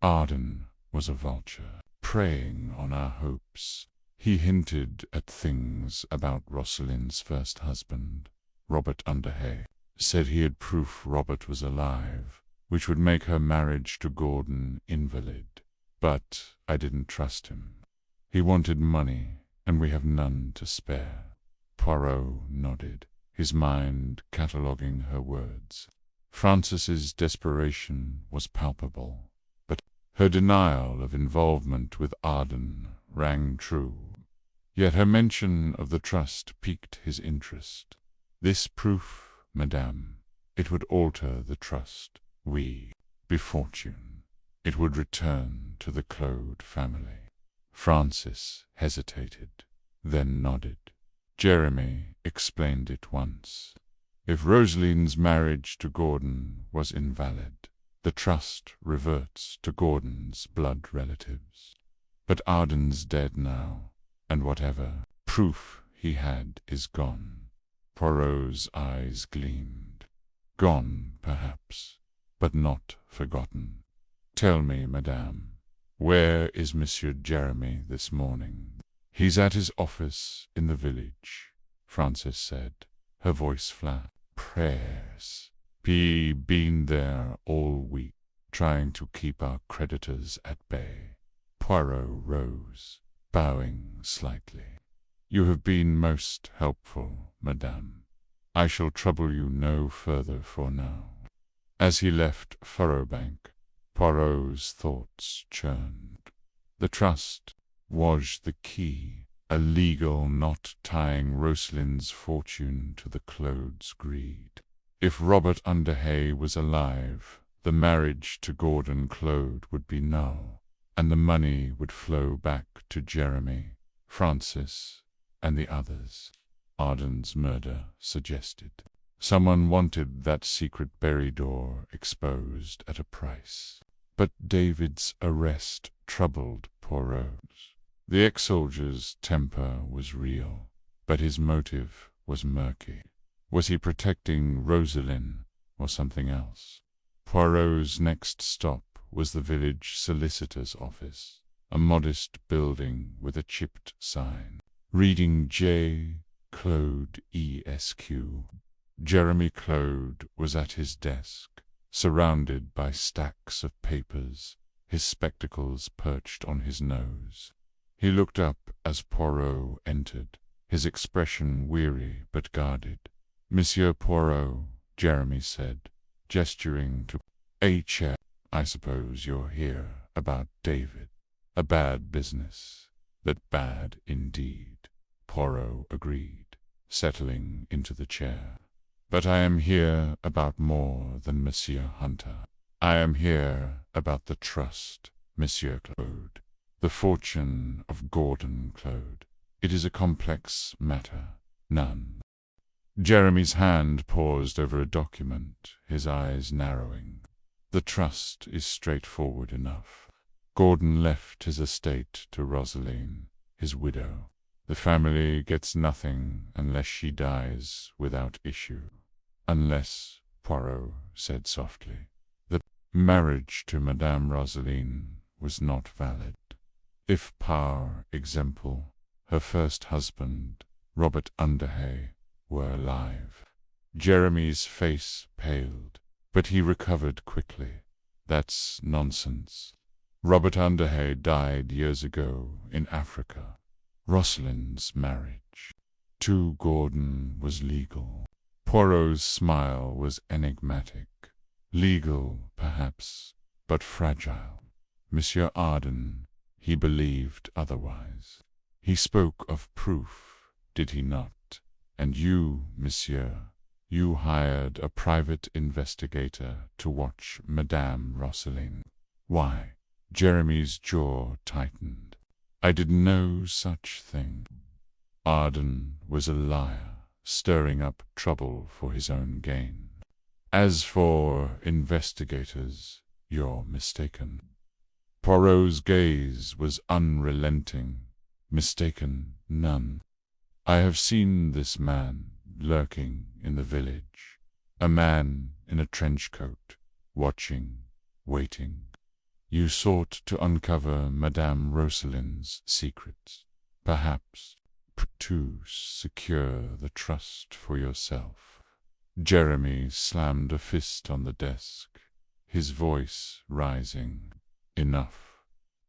Arden was a vulture, preying on our hopes. He hinted at things about Rosaline's first husband, Robert Underhay. Said he had proof Robert was alive, which would make her marriage to Gordon invalid. But I didn't trust him. He wanted money, and we have none to spare. Poirot nodded, his mind cataloguing her words. Frances's desperation was palpable, but her denial of involvement with Arden rang true. Yet her mention of the trust piqued his interest. This proof, madame, it would alter the trust. We, be fortune. It would return to the Claude family. Frances hesitated, then nodded. Jeremy explained it once. If Rosaline's marriage to Gordon was invalid, the trust reverts to Gordon's blood relatives. But Arden's dead now, and whatever proof he had is gone. Poirot's eyes gleamed. Gone, perhaps, but not forgotten. Tell me, madame, where is Monsieur Jeremy this morning? He's at his office in the village, Frances said, her voice flat. Prayers. He been there all week, trying to keep our creditors at bay. Poirot rose, bowing slightly. You have been most helpful, madame. I shall trouble you no further for now. As he left Furrowbank, Poirot's thoughts churned. The trust was the key, a legal knot tying Rosaline's fortune to the Claude's greed. If Robert Underhay was alive, the marriage to Gordon Claude would be null, and the money would flow back to Jeremy, Frances, and the others. Arden's murder suggested. Someone wanted that secret berry door exposed at a price. But David's arrest troubled Poirot. The ex-soldier's temper was real, but his motive was murky. Was he protecting Rosaline or something else? Poirot's next stop was the village solicitor's office, a modest building with a chipped sign, reading J. Claude Esq. Jeremy Claude was at his desk, surrounded by stacks of papers, his spectacles perched on his nose. He looked up as Poirot entered, his expression weary but guarded. Monsieur Poirot, Jeremy said, gesturing to a chair. I suppose you're here about David. A bad business. That bad indeed, Poirot agreed, settling into the chair. But I am here about more than Monsieur Hunter. I am here about the trust, Monsieur Claude, the fortune of Gordon Claude. It is a complex matter. None. Jeremy's hand paused over a document, his eyes narrowing. The trust is straightforward enough. Gordon left his estate to Rosaline, his widow. The family gets nothing unless she dies without issue. Unless, Poirot said softly, the marriage to Madame Rosaline was not valid. If par example, her first husband, Robert Underhay, were alive. Jeremy's face paled, but he recovered quickly. That's nonsense. Robert Underhay died years ago in Africa. Rosalind's marriage to Gordon was legal. Poirot's smile was enigmatic. Legal, perhaps, but fragile. Monsieur Arden, he believed otherwise. He spoke of proof, did he not? And you, monsieur, you hired a private investigator to watch Madame Rosalind. Why? Jeremy's jaw tightened. I did no such thing. Arden was a liar, stirring up trouble for his own gain. As for investigators, you're mistaken. Poirot's gaze was unrelenting. Mistaken none. I have seen this man lurking in the village. A man in a trench coat, watching, waiting. You sought to uncover Madame Rosalind's secrets, perhaps to secure the trust for yourself. Jeremy slammed a fist on the desk, his voice rising. Enough.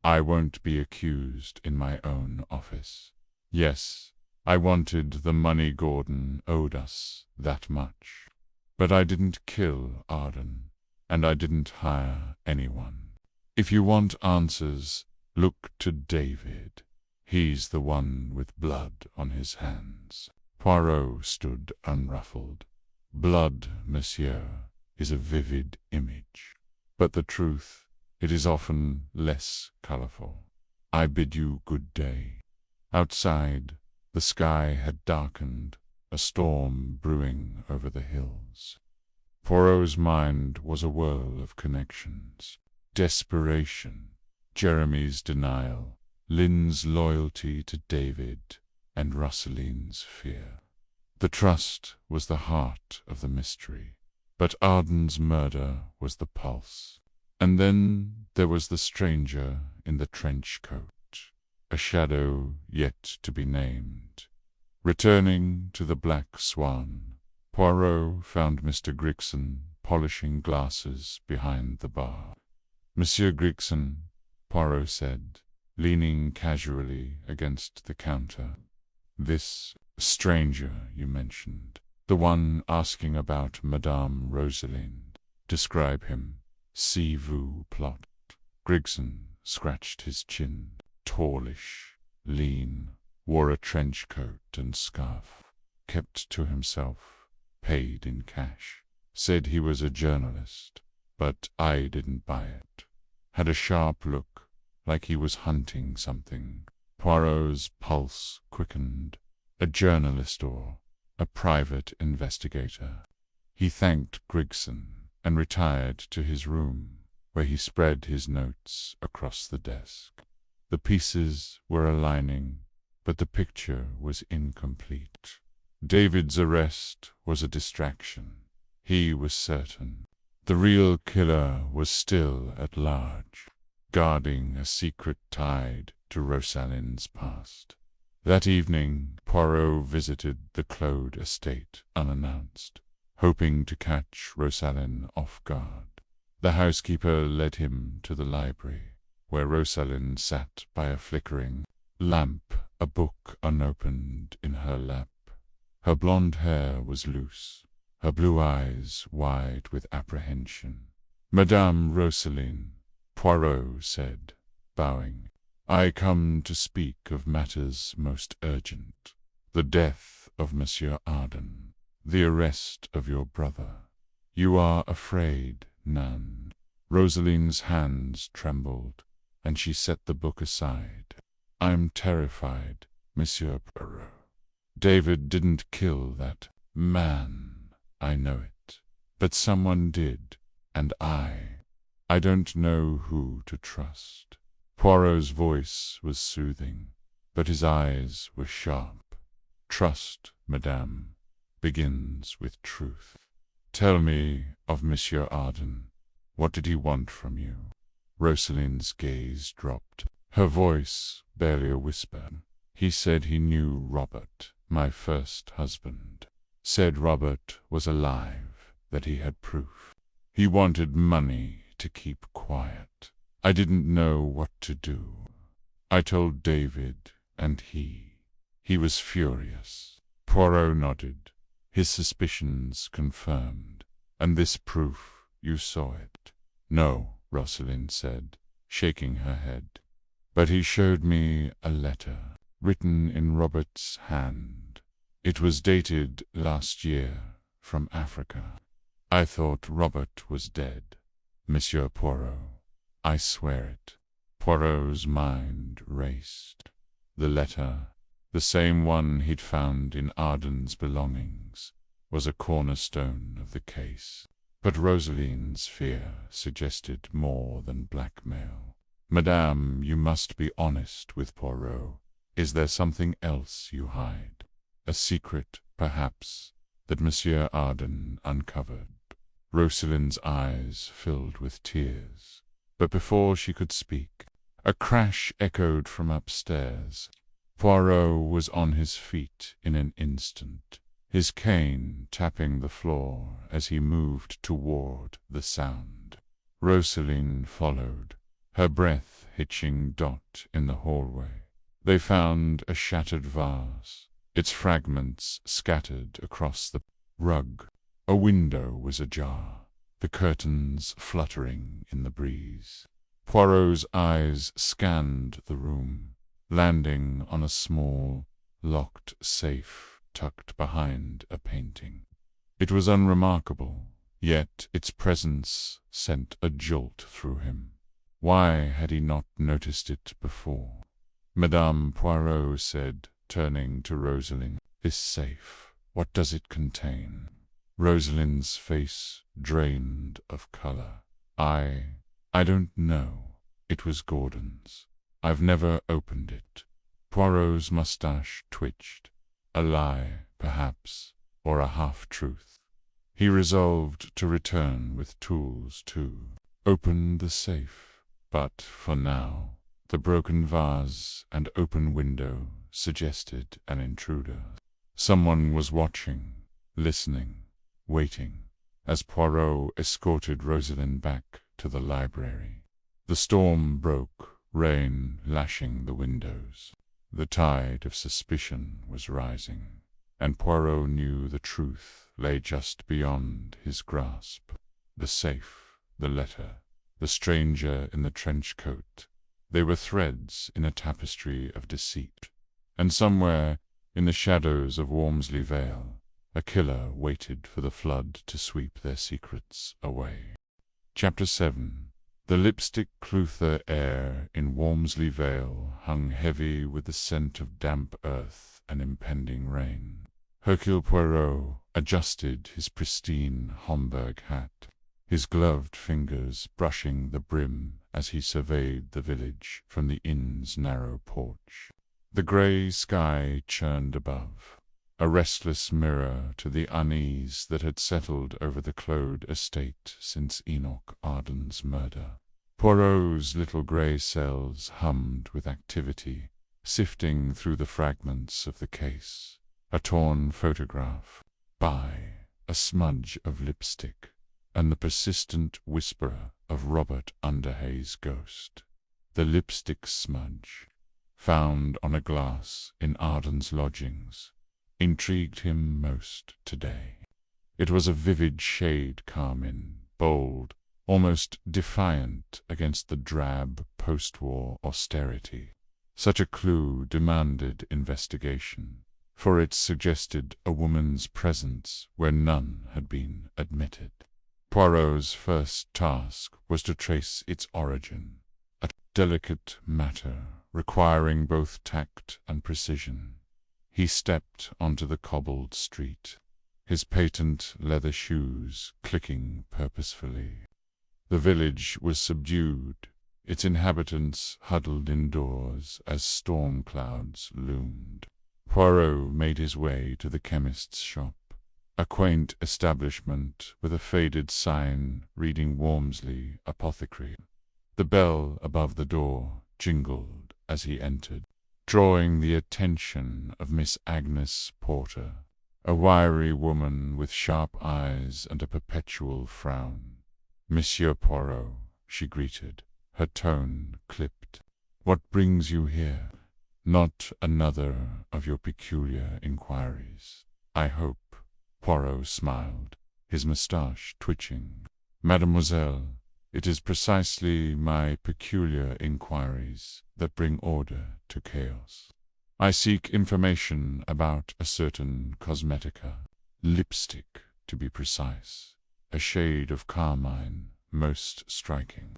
I won't be accused in my own office. Yes, I wanted the money Gordon owed us, that much. But I didn't kill Arden, and I didn't hire anyone. If you want answers, look to David. He's the one with blood on his hands. Poirot stood unruffled. Blood, monsieur, is a vivid image. But the truth, it is often less colorful. I bid you good day. Outside, the sky had darkened, a storm brewing over the hills. Poirot's mind was a whirl of connections. Desperation, Jeremy's denial, Lynn's loyalty to David, and Rosalind's fear. The trust was the heart of the mystery, but Arden's murder was the pulse. And then there was the stranger in the trench coat, a shadow yet to be named. Returning to the Black Swan, Poirot found Mr. Gregson polishing glasses behind the bar. Monsieur Gregson, Poirot said, leaning casually against the counter. This stranger you mentioned, the one asking about Madame Rosalind. Describe him. Si vous plot. Gregson scratched his chin. Tallish, lean, wore a trench coat and scarf, kept to himself, paid in cash. Said he was a journalist, but I didn't buy it. Had a sharp look, like he was hunting something. Poirot's pulse quickened. A journalist or a private investigator. He thanked Gregson and retired to his room, where he spread his notes across the desk. The pieces were aligning, but the picture was incomplete. David's arrest was a distraction. He was certain. The real killer was still at large, guarding a secret tied to Rosalind's past. That evening, Poirot visited the Claude estate unannounced, hoping to catch Rosalind off guard. The housekeeper led him to the library, where Rosalind sat by a flickering lamp, a book unopened in her lap. Her blonde hair was loose, her blue eyes wide with apprehension. Madame Rosalind, Poirot said, bowing, I come to speak of matters most urgent. The death of Monsieur Arden, the arrest of your brother. You are afraid, Nan. Rosalind's hands trembled, and she set the book aside. I'm terrified, Monsieur Poirot. David didn't kill that man, I know it. But someone did, and I don't know who to trust. Poirot's voice was soothing, but his eyes were sharp. Trust, madame, begins with truth. Tell me of Monsieur Arden. What did he want from you? Rosalind's gaze dropped. Her voice barely a whisper. He said he knew Robert, my first husband. said Robert was alive, that he had proof. He wanted money to keep quiet. I didn't know what to do. I told David, and he was furious. Poirot nodded, his suspicions confirmed. And this proof, you saw it? No, Rosalind said, shaking her head. But he showed me a letter, written in Robert's hand. It was dated last year, from Africa. I thought Robert was dead. Monsieur Poirot, I swear it. Poirot's mind raced. The letter, the same one he'd found in Arden's belongings, was a cornerstone of the case. But Rosaline's fear suggested more than blackmail. Madame, you must be honest with Poirot. Is there something else you hide? A secret, perhaps, that Monsieur Arden uncovered? Rosalind's eyes filled with tears. But before she could speak, a crash echoed from upstairs. Poirot was on his feet in an instant, his cane tapping the floor as he moved toward the sound. Rosaline followed, her breath hitching Dot in the hallway. They found a shattered vase, its fragments scattered across the rug. A window was ajar, the curtains fluttering in the breeze. Poirot's eyes scanned the room, landing on a small, locked safe tucked behind a painting. It was unremarkable, yet its presence sent a jolt through him. Why had he not noticed it before? Madame Poirot said, turning to Rosalind, "This safe, what does it contain?" Rosalind's face drained of color. I don't know. It was Gordon's. I've never opened it." Poirot's mustache twitched. A lie, perhaps, or a half-truth. He resolved to return with tools to open the safe. But, for now, the broken vase and open window suggested an intruder. Someone was watching, listening, waiting, as Poirot escorted Rosalind back to the library. The storm broke, rain lashing the windows. The tide of suspicion was rising, and Poirot knew the truth lay just beyond his grasp. The safe, the letter, the stranger in the trench coat, they were threads in a tapestry of deceit. And somewhere, in the shadows of Wormsley Vale, a killer waited for the flood to sweep their secrets away. Chapter 7. The lipstick-clouther air in Wormsley Vale hung heavy with the scent of damp earth and impending rain. Hercule Poirot adjusted his pristine Homburg hat, his gloved fingers brushing the brim as he surveyed the village from the inn's narrow porch. The grey sky churned above, a restless mirror to the unease that had settled over the Claude estate since Enoch Arden's murder. Poirot's little grey cells hummed with activity, sifting through the fragments of the case. A torn photograph, a smudge of lipstick, and the persistent whisperer of Robert Underhay's ghost. The lipstick smudge, found on a glass in Arden's lodgings, intrigued him most today. It was a vivid shade carmine, bold, almost defiant against the drab post-war austerity. Such a clue demanded investigation, for it suggested a woman's presence where none had been admitted. Poirot's first task was to trace its origin, a delicate matter requiring both tact and precision. He stepped onto the cobbled street, his patent leather shoes clicking purposefully. The village was subdued, its inhabitants huddled indoors as storm clouds loomed. Poirot made his way to the chemist's shop, a quaint establishment with a faded sign reading Wormsley Apothecary. The bell above the door jingled as he entered, drawing the attention of Miss Agnes Porter, a wiry woman with sharp eyes and a perpetual frown. "Monsieur Poirot," she greeted, her tone clipped. "What brings you here? Not another of your peculiar inquiries, I hope." Poirot smiled, his moustache twitching. "Mademoiselle, it is precisely my peculiar inquiries that bring order to chaos. I seek information about a certain cosmetica, lipstick to be precise, a shade of carmine most striking.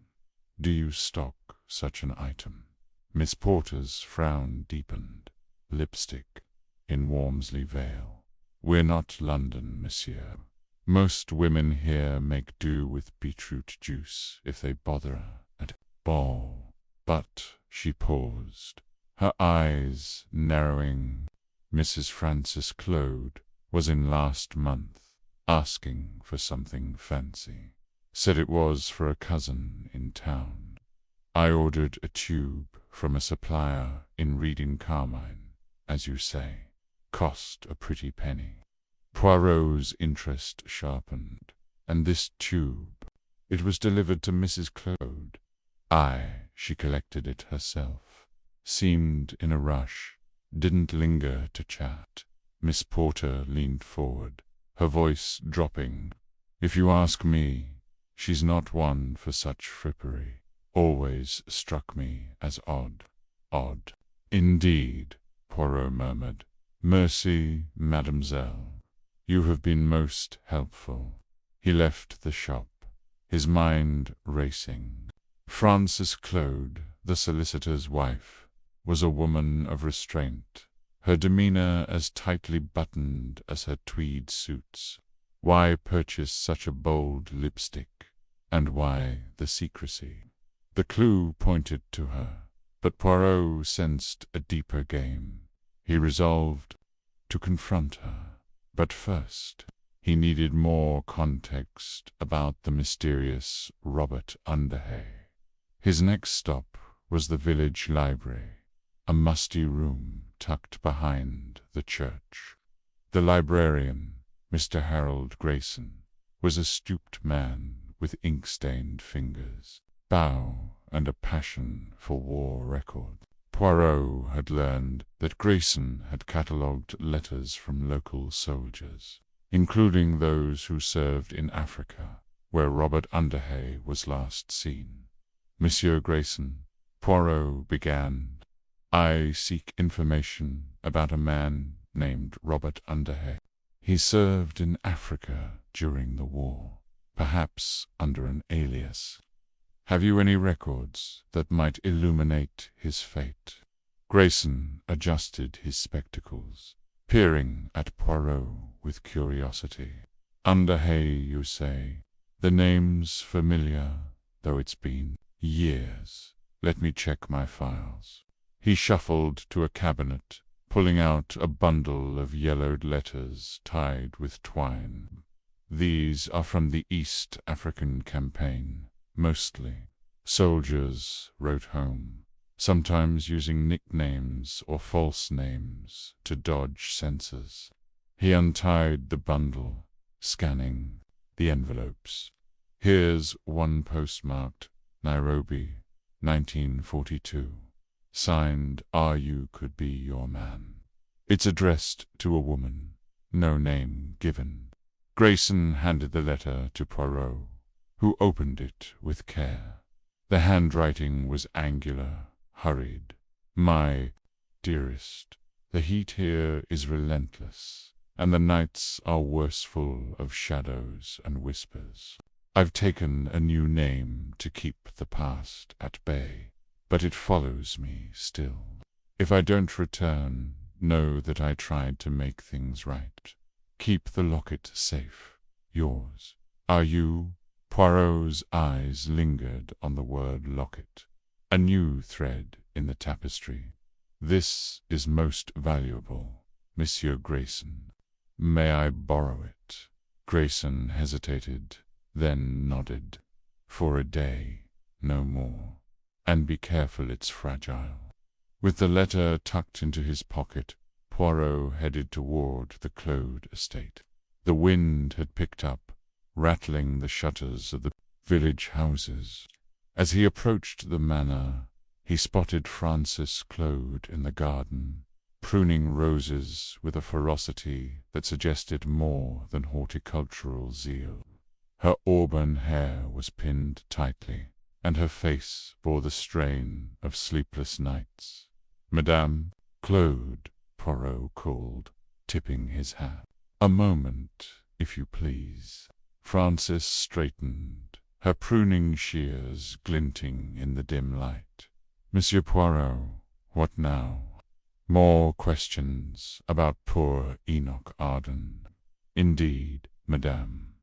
Do you stock such an item?" Miss Porter's frown deepened. "Lipstick in Walmsley Vale. We're not London, monsieur. Most women here make do with beetroot juice if they bother at ball." But she paused, her eyes narrowing. "Mrs. Francis Claude was in last month, asking for something fancy. Said it was for a cousin in town. I ordered a tube from a supplier in Reading Carmine, as you say. Cost a pretty penny." Poirot's interest sharpened. "And this tube, it was delivered to Mrs. Claude?" "Aye, she collected it herself. Seemed in a rush, didn't linger to chat." Miss Porter leaned forward, her voice dropping. "If you ask me, she's not one for such frippery. Always struck me as odd." "Odd, indeed," Poirot murmured. "Mercy, mademoiselle. You have been most helpful." He left the shop, his mind racing. Francis Claude, the solicitor's wife, was a woman of restraint, her demeanor as tightly buttoned as her tweed suits. Why purchase such a bold lipstick, and why the secrecy? The clue pointed to her, but Poirot sensed a deeper game. He resolved to confront her. But first, he needed more context about the mysterious Robert Underhay. His next stop was the village library, a musty room tucked behind the church. The librarian, Mr. Harold Grayson, was a stooped man with ink-stained fingers, bow, and a passion for war record. Poirot had learned that Grayson had catalogued letters from local soldiers, including those who served in Africa, where Robert Underhay was last seen. "Monsieur Grayson," Poirot began, "I seek information about a man named Robert Underhay. He served in Africa during the war, perhaps under an alias. Have you any records that might illuminate his fate?" Grayson adjusted his spectacles, peering at Poirot with curiosity. "Underhay, you say? The name's familiar, though it's been years. Let me check my files." He shuffled to a cabinet, pulling out a bundle of yellowed letters tied with twine. "These are from the East African campaign, mostly. Soldiers wrote home, sometimes using nicknames or false names to dodge censors." He untied the bundle, scanning the envelopes. "Here's one postmarked Nairobi, 1942. Signed, 'R. You Could Be Your Man.' It's addressed to a woman, no name given." Grayson handed the letter to Poirot, who opened it with care. The handwriting was angular, hurried. "My dearest, the heat here is relentless, and the nights are worse full of shadows and whispers. I've taken a new name to keep the past at bay, but it follows me still. If I don't return, know that I tried to make things right. Keep the locket safe. Yours. Are you?" Poirot's eyes lingered on the word locket, a new thread in the tapestry. "This is most valuable, Monsieur Grayson. May I borrow it?" Grayson hesitated, then nodded. "For a day, no more. And be careful, it's fragile." With the letter tucked into his pocket, Poirot headed toward the Claude estate. The wind had picked up, rattling the shutters of the village houses. As he approached the manor, he spotted Frances Claude in the garden, pruning roses with a ferocity that suggested more than horticultural zeal. Her auburn hair was pinned tightly, and her face bore the strain of sleepless nights. "Madame Claude," Poirot called, tipping his hat. "A moment, if you please." Frances straightened, her pruning shears glinting in the dim light. "Monsieur Poirot, what now?" "More questions about poor Enoch Arden." "Indeed, madame.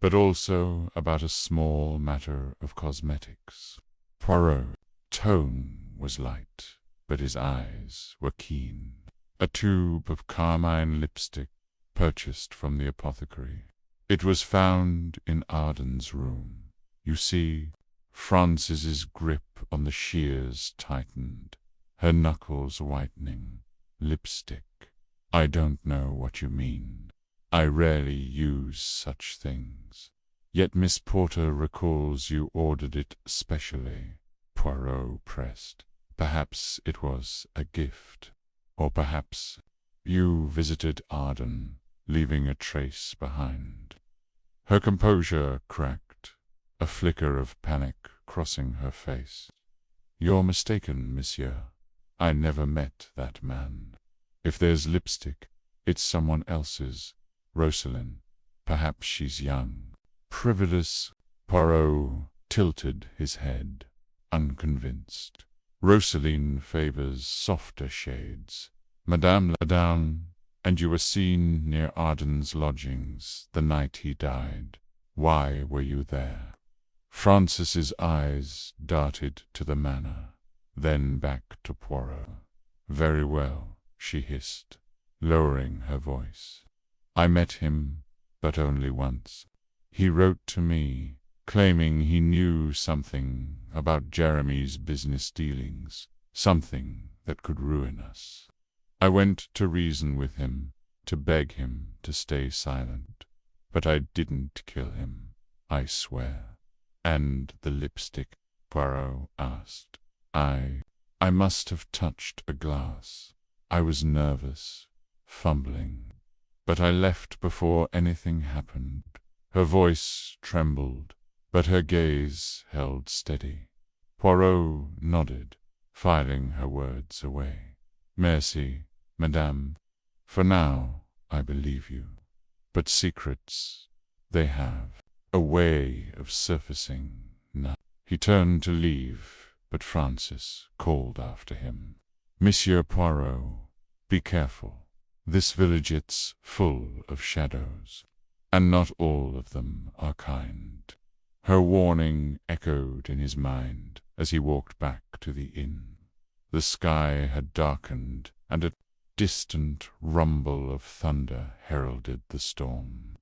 But also about a small matter of cosmetics." Poirot's tone was light, but his eyes were keen. "A tube of carmine lipstick purchased from the apothecary. It was found in Arden's room. You see," Frances's grip on the shears tightened, her knuckles whitening. "Lipstick. I don't know what you mean. I rarely use such things. Yet Miss Porter recalls you ordered it specially," Poirot pressed. "Perhaps it was a gift. Or perhaps you visited Arden, leaving a trace behind." Her composure cracked, a flicker of panic crossing her face. "You're mistaken, monsieur. I never met that man. If there's lipstick, it's someone else's. Rosalind. Perhaps she's young." "Frivolous." Poirot tilted his head, unconvinced. "Rosaline favors softer shades. Madame la Dame, and you were seen near Arden's lodgings the night he died. Why were you there?" Frances's eyes darted to the manor, then back to Poirot. "Very well," she hissed, lowering her voice. "I met him, but only once. He wrote to me, claiming he knew something about Jeremy's business dealings, something that could ruin us. I went to reason with him, to beg him to stay silent. But I didn't kill him, I swear." "And the lipstick?" Poirot asked. I must have touched a glass. I was nervous, fumbling. But I left before anything happened." Her voice trembled, but her gaze held steady. Poirot nodded, filing her words away. "Merci, madame. For now, I believe you. But secrets, they have a way of surfacing now." He turned to leave, but Frances called after him. "Monsieur Poirot, be careful. This village's full of shadows, and not all of them are kind." Her warning echoed in his mind as he walked back to the inn. The sky had darkened, and a distant rumble of thunder heralded the storm.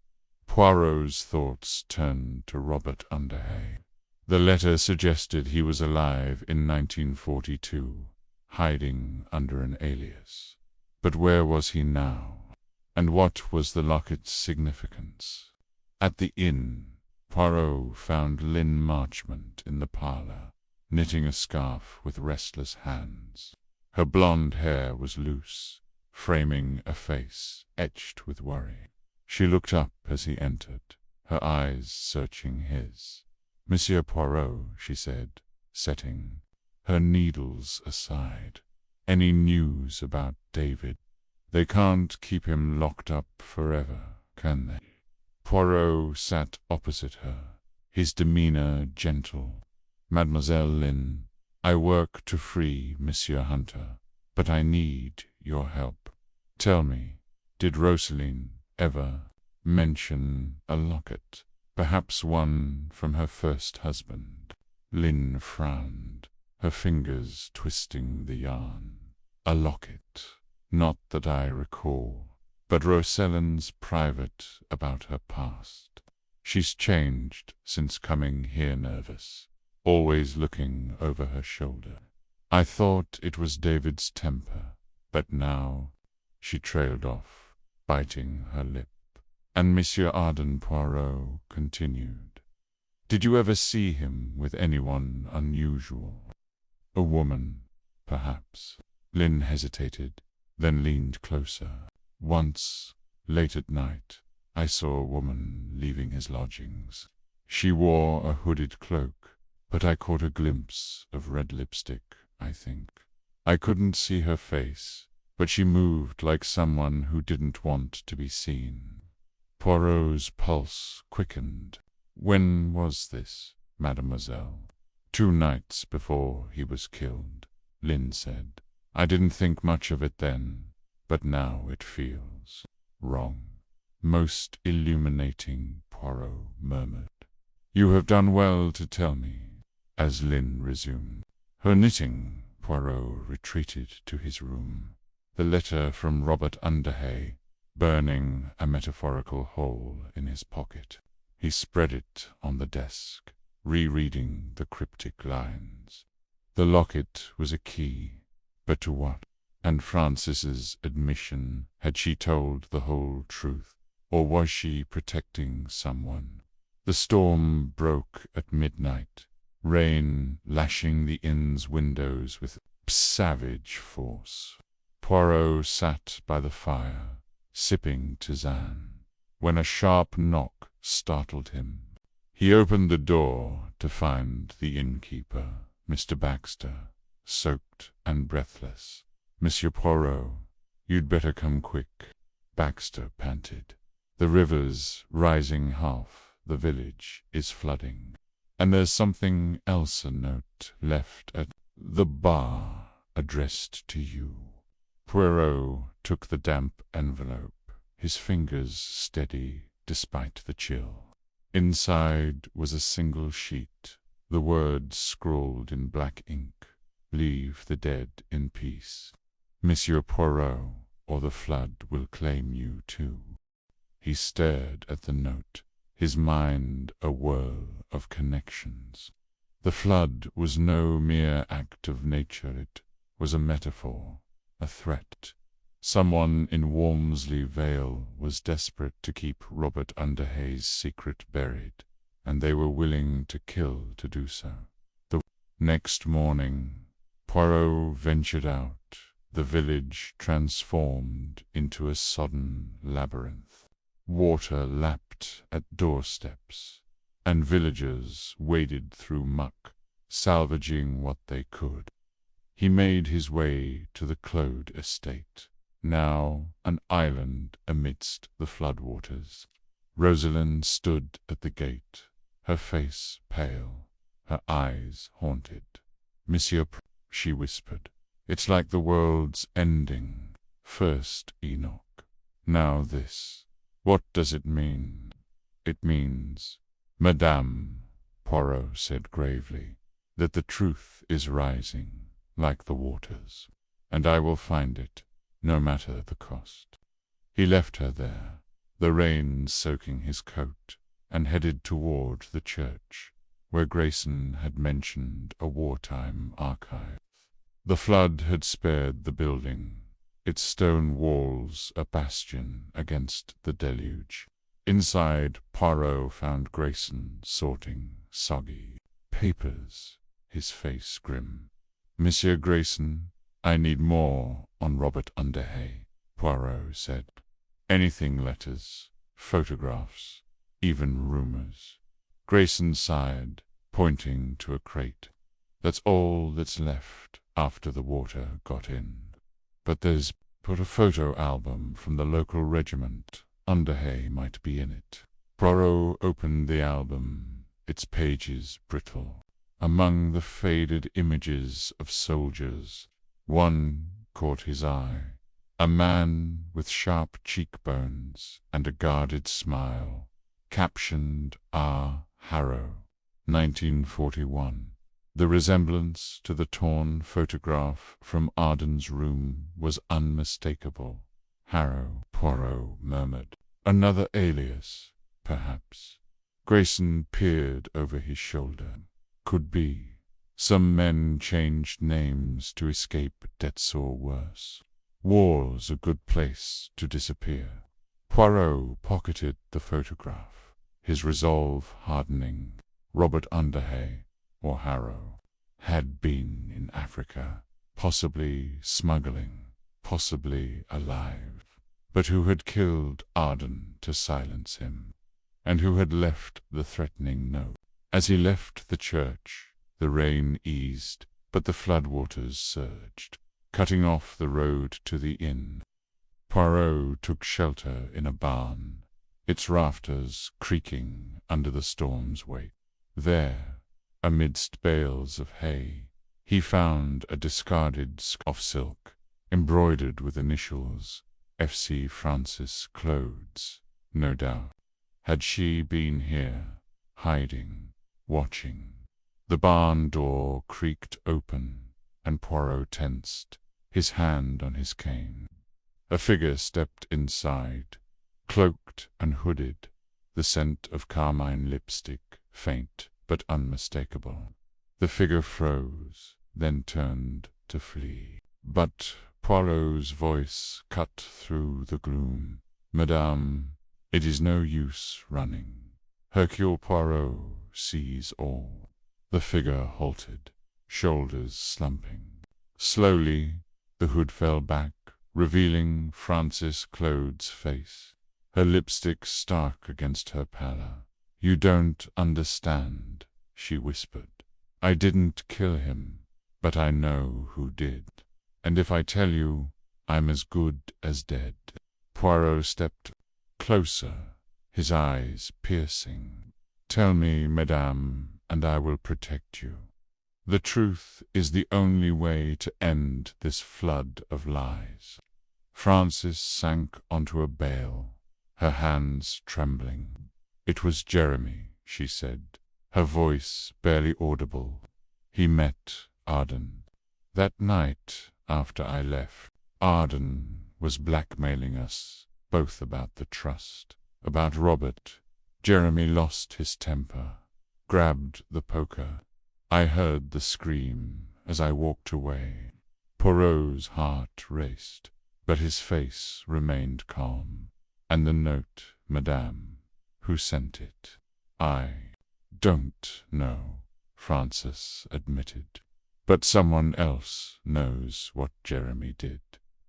Poirot's thoughts turned to Robert Underhay. The letter suggested he was alive in 1942, hiding under an alias. But where was he now? And what was the locket's significance? At the inn, Poirot found Lynn Marchmont in the parlor, knitting a scarf with restless hands. Her blonde hair was loose, framing a face etched with worry. She looked up as he entered, her eyes searching his. "Monsieur Poirot," she said, setting, her needles aside. "Any news about David? They can't keep him locked up forever, can they?" Poirot sat opposite her, his demeanor gentle. "Mademoiselle Lynn, I work to free Monsieur Hunter, but I need your help. Tell me, did Rosaline ever mention a locket? Perhaps one from her first husband?" Lynn frowned, her fingers twisting the yarn. "A locket? Not that I recall. But Rosaline's private about her past. She's changed since coming here nervous, always looking over her shoulder. I thought it was David's temper, but now..." She trailed off, biting her lip, and Monsieur Arden Poirot continued. Did you ever see him with anyone unusual? A woman, perhaps. Lynn hesitated, then leaned closer. Once, late at night, I saw a woman leaving his lodgings. She wore a hooded cloak, but I caught a glimpse of red lipstick, I think. I couldn't see her face, but she moved like someone who didn't want to be seen. Poirot's pulse quickened. When was this, mademoiselle? 2 nights before he was killed, Lynn said. I didn't think much of it then, but now it feels wrong. Most illuminating, Poirot murmured. You have done well to tell me, as Lynn resumed. Her knitting, Poirot retreated to his room. The letter from Robert Underhay, burning a metaphorical hole in his pocket. He spread it on the desk, rereading the cryptic lines. The locket was a key, but to what? And Francis's admission, had she told the whole truth, or was she protecting someone? The storm broke at midnight, rain lashing the inn's windows with savage force. Poirot sat by the fire, sipping tisane, when a sharp knock startled him. He opened the door to find the innkeeper, Mr. Baxter, soaked and breathless. Monsieur Poirot, you'd better come quick, Baxter panted. The river's rising half the village is flooding. And there's something else, a note left at the bar addressed to you. Poirot took the damp envelope, his fingers steady despite the chill. Inside was a single sheet, the words scrawled in black ink, "Leave the dead in peace. Monsieur Poirot, or the flood will claim you too." He stared at the note, his mind a whirl of connections. The flood was no mere act of nature, it was a metaphor, a threat. Someone in Walmsley Vale was desperate to keep Robert Underhay's secret buried, and they were willing to kill to do so. The next morning, Poirot ventured out, the village transformed into a sodden labyrinth. Water lapped at doorsteps, and villagers waded through muck, salvaging what they could. He made his way to the Claude estate, now an island amidst the floodwaters. Rosalind stood at the gate, her face pale, her eyes haunted. "Monsieur," she whispered, "it's like the world's ending. First Enoch, now this. What does it mean?" "It means, Madame," Poirot said gravely, "that the truth is rising, like the waters, and I will find it, no matter the cost." He left her there, the rain soaking his coat, and headed toward the church, where Grayson had mentioned a wartime archive. The flood had spared the building, its stone walls a bastion against the deluge. Inside, Poirot found Grayson sorting soggy papers, his face grim. "Monsieur Grayson, I need more on Robert Underhay," Poirot said. "Anything, letters, photographs, even rumors." Grayson sighed, pointing to a crate. "That's all that's left after the water got in. But there's put a photo album from the local regiment. Underhay might be in it." Poirot opened the album, its pages brittle. Among the faded images of soldiers, one caught his eye. A man with sharp cheekbones and a guarded smile, captioned R. Harrow, 1941. The resemblance to the torn photograph from Arden's room was unmistakable. "Harrow," Poirot murmured. "Another alias, perhaps." Grayson peered over his shoulder. "Could be. Some men changed names to escape debts or worse. War's a good place to disappear. Poirot pocketed the photograph, his resolve hardening. Robert Underhay, or Harrow, had been in Africa, possibly smuggling, possibly alive, but who had killed Arden to silence him, and who had left the threatening note. As he left the church, the rain eased, but the floodwaters surged, cutting off the road to the inn. Poirot took shelter in a barn, its rafters creaking under the storm's weight. There, amidst bales of hay, he found a discarded scarf of silk, embroidered with initials, F.C. Francis Clodes. No doubt, had she been here, hiding, watching. The barn door creaked open, and Poirot tensed, his hand on his cane. A figure stepped inside, cloaked and hooded, the scent of carmine lipstick, faint but unmistakable. The figure froze, then turned to flee. But Poirot's voice cut through the gloom. "Madame, it is no use running. Hercule Poirot sees all." The figure halted, shoulders slumping. Slowly, the hood fell back, revealing Francis Clode's face, her lipstick stark against her pallor. "You don't understand," she whispered. "I didn't kill him, but I know who did. And if I tell you, I'm as good as dead." Poirot stepped closer, his eyes piercing. "Tell me, madame, and I will protect you. The truth is the only way to end this flood of lies." Francis sank onto a bale, her hands trembling. "It was Jeremy," she said, her voice barely audible. "He met Arden. That night after I left, Arden was blackmailing us both about the trust, about Robert. Jeremy lost his temper, grabbed the poker. I heard the scream as I walked away." Poirot's heart raced, but his face remained calm. "And the note, madame, who sent it?" "I don't know," Francis admitted. "But someone else knows what Jeremy did.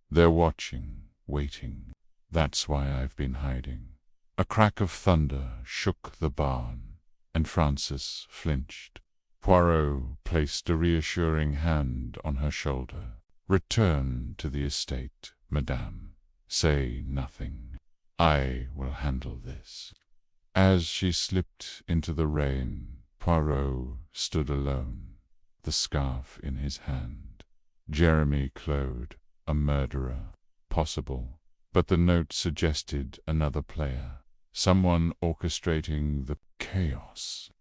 They're watching, waiting. That's why I've been hiding." A crack of thunder shook the barn, and Francis flinched. Poirot placed a reassuring hand on her shoulder. "Return to the estate, madame. Say nothing. I will handle this." As she slipped into the rain, Poirot stood alone, the scarf in his hand. Jeremy Claude, a murderer, possible, but the note suggested another player, someone orchestrating the chaos.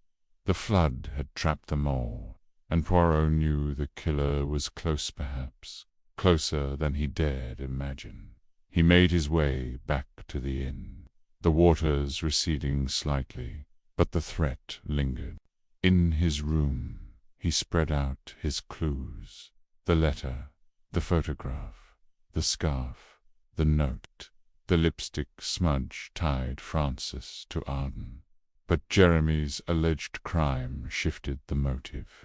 The flood had trapped them all, and Poirot knew the killer was close perhaps, closer than he dared imagine. He made his way back to the inn, the waters receding slightly, but the threat lingered. In his room, he spread out his clues: the letter, the photograph, the scarf, the note. The lipstick smudge tied Francis to Arden, but Jeremy's alleged crime shifted the motive.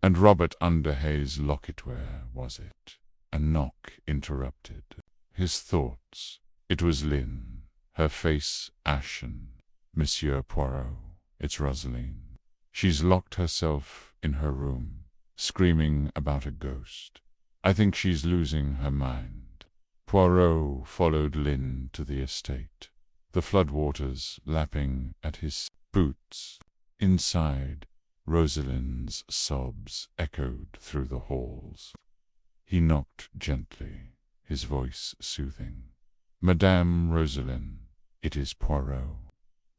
And Robert Underhay's locketware, was it? A knock interrupted his thoughts. It was Lynn, her face ashen. "Monsieur Poirot, it's Rosaline. She's locked herself in her room, screaming about a ghost. I think she's losing her mind." Poirot followed Lynn to the estate, the floodwaters lapping at his boots. Inside, Rosaline's sobs echoed through the halls. He knocked gently, his voice soothing. "Madame Rosaline, it is Poirot.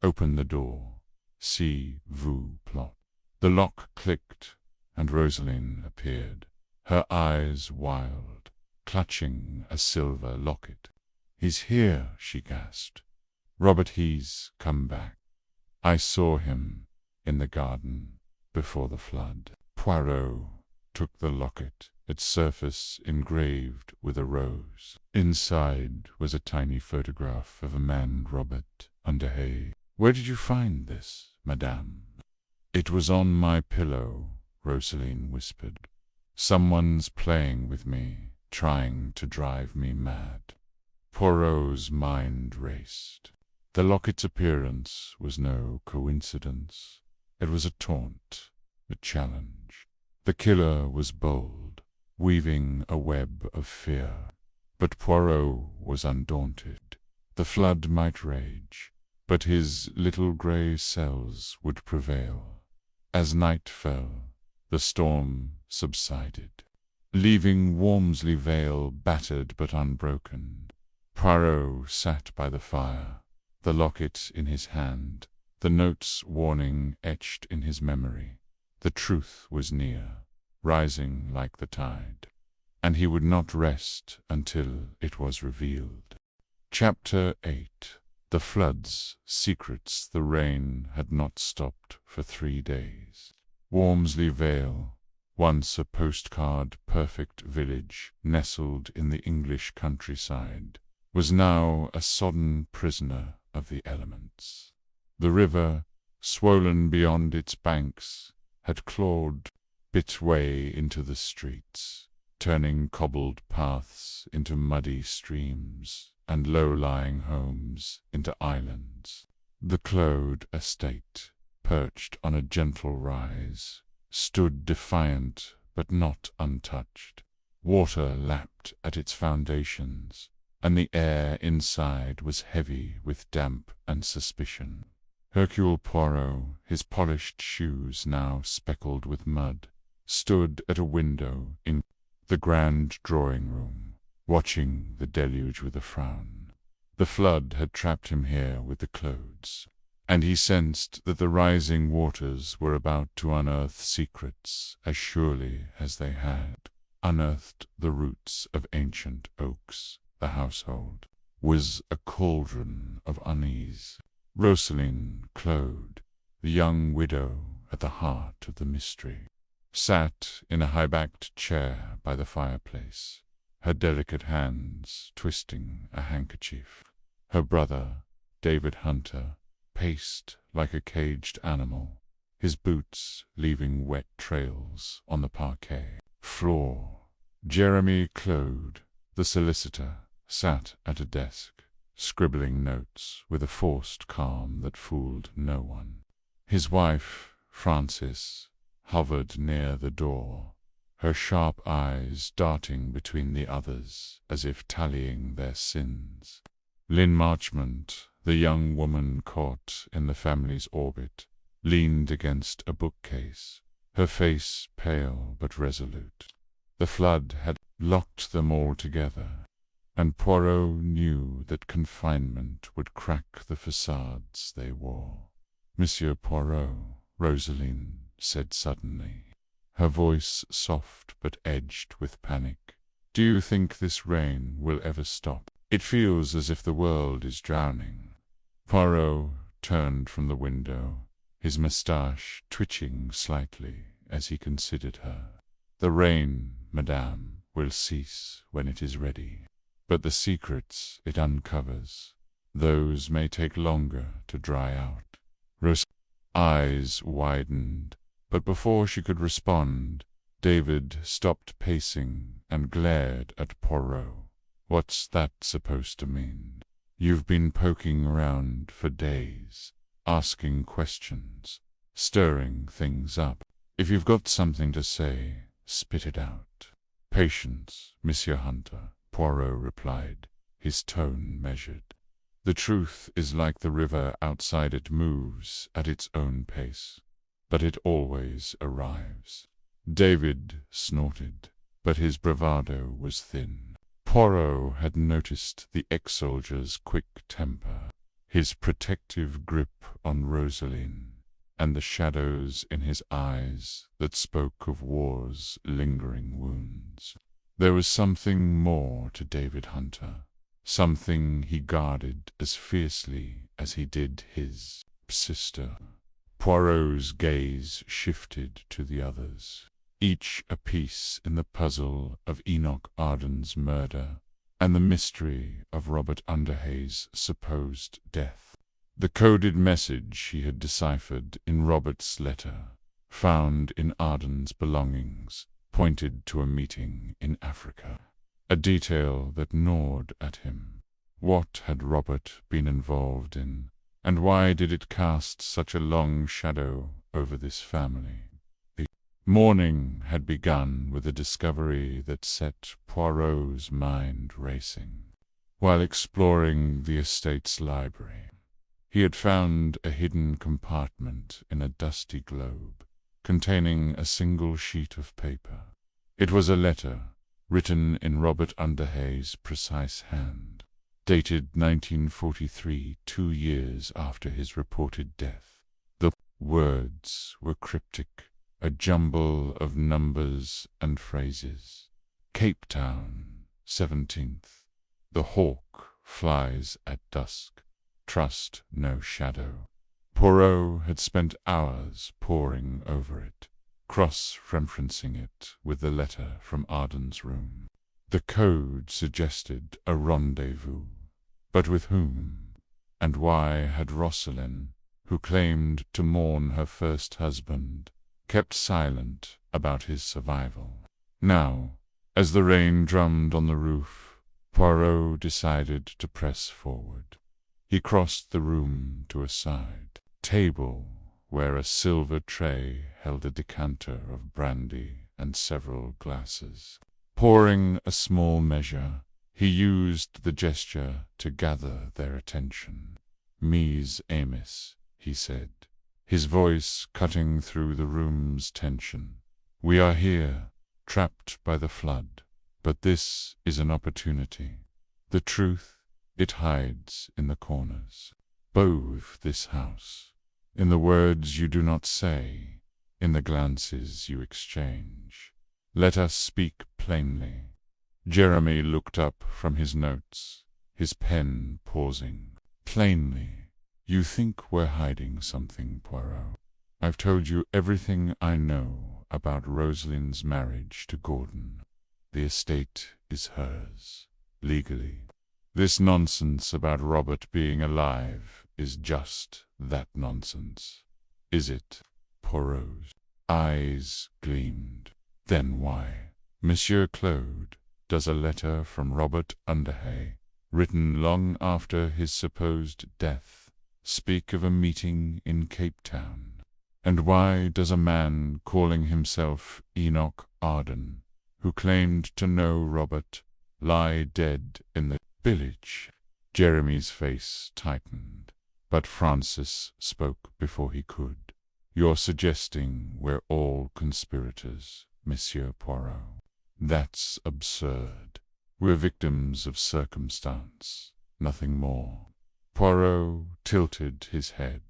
Open the door. See vous plot." The lock clicked, and Rosaline appeared, her eyes wild, clutching a silver locket. "He's here," she gasped. "Robert, he's come back. I saw him in the garden before the flood." Poirot took the locket, its surface engraved with a rose. Inside was a tiny photograph of a man, Robert, under hay. "Where did you find this, madame?" "It was on my pillow," Rosaline whispered. "Someone's playing with me, trying to drive me mad." Poirot's mind raced. The locket's appearance was no coincidence. It was a taunt, a challenge. The killer was bold, weaving a web of fear. But Poirot was undaunted. The flood might rage, but his little grey cells would prevail. As night fell, the storm subsided, leaving Walmsley Vale battered but unbroken. Poirot sat by the fire, the locket in his hand, the note's warning etched in his memory. The truth was near, rising like the tide, and he would not rest until it was revealed. Chapter 8. The floods, secrets. The rain had not stopped for 3 days. Walmsley Vale, once a postcard-perfect village nestled in the English countryside, was now a sodden prisoner of the elements. The river, swollen beyond its banks, had clawed its way into the streets, turning cobbled paths into muddy streams, and low-lying homes into islands. The Claude estate, perched on a gentle rise, stood defiant but not untouched. Water lapped at its foundations, and the air inside was heavy with damp and suspicion. Hercule Poirot, his polished shoes now speckled with mud, stood at a window in the grand drawing-room, watching the deluge with a frown. The flood had trapped him here with the Claudes, and he sensed that the rising waters were about to unearth secrets as surely as they had unearthed the roots of ancient oaks. The household was a cauldron of unease. Rosaline Claude, the young widow at the heart of the mystery, sat in a high-backed chair by the fireplace, her delicate hands twisting a handkerchief. Her brother, David Hunter, paced like a caged animal, his boots leaving wet trails on the parquet floor. Jeremy Claude, the solicitor, sat at a desk, scribbling notes with a forced calm that fooled no one. His wife, Frances, hovered near the door, her sharp eyes darting between the others as if tallying their sins. Lynn Marchmont, the young woman caught in the family's orbit, leaned against a bookcase, her face pale but resolute. The flood had locked them all together, and Poirot knew that confinement would crack the facades they wore. "Monsieur Poirot," Rosaline said suddenly, her voice soft but edged with panic, "do you think this rain will ever stop? It feels as if the world is drowning." Poirot turned from the window, his moustache twitching slightly as he considered her. "The rain, madame, will cease when it is ready. But the secrets it uncovers, those may take longer to dry out." Rosa's eyes widened, but before she could respond, David stopped pacing and glared at Poirot. "What's that supposed to mean? You've been poking around for days, asking questions, stirring things up. If you've got something to say, spit it out." "Patience, Monsieur Hunter," Poirot replied, his tone measured. "The truth is like the river outside. It moves at its own pace, but it always arrives." David snorted, but his bravado was thin. Poirot had noticed the ex-soldier's quick temper, his protective grip on Rosaline, and the shadows in his eyes that spoke of war's lingering wounds. There was something more to David Hunter, something he guarded as fiercely as he did his sister. Poirot's gaze shifted to the others. each a piece in the puzzle of Enoch Arden's murder and the mystery of Robert Underhay's supposed death. The coded message he had deciphered in Robert's letter, found in Arden's belongings, pointed to a meeting in Africa, a detail that gnawed at him. What had Robert been involved in, and why did it cast such a long shadow over this family? The morning had begun with a discovery that set Poirot's mind racing. While exploring the estate's library, he had found a hidden compartment in a dusty globe, containing a single sheet of paper. It was a letter, written in Robert Underhay's precise hand, dated 1943, 2 years after his reported death. The words were cryptic, a jumble of numbers and phrases. Cape Town, 17th. The hawk flies at dusk. Trust no shadow. Poirot had spent hours poring over it, cross-referencing it with the letter from Arden's room. The code suggested a rendezvous, but with whom? And why had Rosalind, who claimed to mourn her first husband, kept silent about his survival? Now, as the rain drummed on the roof, Poirot decided to press forward. He crossed the room to a side table where a silver tray held a decanter of brandy and several glasses. Pouring a small measure, he used the gesture to gather their attention. "Mes amis," he said, his voice cutting through the room's tension. "We are here, trapped by the flood, but this is an opportunity. The truth, it hides in the corners. Both this house, in the words you do not say, in the glances you exchange. Let us speak plainly." Jeremy looked up from his notes, his pen pausing. "Plainly. You think we're hiding something, Poirot. I've told you everything I know about Rosalind's marriage to Gordon. The estate is hers, legally. This nonsense about Robert being alive is just that nonsense. Is it?" Poirot's eyes gleamed. "Then why, Monsieur Claude, does a letter from Robert Underhay, written long after his supposed death, speak of a meeting in Cape Town? And why does a man calling himself Enoch Arden, who claimed to know Robert, lie dead in the village?" Jeremy's face tightened, but Francis spoke before he could. "You're suggesting we're all conspirators, Monsieur Poirot. That's absurd. We're victims of circumstance, nothing more." Poirot tilted his head,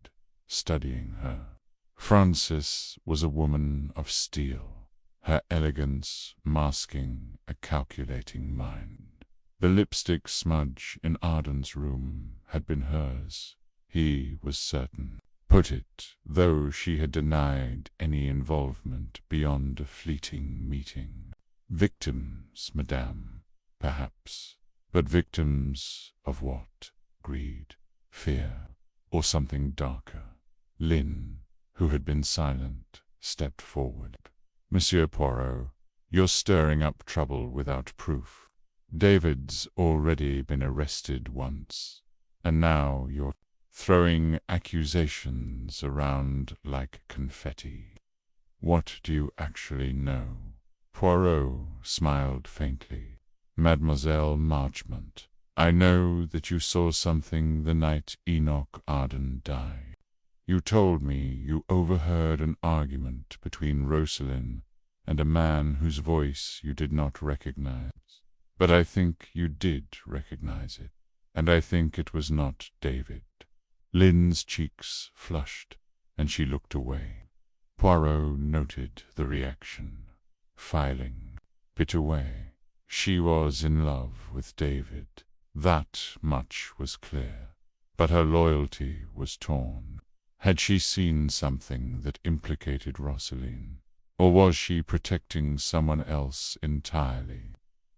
studying her. Frances was a woman of steel, her elegance masking a calculating mind. The lipstick smudge in Arden's room had been hers, he was certain. Put it, though she had denied any involvement beyond a fleeting meeting. Victims, madame, perhaps, but victims of what? Greed, fear, or something darker? Lynn, who had been silent, stepped forward. "Monsieur Poirot, you're stirring up trouble without proof. David's already been arrested once, and now you're throwing accusations around like confetti. What do you actually know?" Poirot smiled faintly. "Mademoiselle Marchmont, I know that you saw something the night Enoch Arden died. You told me you overheard an argument between Rosalind and a man whose voice you did not recognize. But I think you did recognize it, and I think it was not David." Lynn's cheeks flushed, and she looked away. Poirot noted the reaction. Filing. Bit away. She was in love with David. That much was clear. But her loyalty was torn. Had she seen something that implicated Rosalind? Or was she protecting someone else entirely?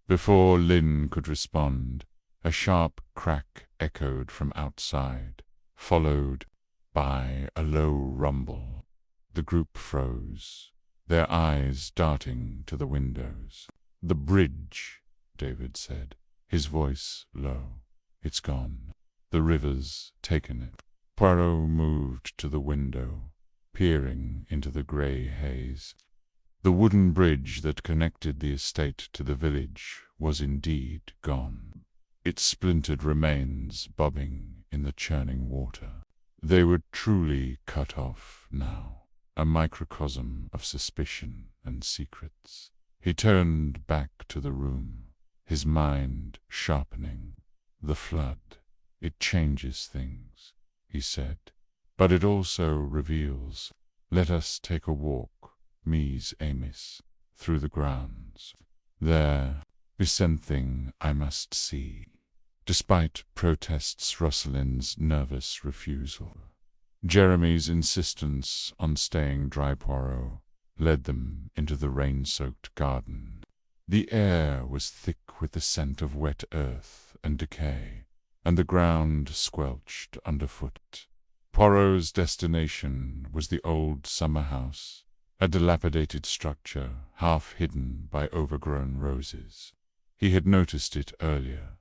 Before Lynn could respond, a sharp crack echoed from outside, followed by a low rumble. The group froze, their eyes darting to the windows. "The bridge," David said, his voice low. "It's gone. The river's taken it." Poirot moved to the window, peering into the grey haze. The wooden bridge that connected the estate to the village was indeed gone, its splintered remains bobbing in the churning water. They were truly cut off now, a microcosm of suspicion and secrets. He turned back to the room, his mind sharpening. "The flood, it changes things," he said, "but it also reveals. Let us take a walk, mes amis, through the grounds. There is something I must see." Despite protests, Rosalind's nervous refusal, Jeremy's insistence on staying dry, Poirot led them into the rain-soaked garden. The air was thick with the scent of wet earth and decay, and the ground squelched underfoot. Poirot's destination was the old summer house, a dilapidated structure half hidden by overgrown roses. He had noticed it earlier,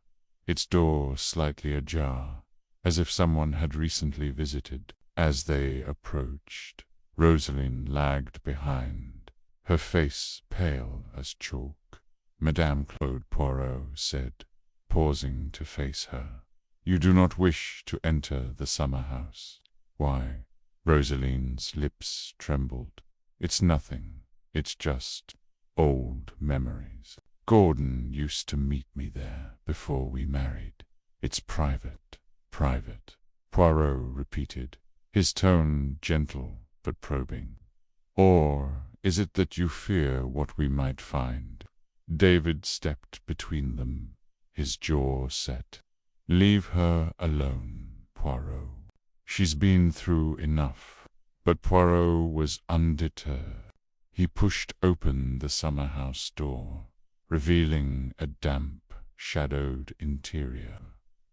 its door slightly ajar, as if someone had recently visited. As they approached, Rosalind lagged behind, her face pale as chalk. "Madame Claude," Poirot said, pausing to face her, "you do not wish to enter the summer house." "Why?" Rosalind's lips trembled. "It's nothing. It's just old memories. Gordon used to meet me there before we married. It's private, private," Poirot repeated, his tone gentle but probing. "Or is it that you fear what we might find?" David stepped between them, his jaw set. "Leave her alone, Poirot. She's been through enough." But Poirot was undeterred. He pushed open the summer house door, revealing a damp, shadowed interior.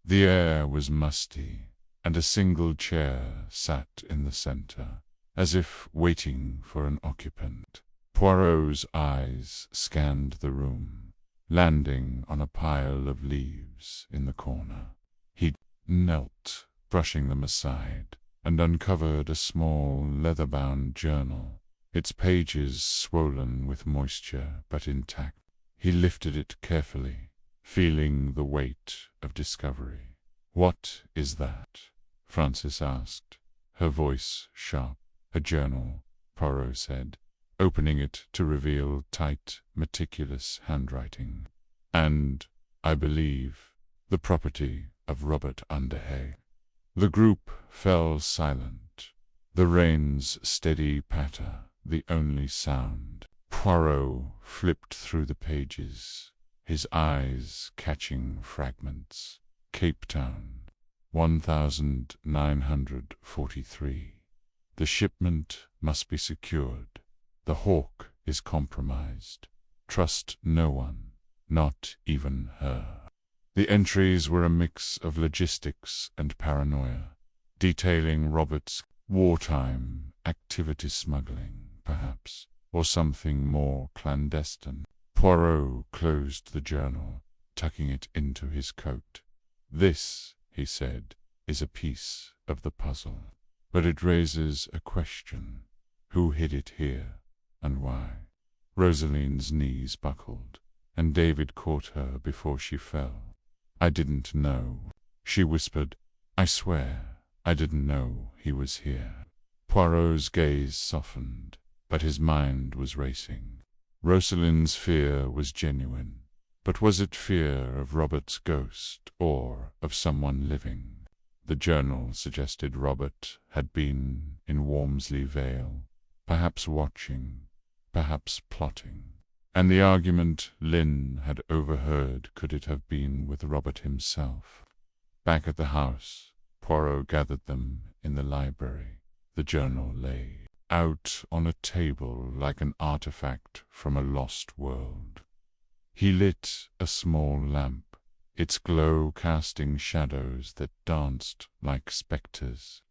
The air was musty, and a single chair sat in the center, as if waiting for an occupant. Poirot's eyes scanned the room, landing on a pile of leaves in the corner. He knelt, brushing them aside, and uncovered a small leather-bound journal, its pages swollen with moisture but intact. He lifted it carefully, feeling the weight of discovery. "What is that?" Frances asked, her voice sharp. "A journal," Poirot said, opening it to reveal tight, meticulous handwriting. "And, I believe, the property of Robert Underhay." The group fell silent, the rain's steady patter the only sound. Poirot flipped through the pages, his eyes catching fragments. "Cape Town, 1943. The shipment must be secured. The Hawk is compromised. Trust no one, not even her." The entries were a mix of logistics and paranoia, detailing Robert's wartime activity, smuggling, perhaps, or something more clandestine. Poirot closed the journal, tucking it into his coat. "This," he said, "is a piece of the puzzle. But it raises a question. Who hid it here, and why?" Rosalind's knees buckled, and David caught her before she fell. "I didn't know," she whispered. "I swear, I didn't know he was here." Poirot's gaze softened, but his mind was racing. Rosalind's fear was genuine, but was it fear of Robert's ghost or of someone living? The journal suggested Robert had been in Walmsley Vale, perhaps watching, perhaps plotting. And the argument Lynn had overheard, could it have been with Robert himself? Back at the house, Poirot gathered them in the library. The journal lay out on a table like an artifact from a lost world. He lit a small lamp, its glow casting shadows that danced like spectres.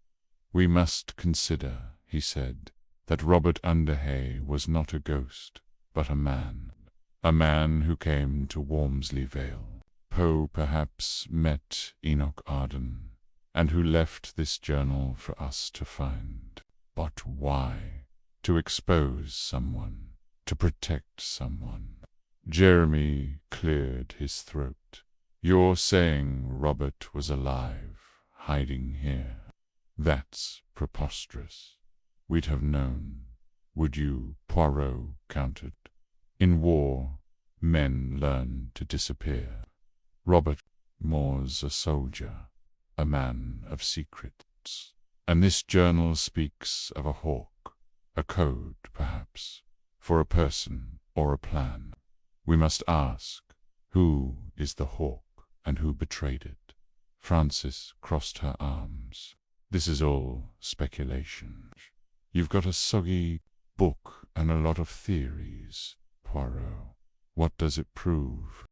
"We must consider," he said, "that Robert Underhay was not a ghost, but a man who came to Walmsley Vale. Poe perhaps met Enoch Arden, and who left this journal for us to find. But why? To expose someone, to protect someone." Jeremy cleared his throat. "You're saying Robert was alive, hiding here? That's preposterous. We'd have known. Would you?" Poirot countered. "In war, men learn to disappear. Robert was a soldier, a man of secrets. And this journal speaks of a hawk, a code, perhaps, for a person or a plan. We must ask, who is the hawk and who betrayed it?" Frances crossed her arms. "This is all speculation. You've got a soggy book and a lot of theories, Poirot. What does it prove?"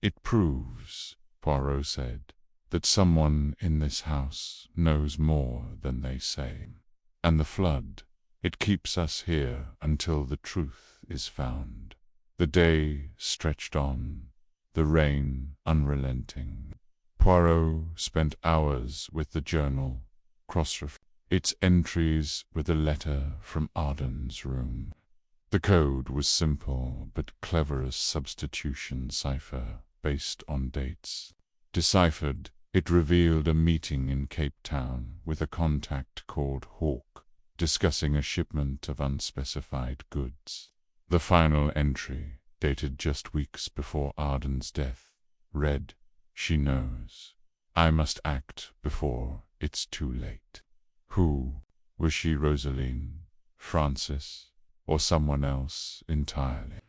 "It proves," Poirot said, "that someone in this house knows more than they say. And the flood, it keeps us here until the truth is found." The day stretched on, the rain unrelenting. Poirot spent hours with the journal, its entries with a letter from Arden's room. The code was simple but clever as substitution cipher based on dates. Deciphered, it revealed a meeting in Cape Town with a contact called Hawk, discussing a shipment of unspecified goods. The final entry, dated just weeks before Arden's death, read, "She knows. I must act before it's too late." Who? Was she Rosaline, Frances, or someone else entirely?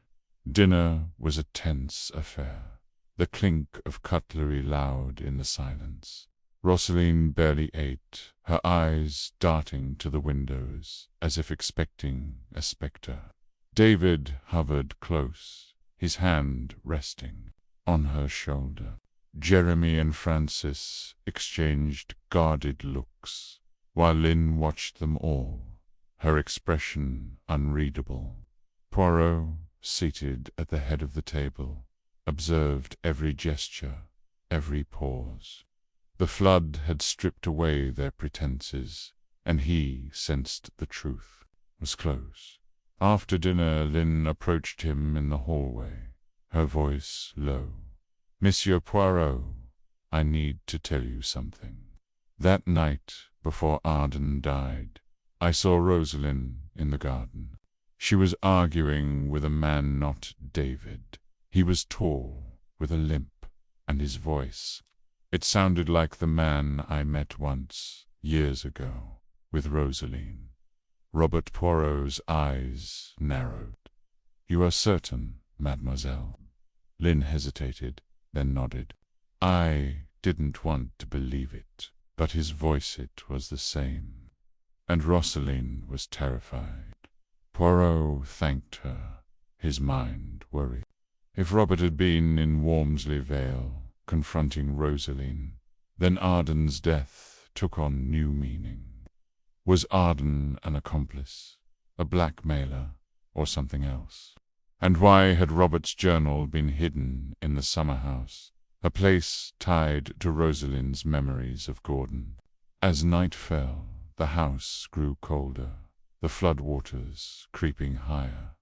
Dinner was a tense affair, the clink of cutlery loud in the silence. Rosaline barely ate, her eyes darting to the windows as if expecting a spectre. David hovered close, his hand resting on her shoulder. Jeremy and Frances exchanged guarded looks, while Lynn watched them all, her expression unreadable. Poirot, seated at the head of the table, observed every gesture, every pause. The flood had stripped away their pretenses, and he sensed the truth was close. After dinner, Lynn approached him in the hallway, her voice low. "Monsieur Poirot, I need to tell you something. That night, before Arden died, I saw Rosaline in the garden. She was arguing with a man not David. He was tall, with a limp, and his voice. It sounded like the man I met once, years ago, with Rosaline." Robert Poirot's eyes narrowed. "You are certain, mademoiselle?" Lynn hesitated, then nodded. "I didn't want to believe it, but his voice, it was the same. And Rosaline was terrified." Poirot thanked her, his mind worried. If Robert had been in Walmsley Vale, confronting Rosaline, then Arden's death took on new meaning. Was Arden an accomplice, a blackmailer, or something else? And why had Robert's journal been hidden in the summer house, a place tied to Rosaline's memories of Gordon? As night fell, the house grew colder, the floodwaters creeping higher.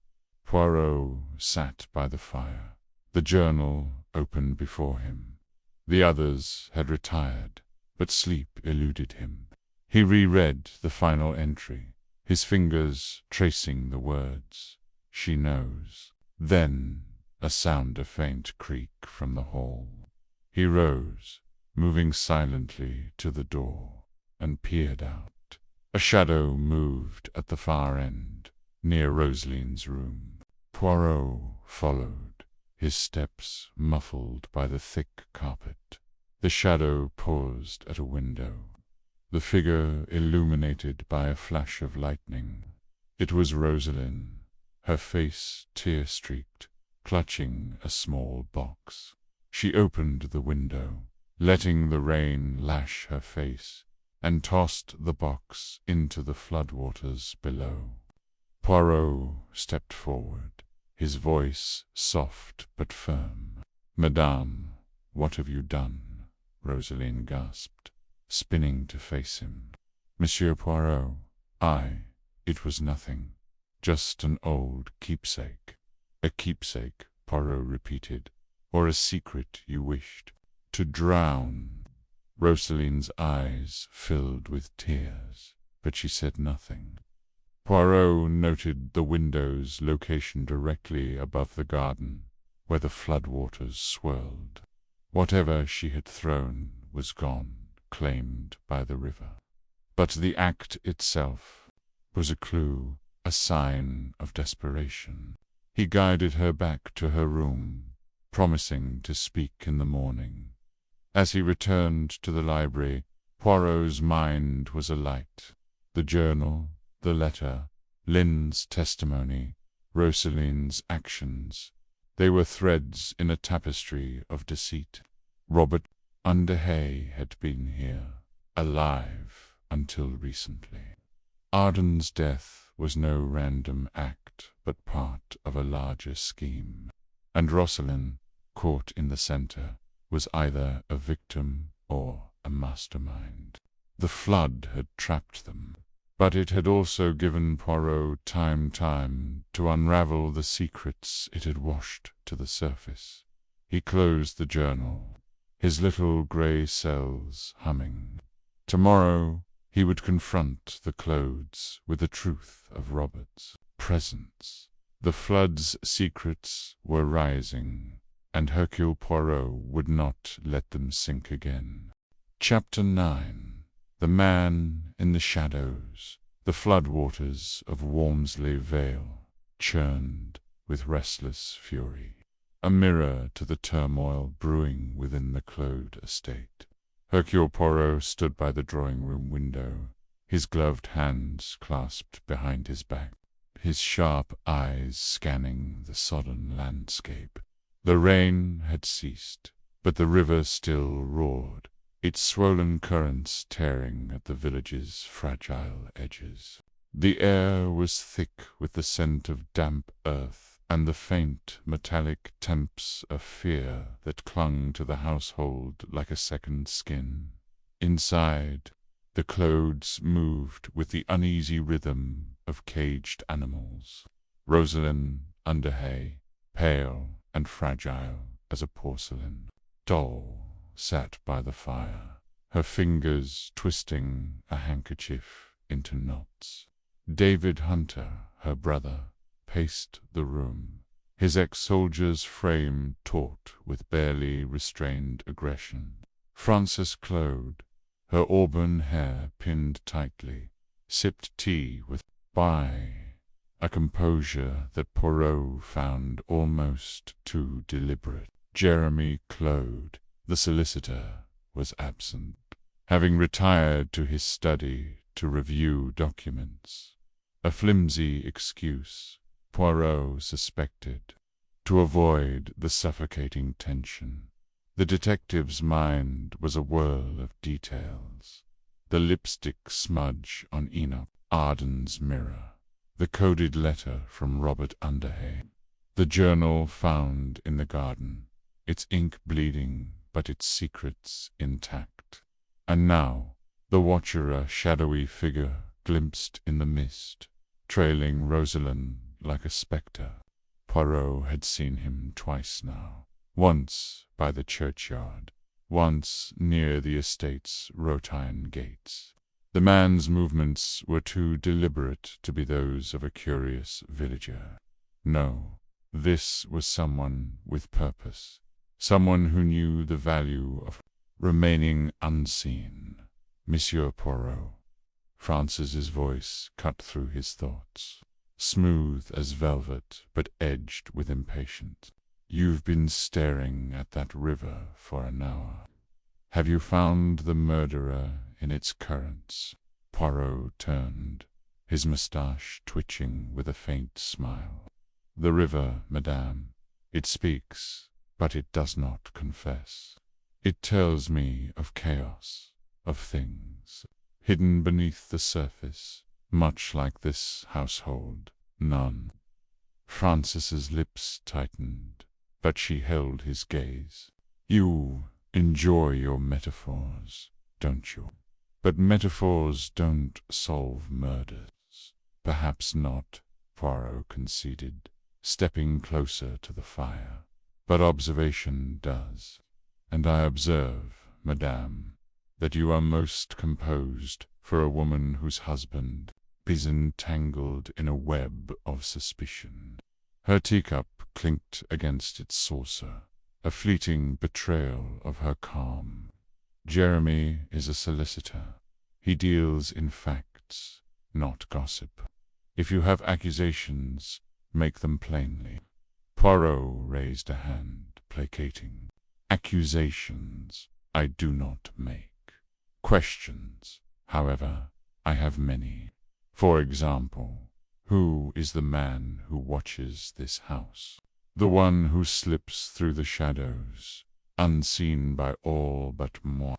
Poirot sat by the fire, the journal open before him. The others had retired, but sleep eluded him. He reread the final entry, his fingers tracing the words, "She knows." Then a sound of faint creak from the hall. He rose, moving silently to the door, and peered out. A shadow moved at the far end, near Rosaline's room. Poirot followed, his steps muffled by the thick carpet. The shadow paused at a window, the figure illuminated by a flash of lightning. It was Rosalind, her face tear-streaked, clutching a small box. She opened the window, letting the rain lash her face, and tossed the box into the floodwaters below. Poirot stepped forward, his voice soft but firm. "Madame, what have you done?" Rosalind gasped, spinning to face him. "Monsieur Poirot, it was nothing. Just an old keepsake." "A keepsake," Poirot repeated, "or a secret you wished to drown?" Rosalind's eyes filled with tears, but she said nothing. Poirot noted the window's location directly above the garden, where the floodwaters swirled. Whatever she had thrown was gone, claimed by the river. But the act itself was a clue, a sign of desperation. He guided her back to her room, promising to speak in the morning. As he returned to the library, Poirot's mind was alight. The journal, the letter, Lynn's testimony, Rosalind's actions, they were threads in a tapestry of deceit. Robert Underhay had been here, alive until recently. Arden's death was no random act, but part of a larger scheme. And Rosalind, caught in the center, was either a victim or a mastermind. The flood had trapped them, but it had also given Poirot time to unravel the secrets it had washed to the surface. He closed the journal, his little gray cells humming. Tomorrow he would confront the Clodes with the truth of Robert's presence. The flood's secrets were rising, and Hercule Poirot would not let them sink again. Chapter 9. The Man in the Shadows. The floodwaters of Walmsley Vale churned with restless fury, a mirror to the turmoil brewing within the Claude estate. Hercule Poirot stood by the drawing-room window, his gloved hands clasped behind his back, his sharp eyes scanning the sodden landscape. The rain had ceased, but the river still roared, its swollen currents tearing at the village's fragile edges. The air was thick with the scent of damp earth and the faint metallic temps of fear that clung to the household like a second skin. Inside, the Clodes moved with the uneasy rhythm of caged animals. Rosalind Underhay, pale and fragile as a porcelain doll, sat by the fire, her fingers twisting a handkerchief into knots. David Hunter, her brother, paced the room, his ex-soldier's frame taut with barely restrained aggression. Frances Claude, her auburn hair pinned tightly, sipped tea with a composure that Poirot found almost too deliberate. Jeremy Claude, the solicitor, was absent, having retired to his study to review documents. A flimsy excuse, Poirot suspected, to avoid the suffocating tension. The detective's mind was a whirl of details. The lipstick smudge on Enoch Arden's mirror, the coded letter from Robert Underhay, the journal found in the garden, its ink bleeding but its secrets intact. And now the watcher, a shadowy figure glimpsed in the mist, trailing Rosalind like a spectre. Poirot had seen him twice now, once by the churchyard, once near the estate's Rotine gates. The man's movements were too deliberate to be those of a curious villager. No, this was someone with purpose, someone who knew the value of remaining unseen. Monsieur Poirot. Frances's voice cut through his thoughts, smooth as velvet but edged with impatience. You've been staring at that river for an hour. Have you found the murderer in its currents? Poirot turned, his moustache twitching with a faint smile. "The river, madame. It speaks, but it does not confess. It tells me of chaos, of things hidden beneath the surface, much like this household. None." Francis's lips tightened, but she held his gaze. "You enjoy your metaphors, don't you? But metaphors don't solve murders." "Perhaps not," Poirot conceded, stepping closer to the fire. "But observation does. And I observe, madame, that you are most composed for a woman whose husband is entangled in a web of suspicion." Her teacup clinked against its saucer, a fleeting betrayal of her calm. "Jeremy is a solicitor. He deals in facts, not gossip. If you have accusations, make them plainly." Poirot raised a hand, placating. "Accusations I do not make. Questions, however, I have many. For example, who is the man who watches this house? The one who slips through the shadows, unseen by all but moi."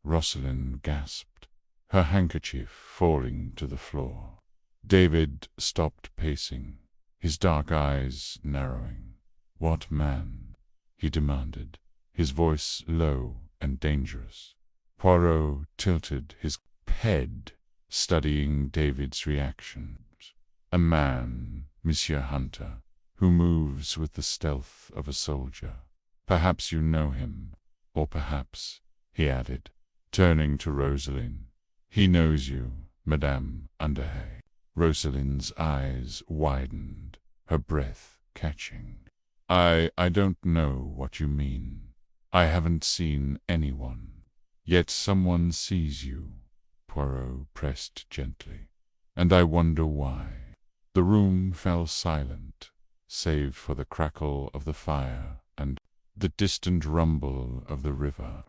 Rosalind gasped, her handkerchief falling to the floor. David stopped pacing, his dark eyes narrowing. "What man?" he demanded, his voice low and dangerous. Poirot tilted his head, studying David's reactions. "A man, Monsieur Hunter, who moves with the stealth of a soldier. Perhaps you know him, or perhaps," he added, turning to Rosalind, "he knows you, Madame Underhay." Rosalind's eyes widened, her breath catching. I don't know what you mean. I haven't seen anyone. Yet someone sees you," Poirot pressed gently, "and I wonder why." The room fell silent, save for the crackle of the fire and the distant rumble of the river.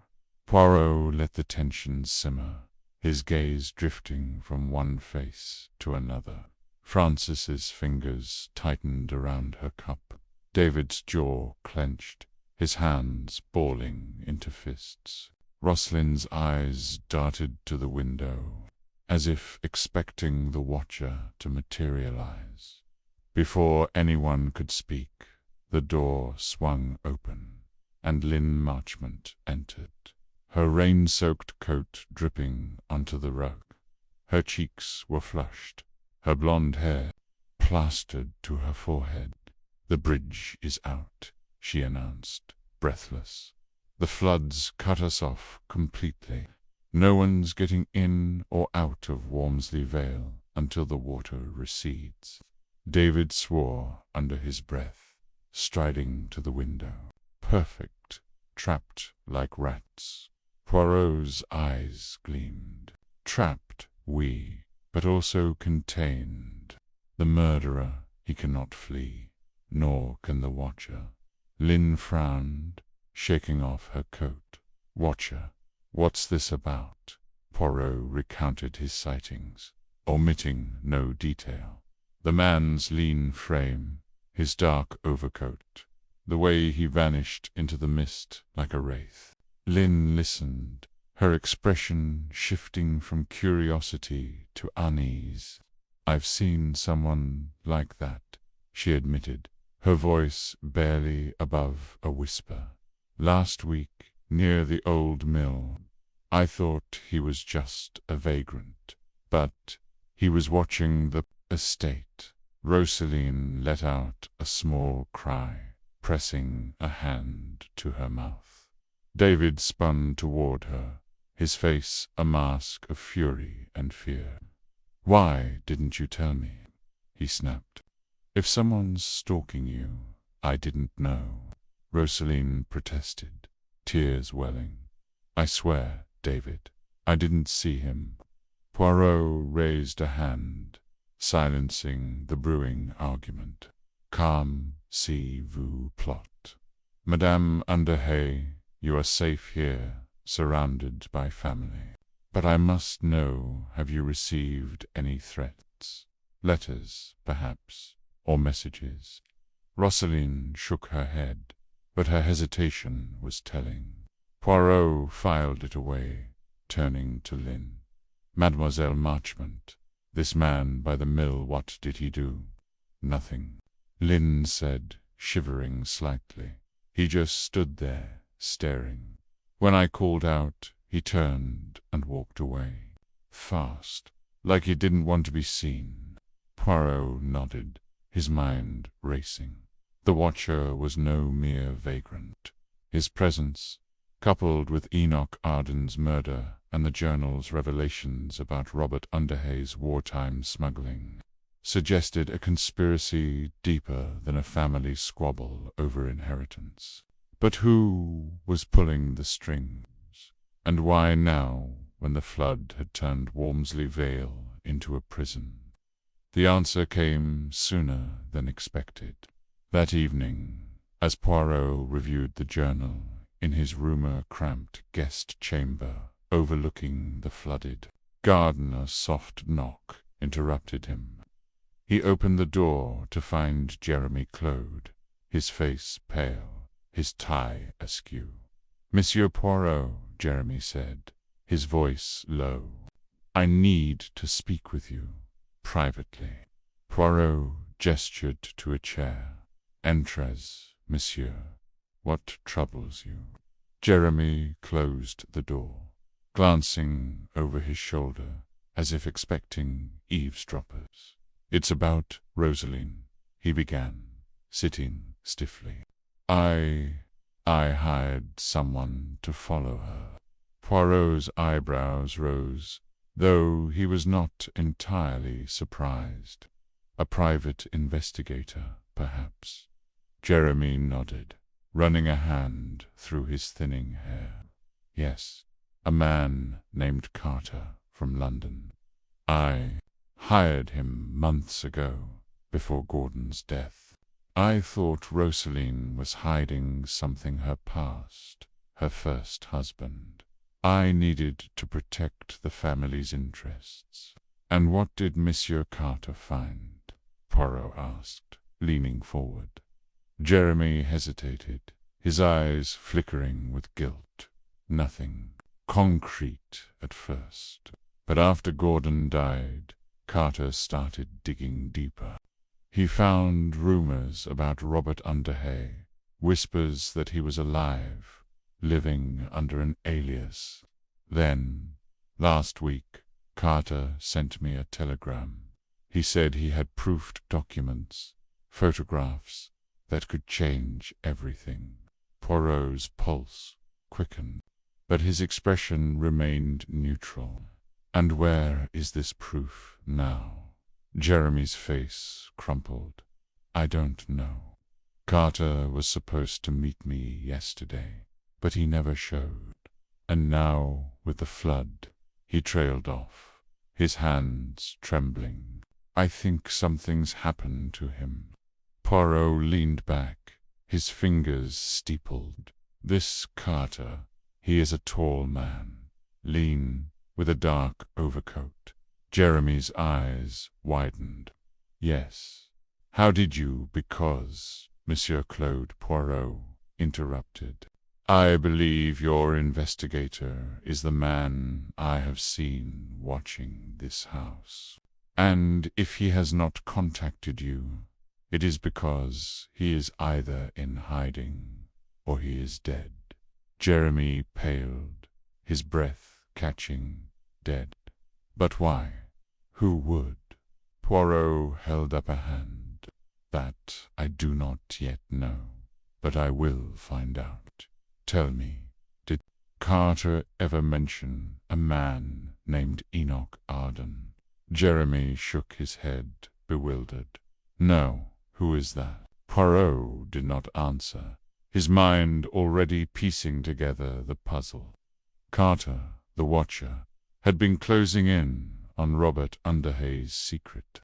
Poirot let the tension simmer, his gaze drifting from one face to another. Francis's fingers tightened around her cup. David's jaw clenched, his hands balling into fists. Rosalind's eyes darted to the window, as if expecting the watcher to materialize. Before anyone could speak, the door swung open, and Lynn Marchmont entered, her rain-soaked coat dripping onto the rug. Her cheeks were flushed, her blonde hair plastered to her forehead. "The bridge is out," she announced, breathless. "The floods cut us off completely. No one's getting in or out of Walmsley Vale until the water recedes." David swore under his breath, striding to the window. "Perfect, trapped like rats." Poirot's eyes gleamed. "Trapped, oui, but also contained. The murderer, he cannot flee, nor can the watcher." Lynn frowned, shaking off her coat. "Watcher, what's this about?" Poirot recounted his sightings, omitting no detail. The man's lean frame, his dark overcoat, the way he vanished into the mist like a wraith. Lynn listened, her expression shifting from curiosity to unease. "I've seen someone like that," she admitted, her voice barely above a whisper. "Last week, near the old mill. I thought he was just a vagrant, but he was watching the estate." Rosaline let out a small cry, pressing a hand to her mouth. David spun toward her, his face a mask of fury and fear. "Why didn't you tell me?" he snapped. "If someone's stalking you, I didn't know," Rosaline protested, tears welling. "I swear, David, I didn't see him." Poirot raised a hand, silencing the brewing argument. "Calm, si vous plot. Madame Underhay, you are safe here, surrounded by family." But I must know, have you received any threats? Letters, perhaps, or messages? Rosaline shook her head, but her hesitation was telling. Poirot filed it away, turning to Lynn. Mademoiselle Marchmont, this man by the mill, what did he do? Nothing, Lynn said, shivering slightly. He just stood there, staring. When I called out, he turned and walked away. Fast, like he didn't want to be seen. Poirot nodded, his mind racing. The watcher was no mere vagrant. His presence, coupled with Enoch Arden's murder and the journal's revelations about Robert Underhay's wartime smuggling, suggested a conspiracy deeper than a family squabble over inheritance. But who was pulling the strings? And why now, when the flood had turned Walmsley Vale into a prison? The answer came sooner than expected. That evening, as Poirot reviewed the journal in his rumor-cramped guest chamber overlooking the flooded garden, a soft knock interrupted him. He opened the door to find Jeremy Claude, his face pale, his tie askew. "Monsieur Poirot," Jeremy said, his voice low, "I need to speak with you, privately." Poirot gestured to a chair. "Entrez, monsieur. What troubles you?" Jeremy closed the door, glancing over his shoulder, as if expecting eavesdroppers. "It's about Rosaline," he began, sitting stiffly. I hired someone to follow her." Poirot's eyebrows rose, though he was not entirely surprised. "A private investigator, perhaps?" Jeremy nodded, running a hand through his thinning hair. "Yes, a man named Carter from London. I hired him months ago, before Gordon's death. I thought Rosaline was hiding something, her past, her first husband. I needed to protect the family's interests." "And what did Monsieur Carter find?" Poirot asked, leaning forward. Jeremy hesitated, his eyes flickering with guilt. "Nothing concrete at first. But after Gordon died, Carter started digging deeper. He found rumors about Robert Underhay, whispers that he was alive, living under an alias. Then, last week, Carter sent me a telegram. He said he had proofed documents, photographs, that could change everything." Poirot's pulse quickened, but his expression remained neutral. "And where is this proof now?" Jeremy's face crumpled. "I don't know. Carter was supposed to meet me yesterday, but he never showed. And now, with the flood," he trailed off, his hands trembling. "I think something's happened to him." Poirot leaned back, his fingers steepled. "This Carter, he is a tall man, lean, with a dark overcoat." Jeremy's eyes widened. "Yes. How did you, because Monsieur Claude Poirot interrupted. I believe your investigator is the man I have seen watching this house. And if he has not contacted you, it is because he is either in hiding or he is dead." Jeremy paled, his breath catching. "Dead? But why? Who would?" Poirot held up a hand. "That I do not yet know, but I will find out. Tell me, did Carter ever mention a man named Enoch Arden?" Jeremy shook his head, bewildered. "No. Who is that?" Poirot did not answer, his mind already piecing together the puzzle. Carter, the watcher, had been closing in on Robert Underhay's secret.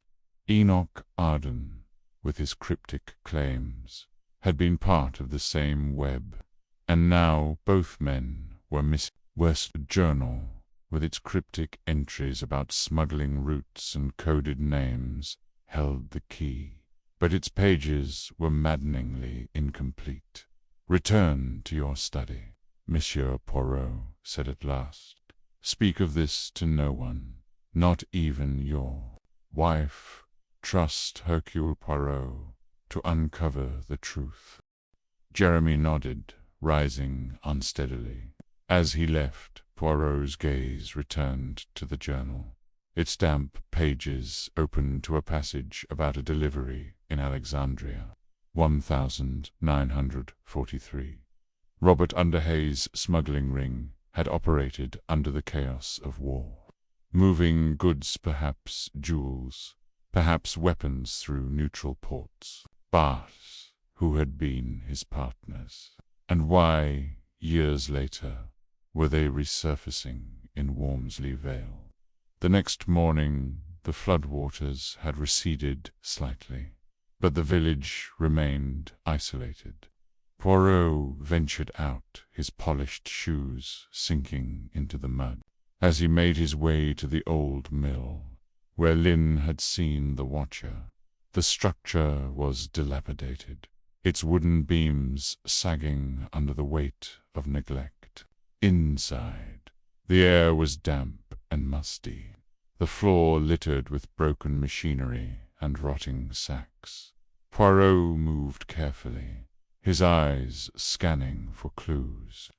Enoch Arden, with his cryptic claims, had been part of the same web, and now both men were missing. Worst journal with its cryptic entries about smuggling routes and coded names, held the key, but its pages were maddeningly incomplete. "Return to your study," Monsieur Poirot said at last. "Speak of this to no one, not even your wife. Trust Hercule Poirot to uncover the truth." Jeremy nodded, rising unsteadily. As he left, Poirot's gaze returned to the journal. Its damp pages opened to a passage about a delivery in Alexandria, 1943. Robert Underhay's smuggling ring had operated under the chaos of war, moving goods, perhaps jewels, perhaps weapons through neutral ports. But who had been his partners? And why, years later, were they resurfacing in Wormsley Vale? The next morning the floodwaters had receded slightly, but the village remained isolated. Poirot ventured out, his polished shoes sinking into the mud. As he made his way to the old mill, where Lynn had seen the watcher, the structure was dilapidated, its wooden beams sagging under the weight of neglect. Inside, the air was damp and musty, the floor littered with broken machinery and rotting sacks. Poirot moved carefully, his eyes scanning for clues.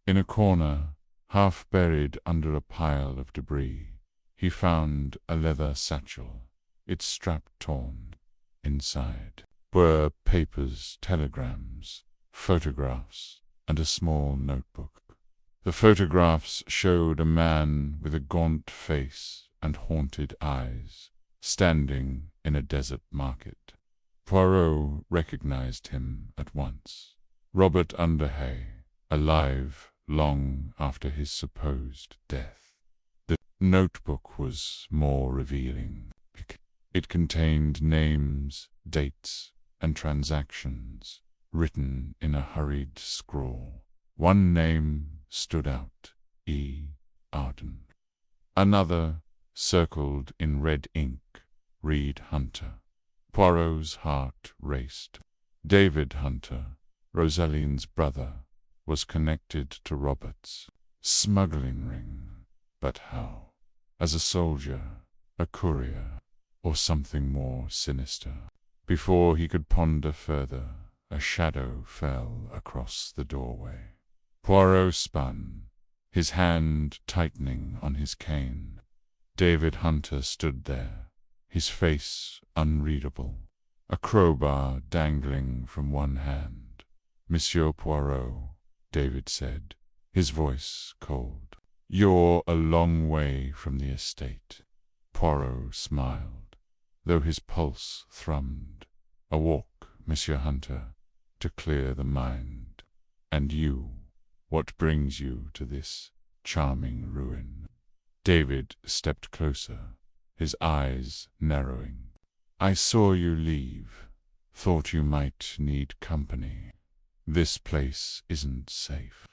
In a corner, half buried under a pile of debris, he found a leather satchel, its strap torn. Inside were papers, telegrams, photographs, and a small notebook. The photographs showed a man with a gaunt face and haunted eyes, standing in a desert market. Poirot recognized him at once. Robert Underhay, alive long after his supposed death. The notebook was more revealing. It contained names, dates, and transactions, written in a hurried scrawl. One name stood out, E. Arden. Another, circled in red ink, read Hunter. Poirot's heart raced. David Hunter, Rosaline's brother, was connected to Robert's smuggling ring. But how? As a soldier, a courier, or something more sinister? Before he could ponder further, a shadow fell across the doorway. Poirot spun, his hand tightening on his cane. David Hunter stood there, his face unreadable, a crowbar dangling from one hand. "Monsieur Poirot," David said, his voice cold. "You're a long way from the estate." Poirot smiled, though his pulse thrummed. "A walk, Monsieur Hunter, to clear the mind. And you, what brings you to this charming ruin?" David stepped closer, his eyes narrowing. "I saw you leave. Thought you might need company. This place isn't safe."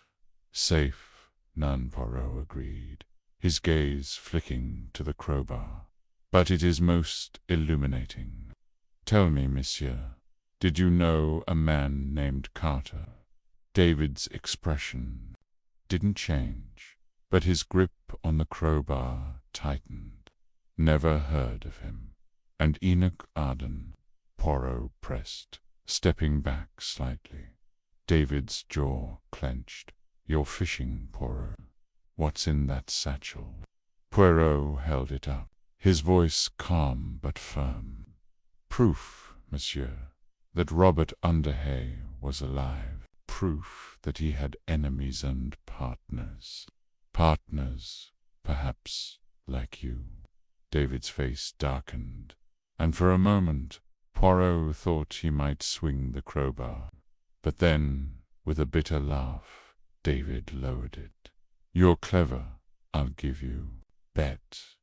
"Safe, none," Poirot agreed, his gaze flicking to the crowbar. "But it is most illuminating. Tell me, monsieur, did you know a man named Carter?" David's expression didn't change, but his grip on the crowbar tightened. "Never heard of him." "And Enoch Arden?" Poirot pressed, stepping back slightly. David's jaw clenched. "You're fishing, Poirot. What's in that satchel?" Poirot held it up, his voice calm but firm. "Proof, monsieur, that Robert Underhay was alive. Proof that he had enemies and partners. Partners, perhaps, like you." David's face darkened, and for a moment Poirot thought he might swing the crowbar. But then, with a bitter laugh, David lowered it. "You're clever, I'll give you. Bet.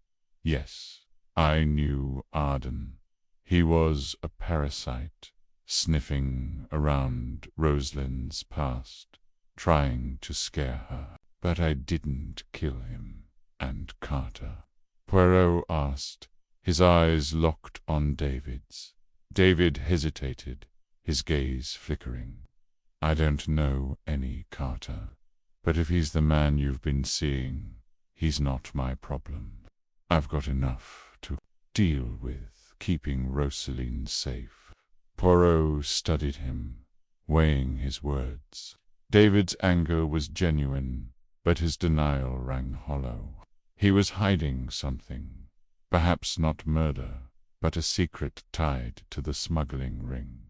Yes, I knew Arden. He was a parasite, sniffing around Rosalind's past, trying to scare her. But I didn't kill him. and Carter?" Poirot asked, his eyes locked on David's. David hesitated, his gaze flickering. "I don't know any Carter, but if he's the man you've been seeing, he's not my problem. I've got enough to deal with keeping Rosaline safe." Poirot studied him, weighing his words. David's anger was genuine, but his denial rang hollow. He was hiding something, perhaps not murder, but a secret tied to the smuggling ring.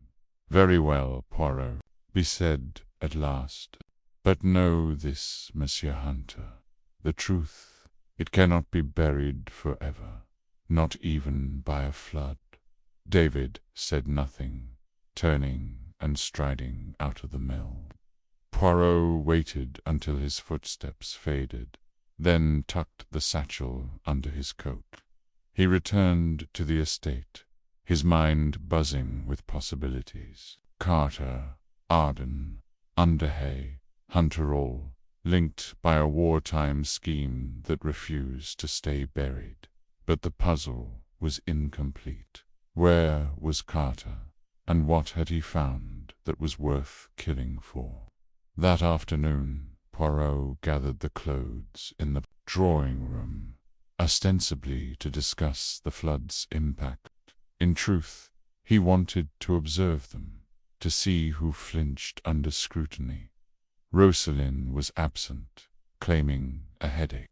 "Very well, Poirot," he said at last. "But know this, Monsieur Hunter. The truth, it cannot be buried forever, not even by a flood." David said nothing, turning and striding out of the mill. Poirot waited until his footsteps faded, then tucked the satchel under his coat. He returned to the estate, his mind buzzing with possibilities. Carter, Arden, Underhay, Hunter, all linked by a wartime scheme that refused to stay buried. But the puzzle was incomplete. Where was Carter, and what had he found that was worth killing for? That afternoon, Poirot gathered the clothes in the drawing-room, ostensibly to discuss the flood's impact. In truth, he wanted to observe them, to see who flinched under scrutiny. Rosaline was absent, claiming a headache.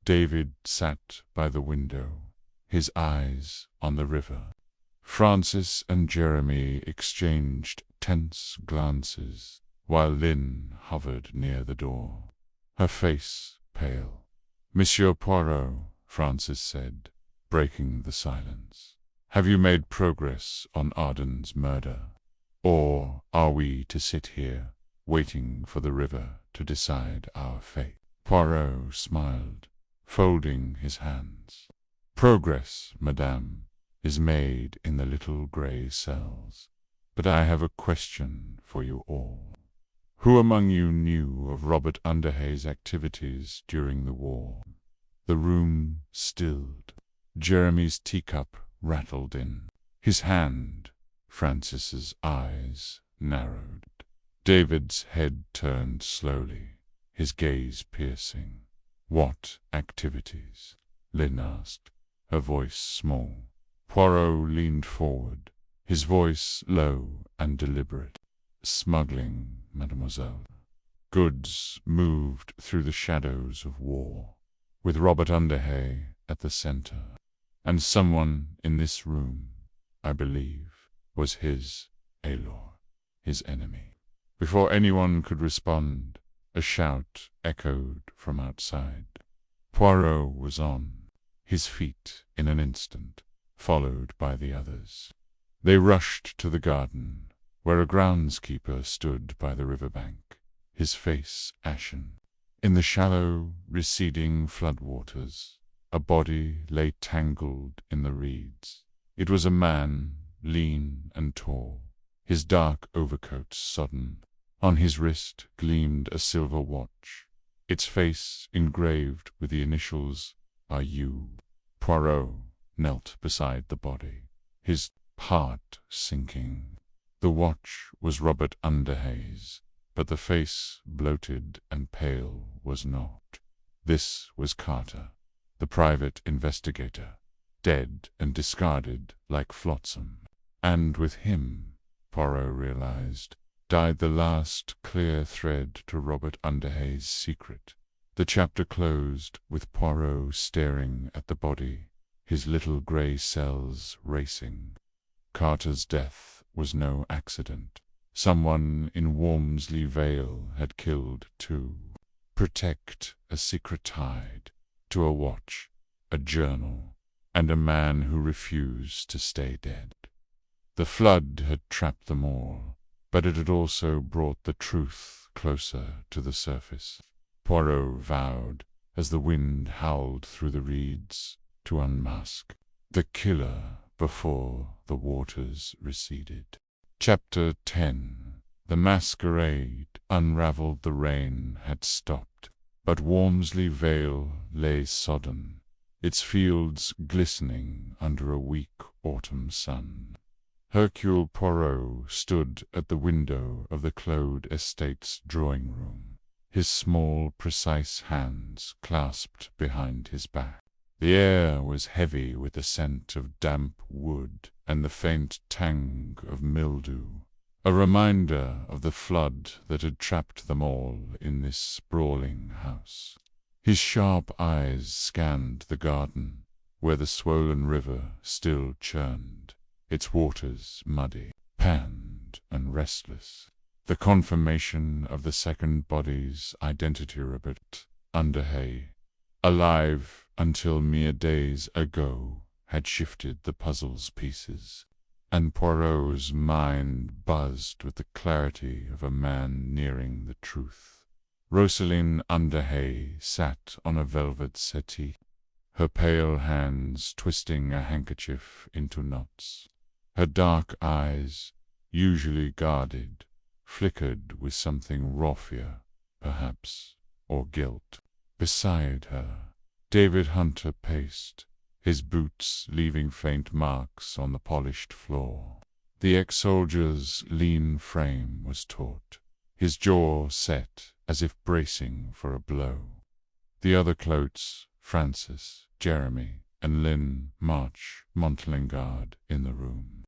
David sat by the window, his eyes on the river. Francis and Jeremy exchanged tense glances, while Lynn hovered near the door, her face pale. "Monsieur Poirot," Francis said, breaking the silence, "have you made progress on Arden's murder? Or are we to sit here, waiting for the river to decide our fate?" Poirot smiled, folding his hands. "Progress, madame, is made in the little grey cells. But I have a question for you all. Who among you knew of Robert Underhay's activities during the war?" The room stilled. Jeremy's teacup rattled in. His hand, Francis's eyes narrowed. David's head turned slowly, his gaze piercing. "What activities?" Lynn asked, her voice small. Poirot leaned forward, his voice low and deliberate. "Smuggling, mademoiselle. Goods moved through the shadows of war, with Robert Underhay at the center. And someone in this room, I believe, was his Aylor, his enemy." Before anyone could respond, a shout echoed from outside. Poirot was on, his feet in an instant, followed by the others. They rushed to the garden, where a groundskeeper stood by the riverbank, his face ashen. In the shallow, receding floodwaters, a body lay tangled in the reeds. It was a man, lean and tall, his dark overcoat sodden. On his wrist gleamed a silver watch, its face engraved with the initials R.U. Poirot knelt beside the body, his heart sinking. The watch was Robert Underhay's, but the face, bloated and pale, was not. This was Carter, the private investigator, dead and discarded like flotsam. And with him, Poirot realized, died the last clear thread to Robert Underhay's secret. The chapter closed with Poirot staring at the body, his little grey cells racing. Carter's death was no accident. Someone in Walmsley Vale had killed two. Protect a secret tied to a watch, a journal, and a man who refused to stay dead. The flood had trapped them all, but it had also brought the truth closer to the surface. Poirot vowed, as the wind howled through the reeds, to unmask the killer before the waters receded. Chapter 10. The masquerade unraveled. The rain had stopped. But Wormsley Vale lay sodden, its fields glistening under a weak autumn sun. Hercule Poirot stood at the window of the Claude estate's drawing-room, his small, precise hands clasped behind his back. The air was heavy with the scent of damp wood and the faint tang of mildew, a reminder of the flood that had trapped them all in this sprawling house. His sharp eyes scanned the garden, where the swollen river still churned, its waters muddy, panned, and restless. The confirmation of the second body's identity, Robert Underhay, alive until mere days ago, had shifted the puzzle's pieces, and Poirot's mind buzzed with the clarity of a man nearing the truth. Rosaline Underhay sat on a velvet settee, her pale hands twisting a handkerchief into knots. Her dark eyes, usually guarded, flickered with something raffia, perhaps, or guilt. Beside her, David Hunter paced, his boots leaving faint marks on the polished floor. The ex-soldier's lean frame was taut, his jaw set as if bracing for a blow. The other Clotes, Francis, Jeremy, and Lynn March Montelingard in the room,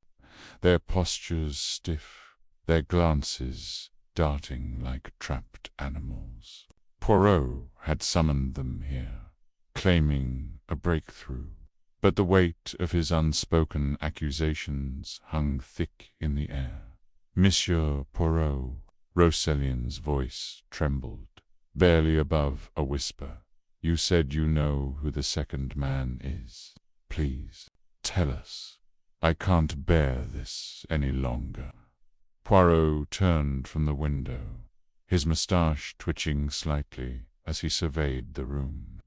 their postures stiff, their glances darting like trapped animals. Poirot had summoned them here, claiming a breakthrough, but the weight of his unspoken accusations hung thick in the air. Monsieur Poirot, Rosaline's voice trembled, barely above a whisper. You said you know who the second man is. Please, tell us. I can't bear this any longer. Poirot turned from the window, his moustache twitching slightly as he surveyed the room.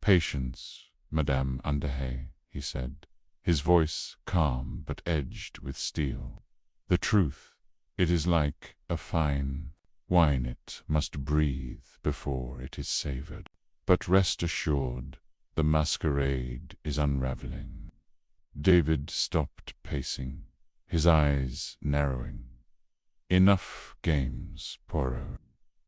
Patience, Madame Underhay, he said, his voice calm but edged with steel. The truth, it is like a fine wine, it must breathe before it is savored. But rest assured, the masquerade is unraveling. David stopped pacing, his eyes narrowing. Enough games, Poirot.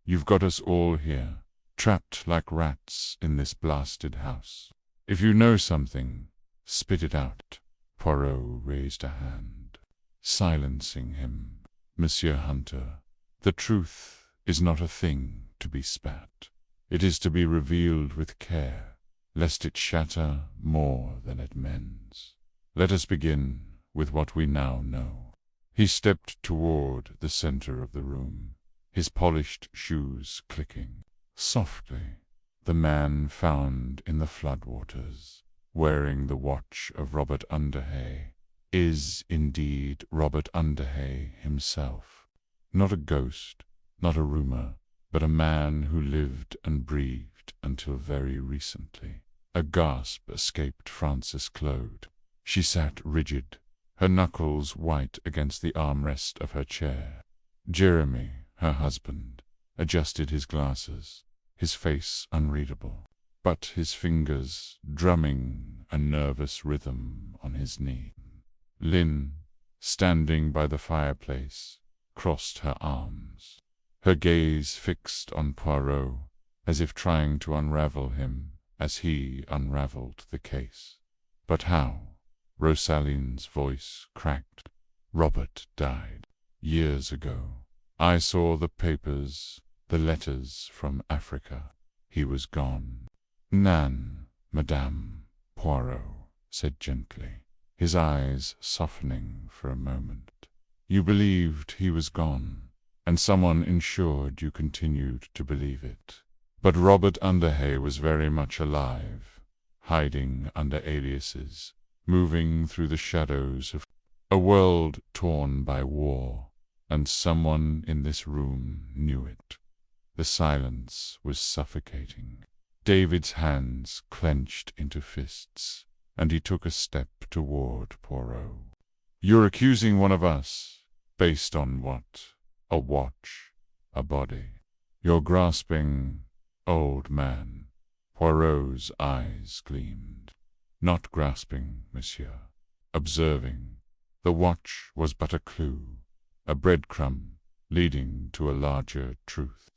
You've got us all here, trapped like rats in this blasted house. If you know something, spit it out. Poirot raised a hand, silencing him. Monsieur Hunter, the truth is not a thing to be spat. It is to be revealed with care, lest it shatter more than it mends. Let us begin with what we now know. He stepped toward the center of the room, his polished shoes clicking. Softly, the man found in the floodwaters, wearing the watch of Robert Underhay, is indeed Robert Underhay himself. Not a ghost, not a rumor, but a man who lived and breathed until very recently. A gasp escaped Frances Claude. She sat rigid, her knuckles white against the armrest of her chair. Jeremy, her husband, adjusted his glasses, his face unreadable, but his fingers drumming a nervous rhythm on his knee. Lynn, standing by the fireplace, crossed her arms, her gaze fixed on Poirot, as if trying to unravel him as he unraveled the case. But how? Rosaline's voice cracked. Robert died years ago. I saw the papers, the letters from Africa. He was gone. Nan, Madame, Poirot said gently, his eyes softening for a moment. You believed he was gone, and someone ensured you continued to believe it. But Robert Underhay was very much alive, hiding under aliases, moving through the shadows of a world torn by war, and someone in this room knew it. The silence was suffocating. David's hands clenched into fists, and he took a step toward Poirot. You're accusing one of us, based on what? A watch, a body. You're grasping old man. Poirot's eyes gleamed. Not grasping, monsieur. Observing. The watch was but a clue, a breadcrumb leading to a larger truth.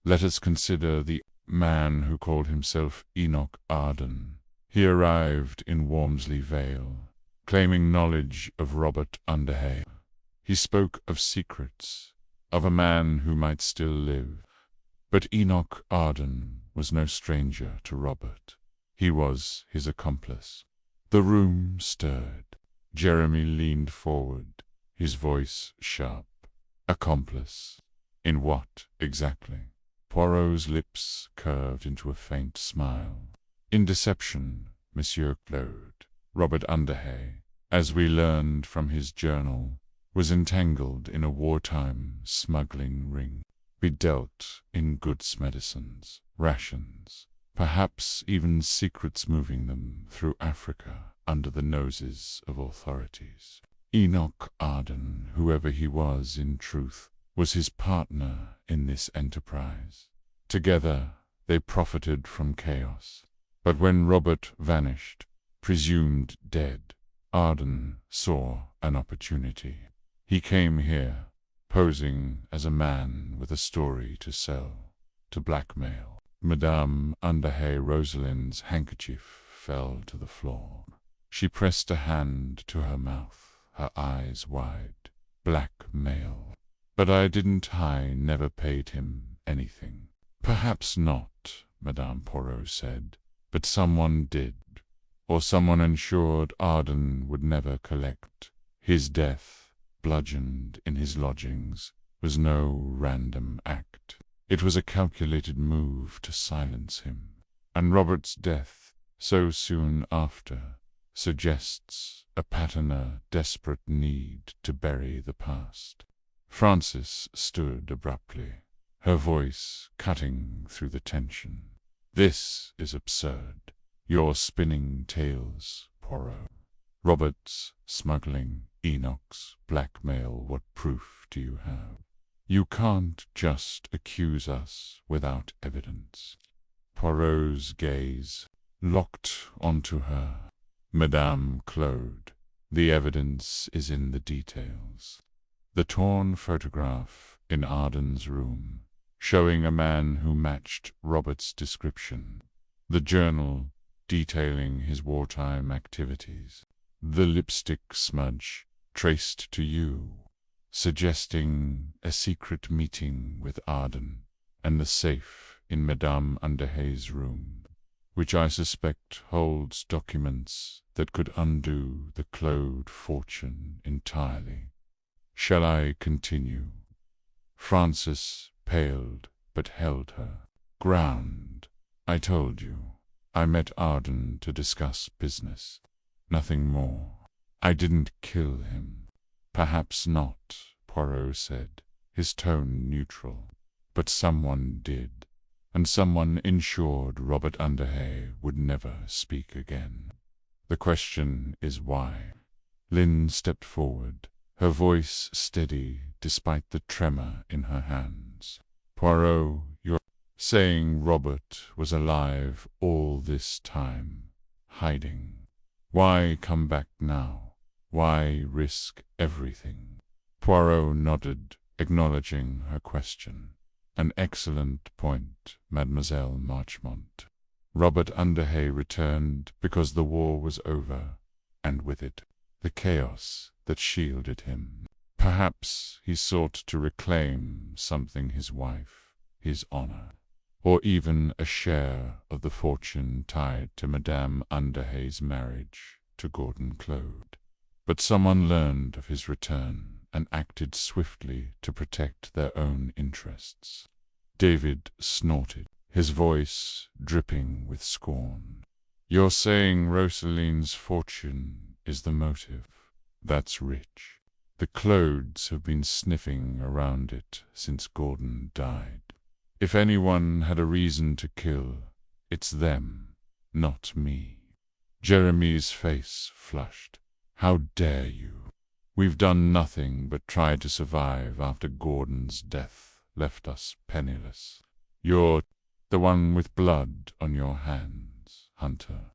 Let us consider the man who called himself Enoch Arden. He arrived in Walmsley Vale, claiming knowledge of Robert Underhay. He spoke of secrets, of a man who might still live. But Enoch Arden was no stranger to Robert. He was his accomplice. The room stirred. Jeremy leaned forward, his voice sharp. Accomplice? In what, exactly? Poirot's lips curved into a faint smile. In deception, Monsieur Claude. Robert Underhay, as we learned from his journal, was entangled in a wartime smuggling ring. Be dealt in goods medicines, rations, perhaps even secrets moving them through Africa under the noses of authorities. Enoch Arden, whoever he was in truth, was his partner in this enterprise. Together they profited from chaos. But when Robert vanished, presumed dead, Arden saw an opportunity. He came here, posing as a man with a story to sell, to blackmail. Madame Underhay Rosalind's handkerchief fell to the floor. She pressed a hand to her mouth, her eyes wide. Blackmail. But I never paid him anything. Perhaps not, Madame Poirot said, but someone did, or someone ensured Arden would never collect. His death, bludgeoned in his lodgings, was no random act. It was a calculated move to silence him. And Robert's death, so soon after, suggests a pattern, a desperate need to bury the past. Frances stood abruptly, her voice cutting through the tension. This is absurd. You're spinning tales, Poirot. Robert's smuggling, Enoch's blackmail, what proof do you have? You can't just accuse us without evidence. Poirot's gaze locked onto her. Madame Claude, the evidence is in the details. The torn photograph in Arden's room, showing a man who matched Robert's description. The journal detailing his wartime activities. The lipstick smudge traced to you, suggesting a secret meeting with Arden, and the safe in Madame Underhay's room, which I suspect holds documents that could undo the Claude fortune entirely. Shall I continue? Frances paled, but held her ground. I told you. I met Arden to discuss business. Nothing more. I didn't kill him. Perhaps not, Poirot said, his tone neutral. But someone did, and someone ensured Robert Underhay would never speak again. The question is why. Lynn stepped forward, her voice steady despite the tremor in her hands. Poirot, you're saying Robert was alive all this time, hiding. Why come back now? Why risk everything? Poirot nodded, acknowledging her question. An excellent point, Mademoiselle Marchmont. Robert Underhay returned because the war was over, and with it, the chaos that shielded him. Perhaps he sought to reclaim something, his wife, his honor, or even a share of the fortune tied to Madame Underhay's marriage to Gordon Claude. But someone learned of his return and acted swiftly to protect their own interests. David snorted, his voice dripping with scorn. You're saying Rosalind's fortune is the motive? That's rich. The Claudes have been sniffing around it since Gordon died. If anyone had a reason to kill, it's them, not me. Jeremy's face flushed. How dare you? We've done nothing but try to survive after Gordon's death left us penniless. The one with blood on your hands, Hunter.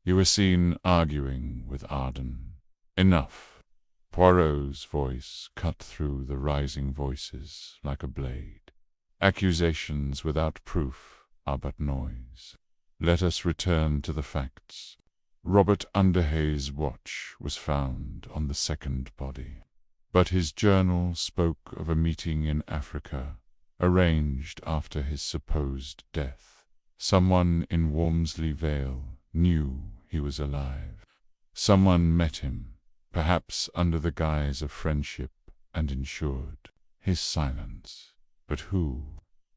You were seen arguing with Arden. Enough. Poirot's voice cut through the rising voices like a blade. Accusations without proof are but noise. Let us return to the facts. Robert Underhay's watch was found on the second body, but his journal spoke of a meeting in Africa, arranged after his supposed death. Someone in Walmsley Vale knew he was alive. Someone met him, perhaps under the guise of friendship, and ensured his silence. But who?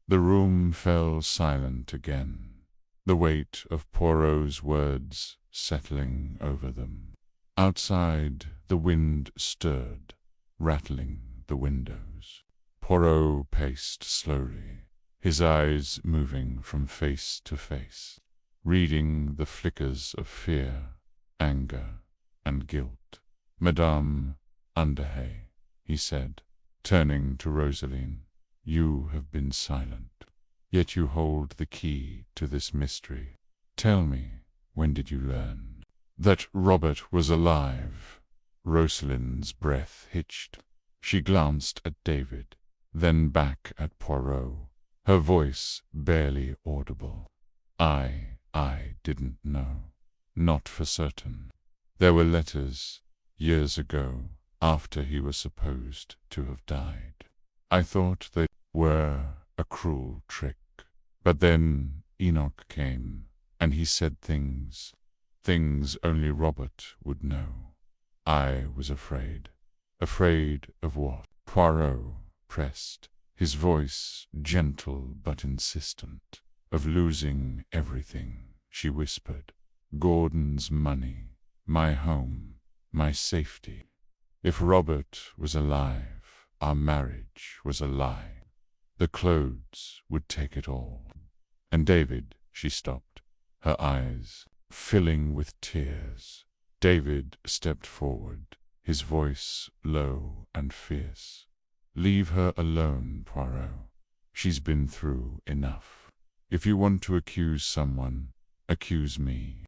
The room fell silent again, the weight of Poirot's words settling over them. Outside, the wind stirred, rattling the windows. Poirot paced slowly, his eyes moving from face to face, reading the flickers of fear, anger, and guilt. "Madame Underhay," he said, turning to Rosaline, "you have been silent, yet you hold the key to this mystery. Tell me, when did you learn that Robert was alive?" Rosaline's breath hitched. She glanced at David, then back at Poirot, her voice barely audible. I didn't know. Not for certain. There were letters, years ago, after he was supposed to have died. I thought they were a cruel trick. But then Enoch came, and he said things only Robert would know. I was afraid. Afraid of what? Poirot pressed, his voice gentle but insistent. Of losing everything, she whispered. Gordon's money, my home, my safety. If Robert was alive, our marriage was a lie. The clothes would take it all. And David, she stopped, her eyes filling with tears. David stepped forward, his voice low and fierce. Leave her alone, Poirot. She's been through enough. If you want to accuse someone, accuse me.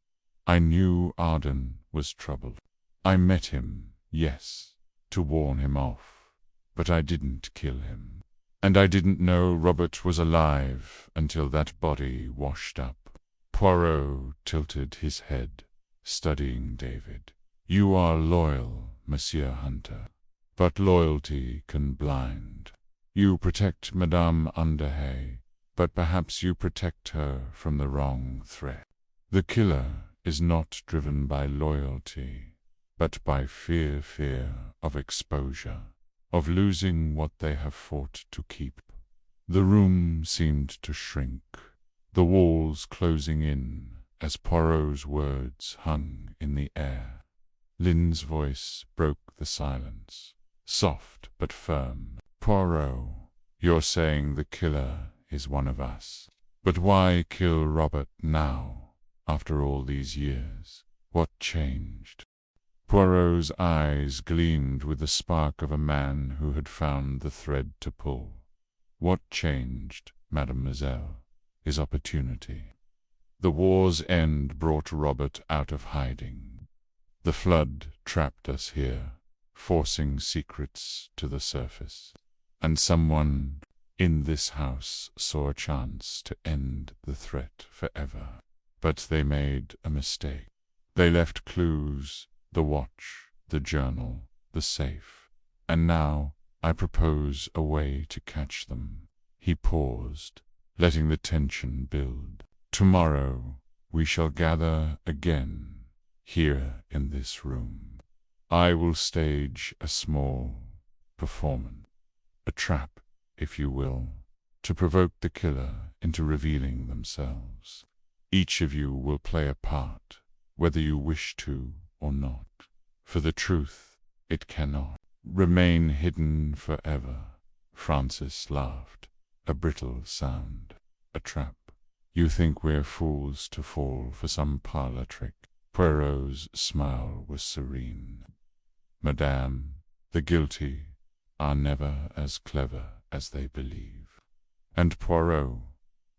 I knew Arden was troubled. I met him, yes, to warn him off, but I didn't kill him. And I didn't know Robert was alive until that body washed up. Poirot tilted his head, studying David. You are loyal, Monsieur Hunter, but loyalty can blind. You protect Madame Underhay, but perhaps you protect her from the wrong threat. The killer is not driven by loyalty, but by fear of exposure, of losing what they have fought to keep. The room seemed to shrink, the walls closing in as Poirot's words hung in the air. Lynn's voice broke the silence, soft but firm. Poirot, you're saying the killer is one of us. But why kill Robert now, after all these years? What changed? Poirot's eyes gleamed with the spark of a man who had found the thread to pull. What changed, mademoiselle? His opportunity. The war's end brought Robert out of hiding. The flood trapped us here, forcing secrets to the surface. And someone in this house saw a chance to end the threat forever. But they made a mistake. They left clues, the watch, the journal, the safe. And now I propose a way to catch them. He paused, letting the tension build. Tomorrow we shall gather again, here in this room. I will stage a small performance, a trap, if you will, to provoke the killer into revealing themselves. Each of you will play a part, whether you wish to or not. For the truth, it cannot remain hidden forever. Francis laughed, a brittle sound. A trap. You think we're fools to fall for some parlor trick? Poirot's smile was serene. Madame, the guilty are never as clever as they believe. And Poirot,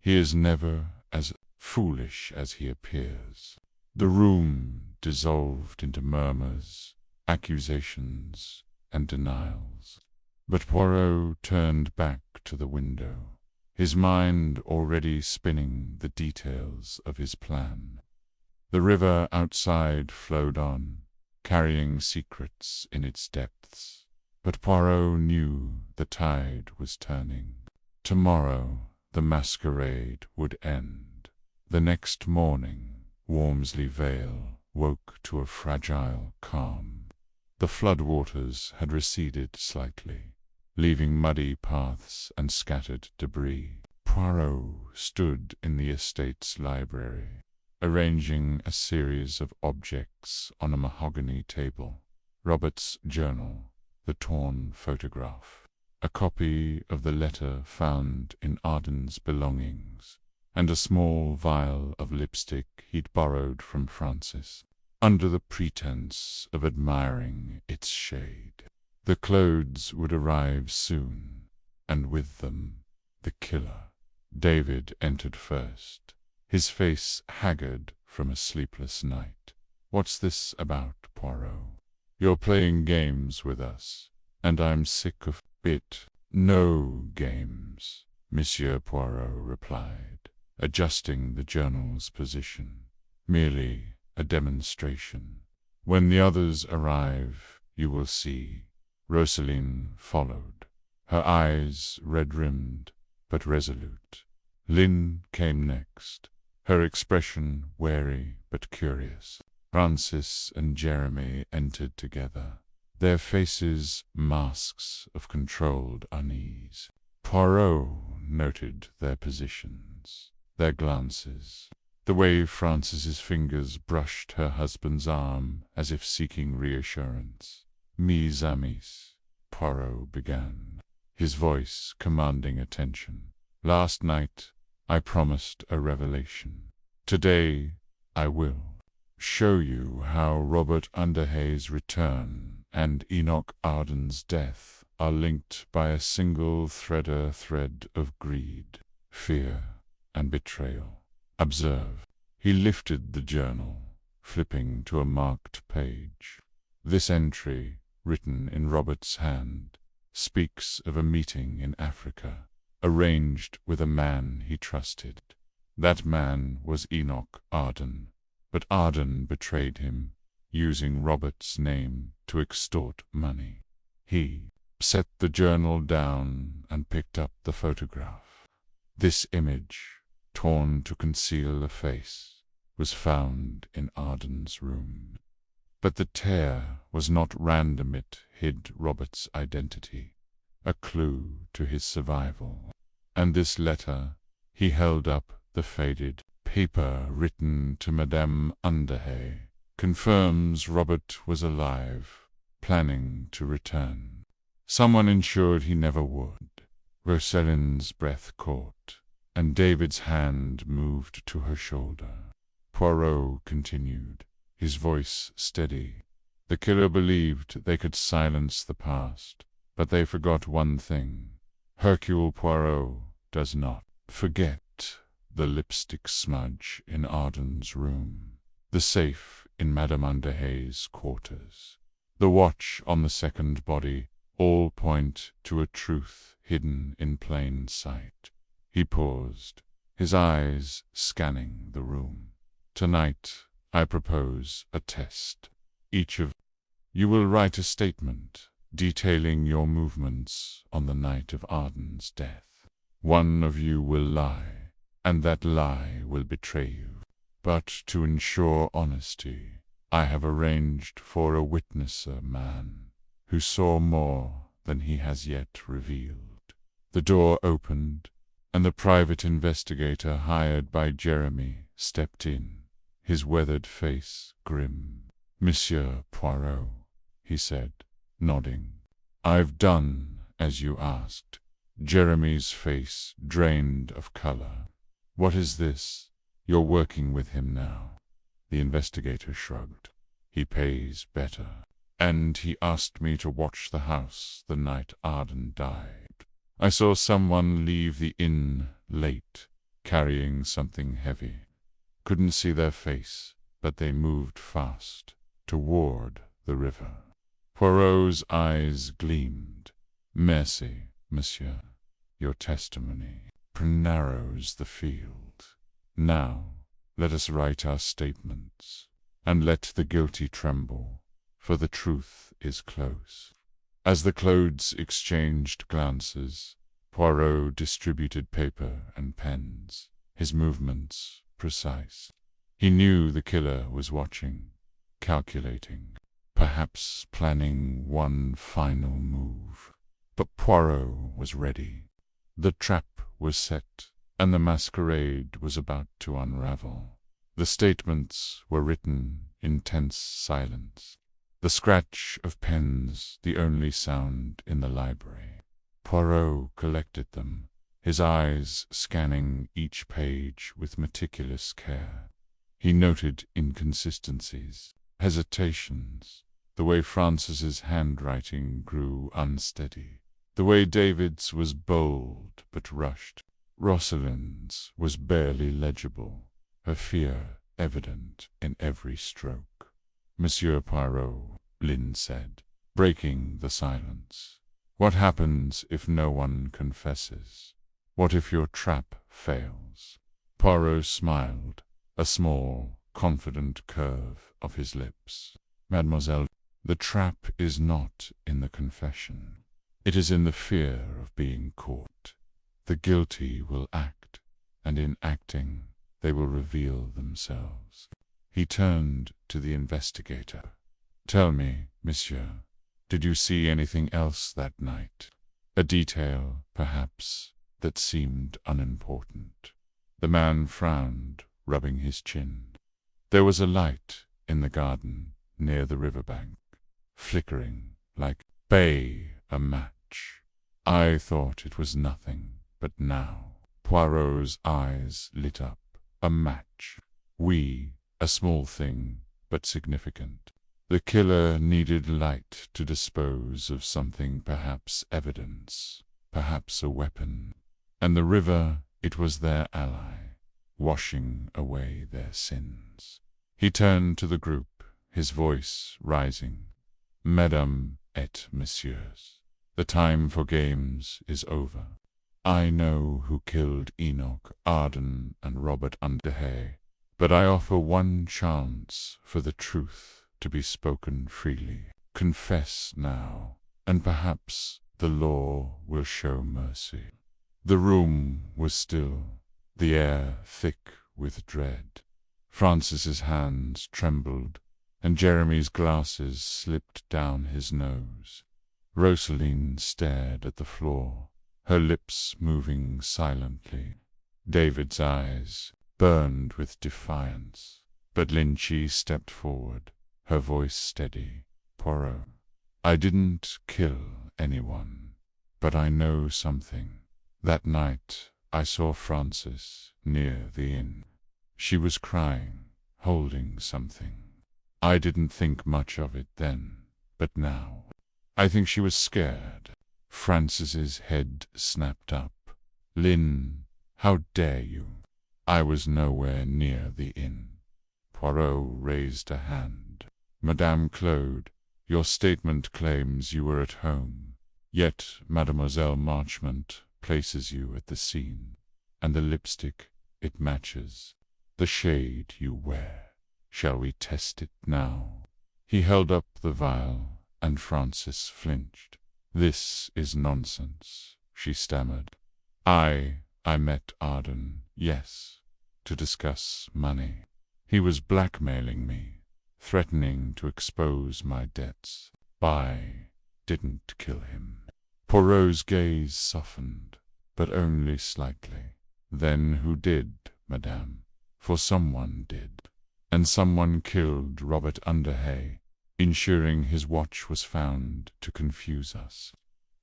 He is never as foolish as he appears. The room dissolved into murmurs, accusations, and denials. But Poirot turned back to the window, his mind already spinning the details of his plan. The river outside flowed on, carrying secrets in its depths. But Poirot knew the tide was turning. Tomorrow the masquerade would end. The next morning Wormsley Vale woke to a fragile calm. The floodwaters had receded slightly, leaving muddy paths and scattered debris. Poirot stood in the estate's library, arranging a series of objects on a mahogany table. Robert's journal, the torn photograph, a copy of the letter found in Arden's belongings, and a small vial of lipstick he'd borrowed from Francis, under the pretense of admiring its shade. The clothes would arrive soon, and with them the killer. David entered first, his face haggard from a sleepless night. "What's this about, Poirot? You're playing games with us, and I'm sick of it." "No games," Monsieur Poirot replied, adjusting the journal's position. "Merely a demonstration. When the others arrive, you will see." Rosaline followed, her eyes red-rimmed but resolute. Lynn came next, her expression wary but curious. Francis and Jeremy entered together, their faces masks of controlled unease. Poirot noted their positions, their glances, the way Francis's fingers brushed her husband's arm as if seeking reassurance. "Mes amis," Poirot began, his voice commanding attention. "Last night I promised a revelation. Today I will show you how Robert Underhay's return and Enoch Arden's death are linked by a single thread of greed, fear, and betrayal. Observe." He lifted the journal, flipping to a marked page. This entry, written in Robert's hand, speaks of a meeting in Africa, arranged with a man he trusted. That man was Enoch Arden, but Arden betrayed him, using Robert's name to extort money. He set the journal down and picked up the photograph. This image, torn to conceal a face, was found in Arden's room. But the tear was not random. It hid Robert's identity, a clue to his survival. And this letter, he held up the faded paper written to Madame Underhay, confirms Robert was alive, planning to return. Someone ensured he never would. Rosaline's breath caught, and David's hand moved to her shoulder. Poirot continued, his voice steady. "The killer believed they could silence the past, but they forgot one thing. Hercule Poirot does not forget the lipstick smudge in Arden's room, the safe in Madame Underhay's quarters, the watch on the second body, all point to a truth hidden in plain sight." He paused, his eyes scanning the room. "Tonight I propose a test. Each of you will write a statement detailing your movements on the night of Arden's death. One of you will lie, and that lie will betray you. But to ensure honesty, I have arranged for a witnesser man who saw more than he has yet revealed." The door opened, and the private investigator hired by Jeremy stepped in, his weathered face grim. "Monsieur Poirot," he said, nodding. "I've done as you asked." Jeremy's face drained of color. "What is this? You're working with him now?" The investigator shrugged. "He pays better. And he asked me to watch the house the night Arden died. I saw someone leave the inn late, carrying something heavy. Couldn't see their face, but they moved fast, toward the river. Poirot's eyes gleamed. "Merci, monsieur. Your testimony narrows the field. Now, let us write our statements, and let the guilty tremble, for the truth is close." As the clothes exchanged glances, Poirot distributed paper and pens, his movements precise. He knew the killer was watching, calculating, perhaps planning one final move. But Poirot was ready. The trap was set, and the masquerade was about to unravel. The statements were written in tense silence, the scratch of pens the only sound in the library. Poirot collected them, his eyes scanning each page with meticulous care. He noted inconsistencies, hesitations, the way Francis's handwriting grew unsteady, the way David's was bold but rushed. Rosalind's was barely legible, her fear evident in every stroke. "Monsieur Poirot," Lynn said, breaking the silence, "what happens if no one confesses? What if your trap fails?" Poirot smiled, a small, confident curve of his lips. "Mademoiselle, the trap is not in the confession. It is in the fear of being caught. The guilty will act, and in acting they will reveal themselves." He turned to the investigator. "Tell me, monsieur, did you see anything else that night? A detail, perhaps, that seemed unimportant?" The man frowned, rubbing his chin. "There was a light in the garden near the riverbank, flickering like a match. I thought it was nothing, but now—" Poirot's eyes lit up. "A match. Oui, a small thing, but significant. The killer needed light to dispose of something, perhaps evidence, perhaps a weapon. And the river, it was their ally, washing away their sins." He turned to the group, his voice rising. "Mesdames et messieurs, the time for games is over. I know who killed Enoch Arden and Robert Underhay, but I offer one chance for the truth to be spoken freely. Confess now, and perhaps the law will show mercy." The room was still, the air thick with dread. Francis's hands trembled, and Jeremy's glasses slipped down his nose. Rosaline stared at the floor, her lips moving silently. David's eyes burned with defiance, but Lynchy stepped forward, her voice steady. "Poirot, I didn't kill anyone, but I know something. That night I saw Francis near the inn. She was crying, holding something. I didn't think much of it then, but now I think she was scared." Francis's head snapped up. "Lynn, how dare you? I was nowhere near the inn." Poirot raised a hand. "Madame Claude, your statement claims you were at home, yet Mademoiselle Marchmont places you at the scene, and the lipstick, it matches the shade you wear. Shall we test it now?" He held up the vial, and Francis flinched. "This is nonsense," she stammered. I met Arden, yes, to discuss money. He was blackmailing me, threatening to expose my debts. I didn't kill him." Poirot's gaze softened, but only slightly. "Then who did, madame? For someone did. And someone killed Robert Underhay, ensuring his watch was found to confuse us.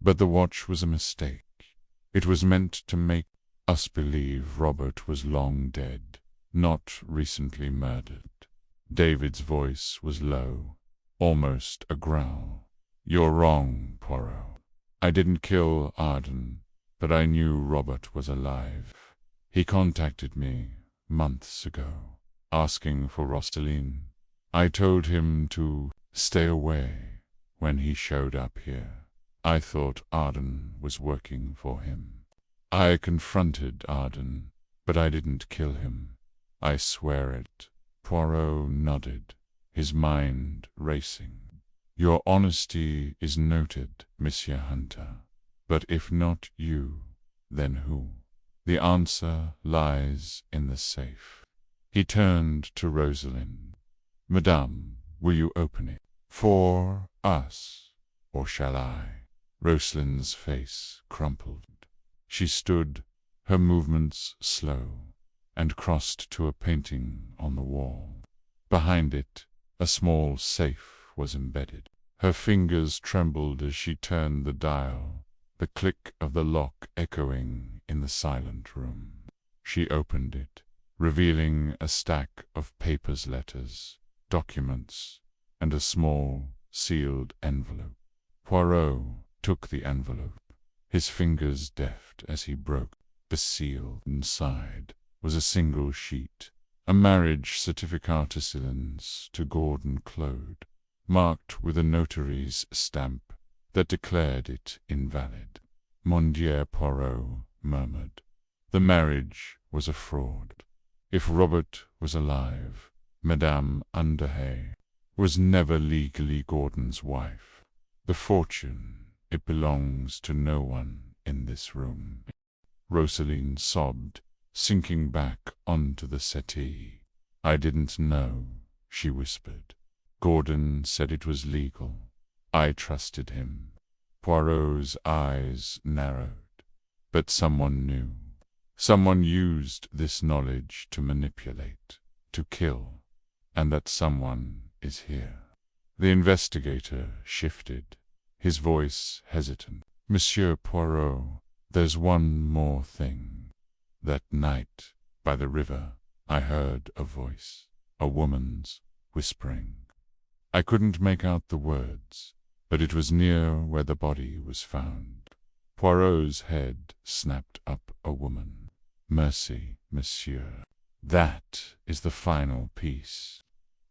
But the watch was a mistake. It was meant to make us believe Robert was long dead, not recently murdered." David's voice was low, almost a growl. "You're wrong, Poirot. I didn't kill Arden, but I knew Robert was alive. He contacted me months ago, asking for Rosaline. I told him to stay away when he showed up here. I thought Arden was working for him. I confronted Arden, but I didn't kill him. I swear it. Poirot nodded, his mind racing. Your honesty is noted, Monsieur Hunter. But if not you, then who? The answer lies in the safe. He turned to Rosalind. Madame, will you open it? For us, or shall I? Rosalind's face crumpled. She stood, her movements slow, and crossed to a painting on the wall. Behind it, a small safe was embedded. Her fingers trembled as she turned the dial, the click of the lock echoing in the silent room. She opened it, revealing a stack of papers, letters, documents, and a small, sealed envelope. Poirot took the envelope, his fingers deft as he broke the seal. Inside was a single sheet, a marriage certificaticillins to Gordon Claude, marked with a notary's stamp that declared it invalid. Mon Dieu, Poirot murmured. The marriage was a fraud. If Robert was alive, Madame Underhay was never legally Gordon's wife. The fortune, it belongs to no one in this room. Rosaline sobbed, sinking back onto the settee. I didn't know, she whispered. Gordon said it was legal. I trusted him. Poirot's eyes narrowed. But someone knew. Someone used this knowledge to manipulate, to kill, and that someone is here. The investigator shifted, his voice hesitant. Monsieur Poirot, there's one more thing. That night, by the river, I heard a voice, a woman's, whispering. I couldn't make out the words, but it was near where the body was found. Poirot's head snapped up a woman. Mercy, monsieur. That is the final piece.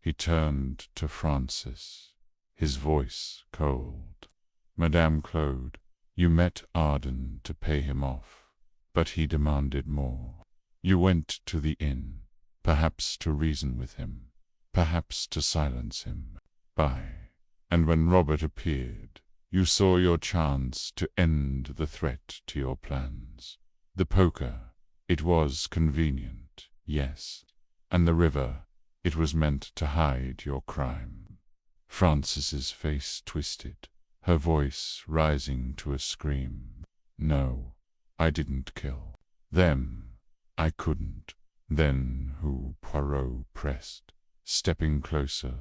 He turned to Francis, his voice cold. Madame Claude, you met Arden to pay him off, but he demanded more. You went to the inn, perhaps to reason with him, perhaps to silence him. And when Robert appeared, you saw your chance to end the threat to your plans. The poker, it was convenient, yes, and the river, it was meant to hide your crime. Francis's face twisted, her voice rising to a scream. No, I didn't kill them. I couldn't. Then who? Poirot pressed, stepping closer.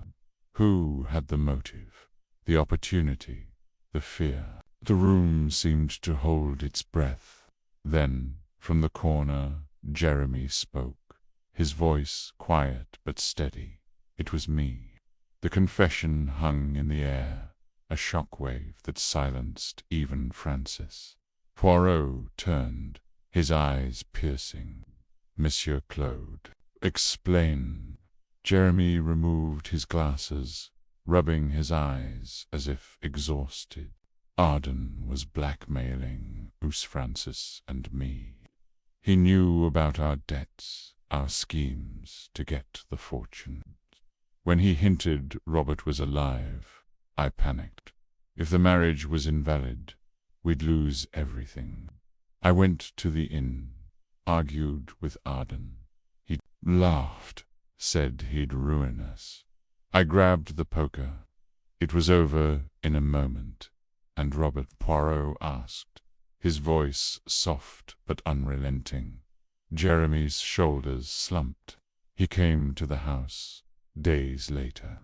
Who had the motive, the opportunity, the fear? The room seemed to hold its breath. Then, from the corner, Jeremy spoke, his voice quiet but steady. It was me. The confession hung in the air, a shockwave that silenced even Francis. Poirot turned, his eyes piercing. Monsieur Claude, explain. Jeremy removed his glasses, rubbing his eyes as if exhausted. Arden was blackmailing Francis and me. He knew about our debts, our schemes to get the fortune. When he hinted Robert was alive, I panicked. If the marriage was invalid, we'd lose everything. I went to the inn, argued with Arden. He laughed, said he'd ruin us. I grabbed the poker. It was over in a moment, and Robert. Poirot asked, his voice soft but unrelenting. Jeremy's shoulders slumped. He came to the house, days later.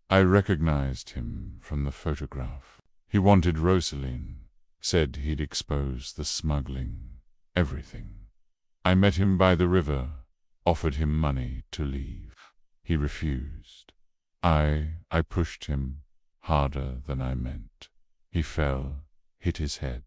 I recognized him from the photograph. He wanted Rosaline, said he'd expose the smuggling, everything. I met him by the river, offered him money to leave. He refused. I pushed him harder than I meant. He fell, hit his head.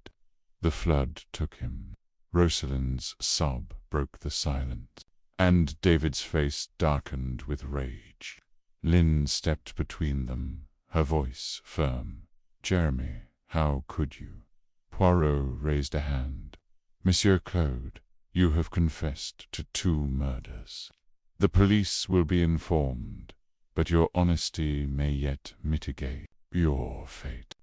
The flood took him. Rosalind's sob broke the silence, and David's face darkened with rage. Lynn stepped between them, her voice firm. "Jeremy, how could you?" Poirot raised a hand. "Monsieur Claude, you have confessed to 2 murders. The police will be informed, but your honesty may yet mitigate your fate.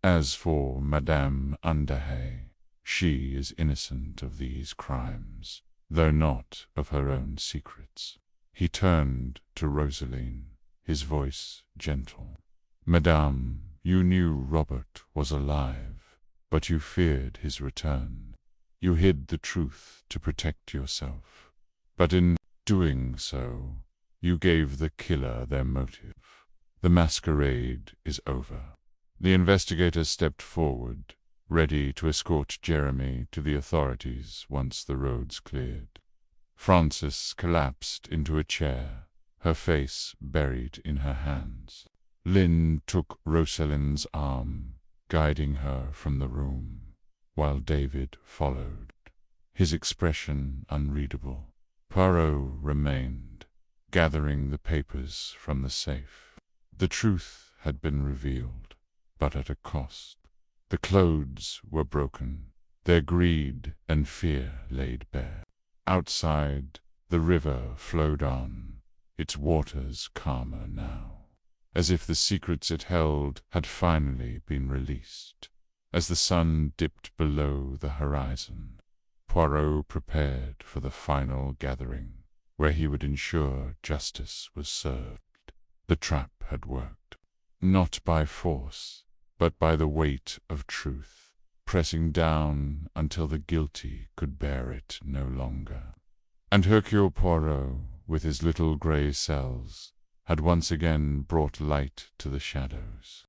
As for Madame Underhay, she is innocent of these crimes, though not of her own secrets." He turned to Rosaline, his voice gentle. "Madame, you knew Robert was alive, but you feared his return. You hid the truth to protect yourself, but in doing so, you gave the killer their motive. The masquerade is over." The investigator stepped forward, ready to escort Jeremy to the authorities once the roads cleared. Frances collapsed into a chair, her face buried in her hands. Lynn took Rosalind's arm, guiding her from the room, while David followed, his expression unreadable. Poirot remained, gathering the papers from the safe. The truth had been revealed, but at a cost. The Claudes were broken, their greed and fear laid bare. Outside, the river flowed on, its waters calmer now, as if the secrets it held had finally been released. As the sun dipped below the horizon, Poirot prepared for the final gathering, where he would ensure justice was served. The trap had worked, not by force, but by the weight of truth, pressing down until the guilty could bear it no longer. And Hercule Poirot, with his little grey cells, had once again brought light to the shadows.